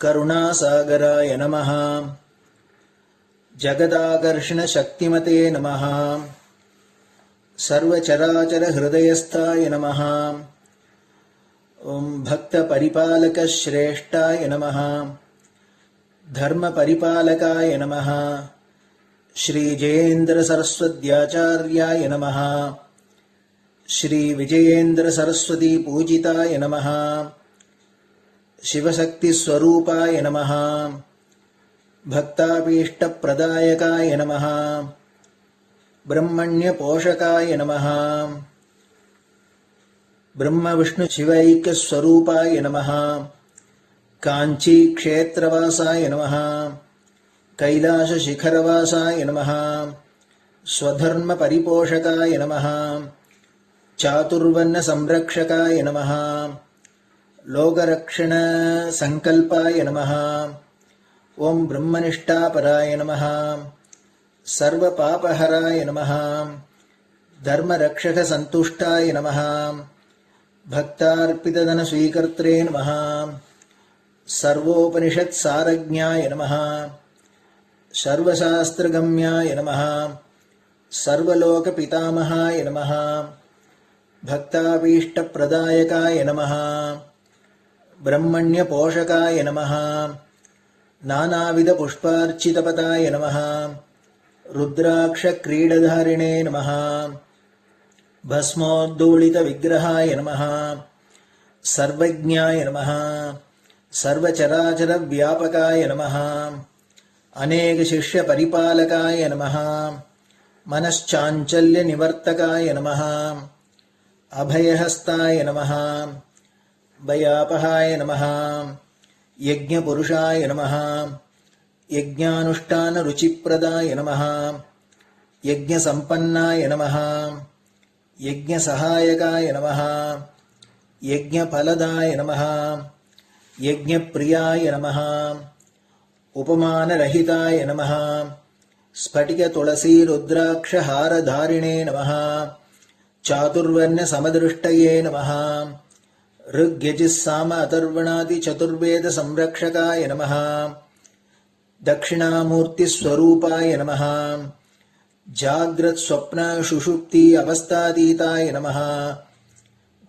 करुणासागराय नमः. जगदाकर्षण शक्तिमते नमः. सर्वचराचर हृदयस्थाय नमः. ओम भक्त परिपालक श्रेष्ठाय नमः. धर्म परिपालकाय नमः. श्री जयेन्द्र सरस्वत्याचार्याय नमः. श्री विजयेन्द्र सरस्वती पूजिताय नमः. शिवशक्ति स्वरूपाय नमः. भक्ताभीष्ट प्रदायकाय नमः. ब्रह्मण्य पोषकाय नमः. ब्रह्म विष्णु शिवैक्य स्वरूपाय नमः. कांची क्षेत्रवासाय नमः. कैलाश शिखरवासाय नमः. स्वधर्म परिपोषकाय नमः. चातुर्वर्ण संरक्षकाय नमः. लोकरक्षण संकल्पाय नमः. ओम ब्रह्मनिष्ठापराय नमः. सर्वपापहराय नमः. धर्मरक्षक संतुष्टाय नमः. भक्तार्पितधन स्वीकर्त्रे नमः. सर्वोपनिषत् सारज्ञाय नमः. सर्वशास्त्रगम्याय नमः. सर्वलोक पितामहाय नमः. भक्ताभीष्ट प्रदायकाय नमः. ब्रह्मण्य पोषकाय नमः. नानाविध पुष्पार्चितपदाय नमः. रुद्राक्षक्रीडधारिणे नमः भस्मोद्धूलितविग्रहाय नमः सर्वज्ञाय नमः सर्वचराचरव्यापकाय नमः अनेकशिष्यपरिपालकाय नमः मनश्चाञ्चल्यनिवर्तकाय नमः अभयहस्ताय नमः भयापहाय नमः यज्ञपुरुषाय नमः यज्ञानुष्ठानरुचिप्रदाय नमः यज्ञसम्पन्नाय नमः यज्ञसहायकाय नमः यज्ञफलदाय नमः यज्ञप्रियाय नमः उपमानरहिताय नमः स्फटिकतुलसीरुद्राक्षहारधारिणे नमः चातुर्वर्ण्यसमदृष्टये नमः ऋग्यजुस्साम अथर्वणादिचतुर्वेदसंरक्षकाय नमः दक्षिणामूर्तिस्वरूपाय नमः जाग्रत्स्वप्नसुषुप्ति अवस्थातीताय नमः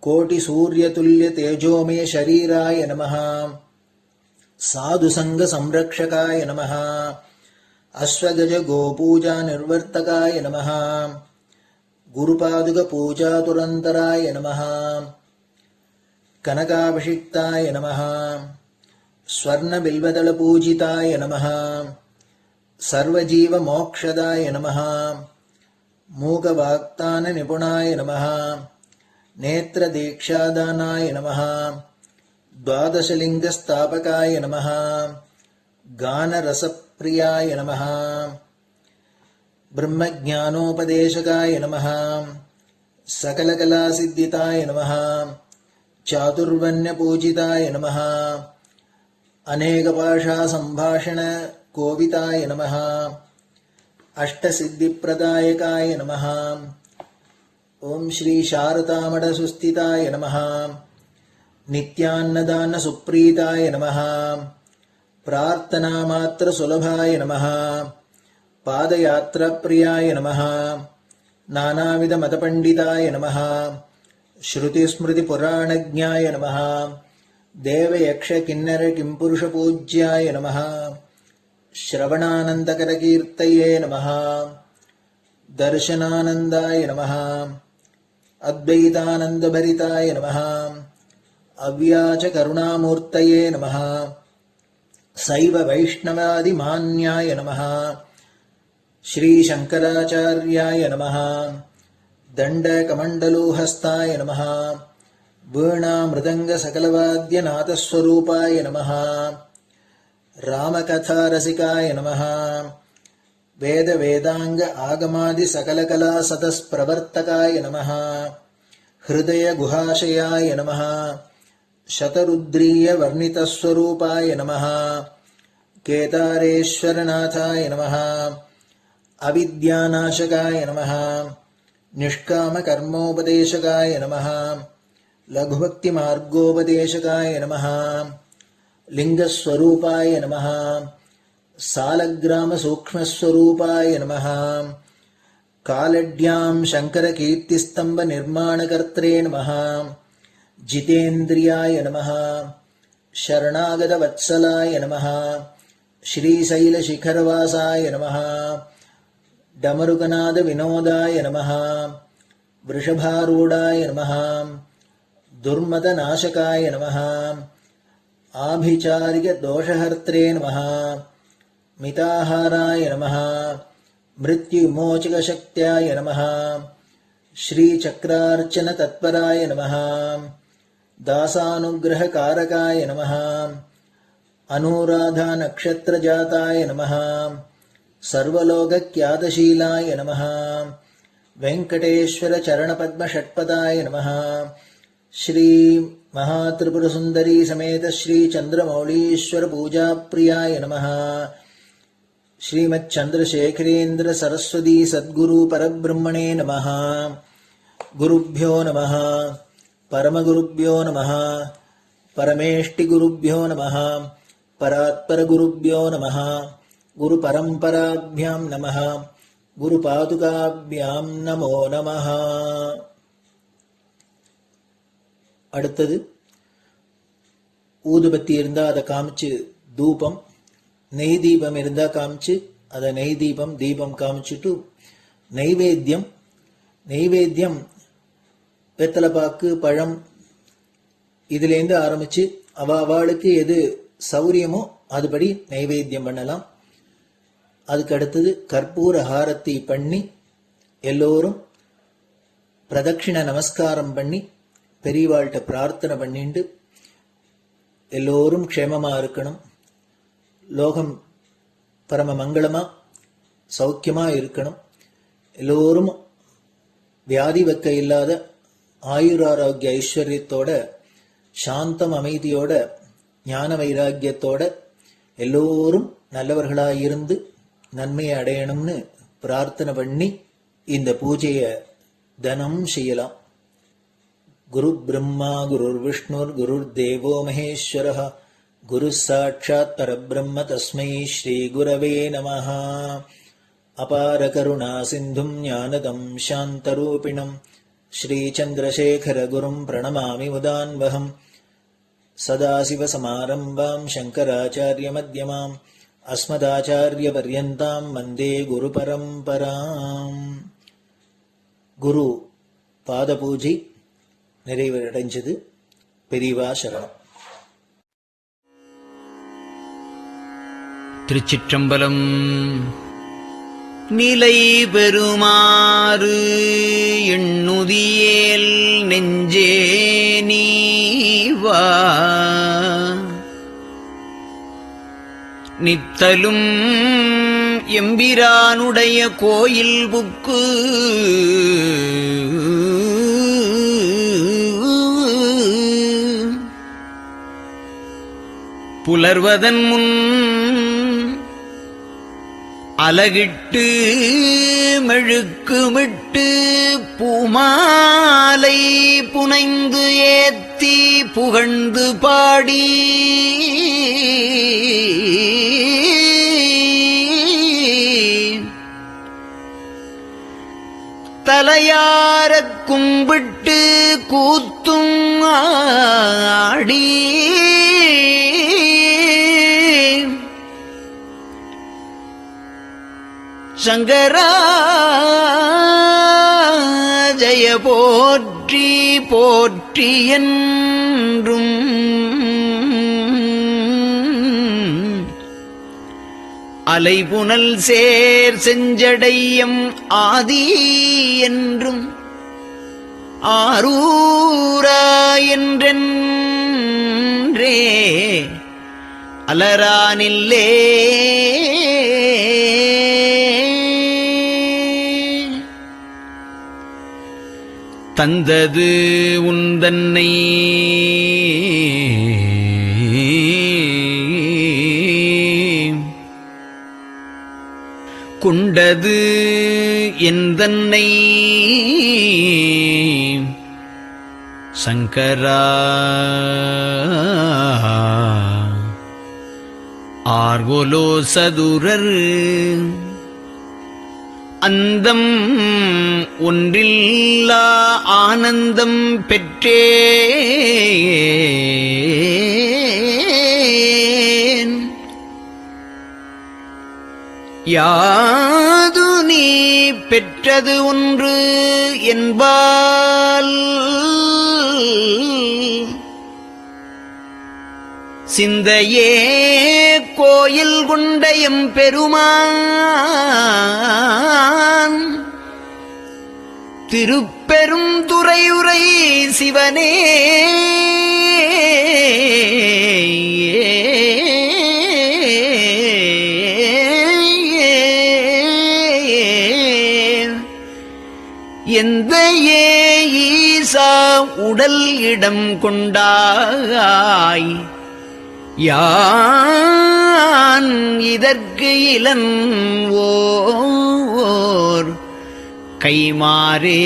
कोटिसूर्यतुल्यतेजोमय शरीराय नमः साधुसङ्गसंरक्षकाय नमः अश्वगजगोपूजानिर्वर्तकाय नमः गुरुपादुकपूजातुरन्तराय नमः कनकाभिषिक्ताय नमः स्वर्णबिल्वदलपूजिताय नमः सर्वजीवमोक्षदाय नमः मूकवाक्ताननिपुणाय नमः नेत्रदीक्षादानाय नमः द्वादशलिङ्गस्थापकाय नमः गानरसप्रियाय नमः ब्रह्मज्ञानोपदेशकाय नमः सकलकलासिद्धिताय नमः चातुर्वर्ण्यपूजिताय नमः अनेकभाषासम्भाषणकोविताय नमः अष्टसिद्धिप्रदायकाय नमः ॐ श्री शारदामठसुस्थिताय नमः नित्यान्नदानसुप्रीताय नमः प्रार्थनामात्रसुलभाय नमः पादयात्राप्रियाय नमः नानाविधमतपण्डिताय नमः श्रुतिस्मृतिपुराणज्ञाय नमः देवयक्षकिन्नरकिंपुरुषपूज्याय नमः श्रवणानन्दकरकीर्तये नमः दर्शनानन्दाय नमः अद्वैतानन्दभरिताय नमः अव्याचकरुणामूर्तये नमः शैव वैष्णवादिमान्याय नमः श्रीशङ्कराचार्याय नमः दण्डकमण्डलोहस्ताय नमः वीणामृदङ्गसकलवाद्यनाथस्वरूपाय नमः रामकथारसिकाय नमः वेदवेदाङ्ग आगमादिसकलकलासतस्प्रवर्तकाय नमः हृदयगुहाशयाय नमः शतरुद्रीयवर्णितस्वरूपाय नमः केदारेश्वरनाथाय नमः अविद्यानाशकाय नमः निष्कामकर्मोपदेशकाय नमः लघुभक्तिमार्गोपदेशकाय नमः लिङ्गस्वरूपाय नमः सालग्रामसूक्ष्मस्वरूपाय नमः कालड्यां शङ्करकीर्तिस्तम्भनिर्माणकर्त्रे नमः जितेन्द्रियाय नमः शरणागतवत्सलाय नमः श्रीशैलशिखरवासाय नमः डमरुकनादविनोदाय नमः वृषभारूढाय नमः दुर्मदनाशकाय नमः आभिचारिकदोषहर्त्रे नमः मिताहाराय नमः मृत्युविमोचकशक्त्याय नमः श्रीचक्रार्चनतत्पराय नमः दासानुग्रहकारकाय नमः अनुराधानक्षत्रजाताय नमः सर्वलोकख्यातशीलाय नमः वेङ्कटेश्वरचरणपद्मषट्पदाय नमः श्री महात्रिपुरसुन्दरी समेत श्रीचन्द्रमौलीश्वरपूजाप्रियाय नमः श्रीमच्चन्द्रशेखरेन्द्र सरस्वती सद्गुरु परब्रह्मणे नमः गुरुभ्यो नमः परमगुरुभ्यो नमः परमेष्टिगुरुभ्यो नमः परात्परगुरुभ्यो नमः गुरुपरम्पराभ्यां नमः गुरुपादुकाभ्यां नमो नमः. அடுத்தது ஊதுபத்தி இருந்தால் அதை காமிச்சு தூபம், நெய் தீபம் இருந்தால் காமிச்சு அதை நெய் தீபம் காமிச்சிட்டு நெய்வேத்தியம் வெத்தலைப்பாக்கு பழம் இதுலேருந்து ஆரம்பிச்சு அவளுக்கு எது சௌரியமோ அதுபடி நைவேத்தியம் பண்ணலாம். அதுக்கு அடுத்தது கற்பூர ஹாரத்தி பண்ணி எல்லோரும் பிரதட்சிண நமஸ்காரம் பண்ணி பெரியவாள்கிட்ட பிரார்த்தனை பண்ணிண்டு எல்லோரும் க்ஷேமமா இருக்கணும், லோகம் பரம மங்களமா சௌக்கியமா இருக்கணும், எல்லோரும் வியாதி வெக்க இல்லாத ஆயுராரோக்கிய ஐஸ்வர்யத்தோட சாந்தம் அமைதியோட ஞான வைராக்கியத்தோட எல்லோரும் நல்லவர்களாயிருந்து நன்மையை அடையணும்னு பிரார்த்தனை பண்ணி இந்த பூஜையை தினம் செய்யலாம். குரு பிரம்மா குருர் விஷ்ணுர் குருர் தேவோ மகேஸ்வரः குரு சாட்சாத் பரபிரம்ம தஸ்மை ஸ்ரீ குரவே நமः. அபார கருணா சிந்தும் ஞானதம் சாந்தரூபிணம் ஸ்ரீச்சந்திரசேகர குரும் பிரணமாமி முதான்வகம். சதாசிவசமாரம்பாம் சங்கராச்சார்யமத்யமாம் அஸ்மதாச்சார்யபர்யந்தாம் வந்தே குரு பரம்பராம். குரு பாத பூஜை நிறைவடைஞ்சது. பெரியவா சரணம். திருச்சிற்றம்பலம். நிலை பெறுமாறு எண்ணுதியேல் நெஞ்சே நீவா, நித்தலும் எம்பிரானுடைய கோயில் புக்கு புலர்வதன் முன் அலகிட்டு மெழுக்குமிட்டு பூமாலை புனைந்து ஏத்தி புகழ்ந்து பாடி தலையாரக் கும்பிட்டு கூத்தும் ஆடி சங்கரா ஜய போற்றி போற்றி என்றும் அலைபுனல் சேர் செஞ்சடையம் ஆதி என்றும் ஆரூரா என்றென்றே அலரானில்லே தந்தது உந்தன்னை கொண்டது எந்தன்னை சங்கரா ஆர்கோலோ சதுரர் அந்தம் ஒன்றில்லா ஆனந்தம் பெற்றேன். யாது நீ பெற்றது ஒன்று என்பால் சிந்தையே கோயில் கொண்டயம் பெருமான் திருப்பெரும் துறையுரை சிவனே எந்த ஈசா உடல் இடம் கொண்டாய் யான் இதற்கு இளன்வோர் கைமாறே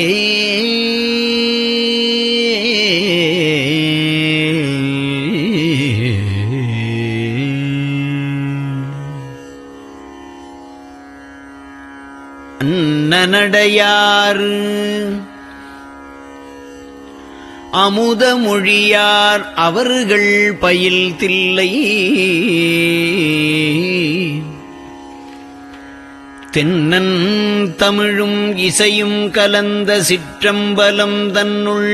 அன்னநடையார் அமுதமொழியார் அவர்கள் பயில் தில்லை தென்னன் தமிழும் இசையும் கலந்த சிற்றம்பலம் தன்னுள்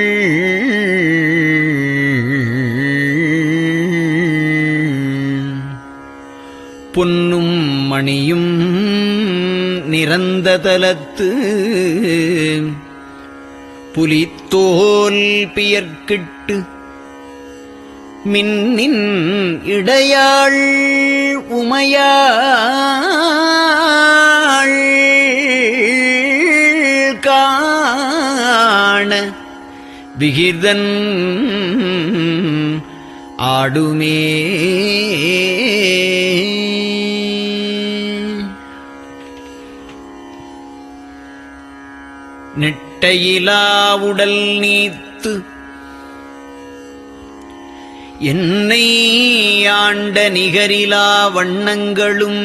பொன்னும் மணியும் நிறந்த தலத்து புலித்தோல் பியர்க்கிட்டு மின்னின் இடையாள் உமையாள் காண விகிர்தன் ஆடுமே. நெட்டையிலா உடல் நீத்து என்னை ஆண்ட நிகரிலா வண்ணங்களும்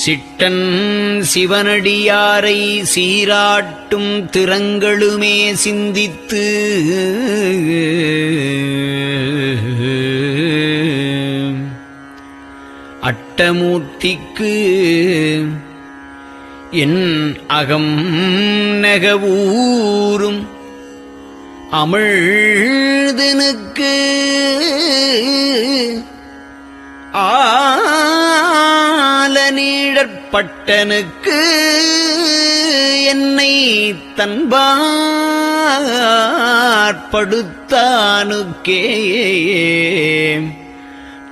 சிட்டன் சிவனடியாரை சீராட்டும் திறங்களுமே சிந்தித்து அட்டமூர்த்திக்கு என் அகம் நெகவூரும் அமிழ்தனுக்கு ஆலநீழற்பட்டனுக்கு என்னை தன்பாற்படுத்தானுக்கே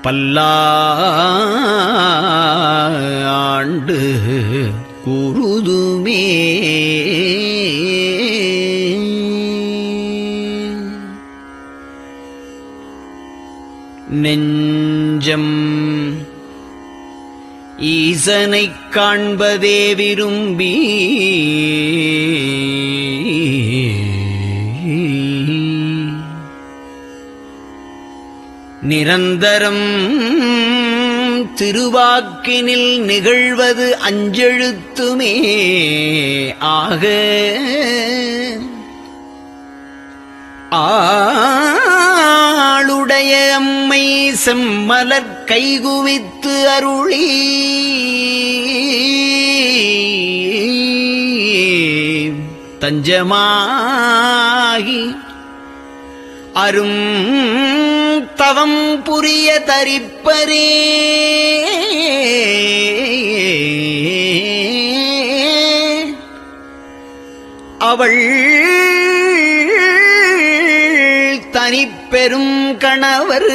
பல்லாண்டு குருதுமே. நெஞ்சம் ஈசனைக் காண்பதே விரும்பி நிரந்தரம் திருவாக்கினில் நிகழ்வது அஞ்செழுத்துமே ஆக ஆளுடைய அம்மை செம்மலர் கைகுவித்து அருளி தஞ்சமாகி அரும் தவம் புரிய தரிப்பரே. அவள் தனிப்பெரும் கணவர்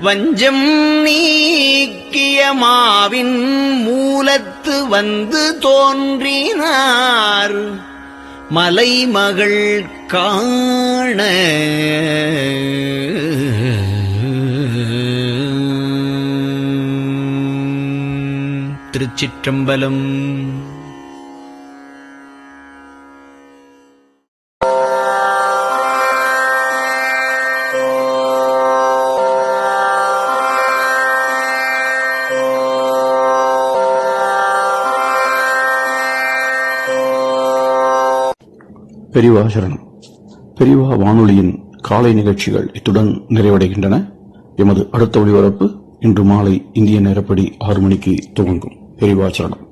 வஞ்சம் நீக்கிய மாவின் மூலத்து வந்து தோன்றினார் மலைமகள் காண. திருச்சிற்றம்பலம். பெரியவா சரணம். பெரியவா வானொலியின் காலை நிகழ்ச்சிகள் இத்துடன் நிறைவடைகின்றன. எமது அடுத்த ஒளிபரப்பு இன்று மாலை இந்திய நேரப்படி 6 மணிக்கு துவங்கும். பெரியவா சரணம்.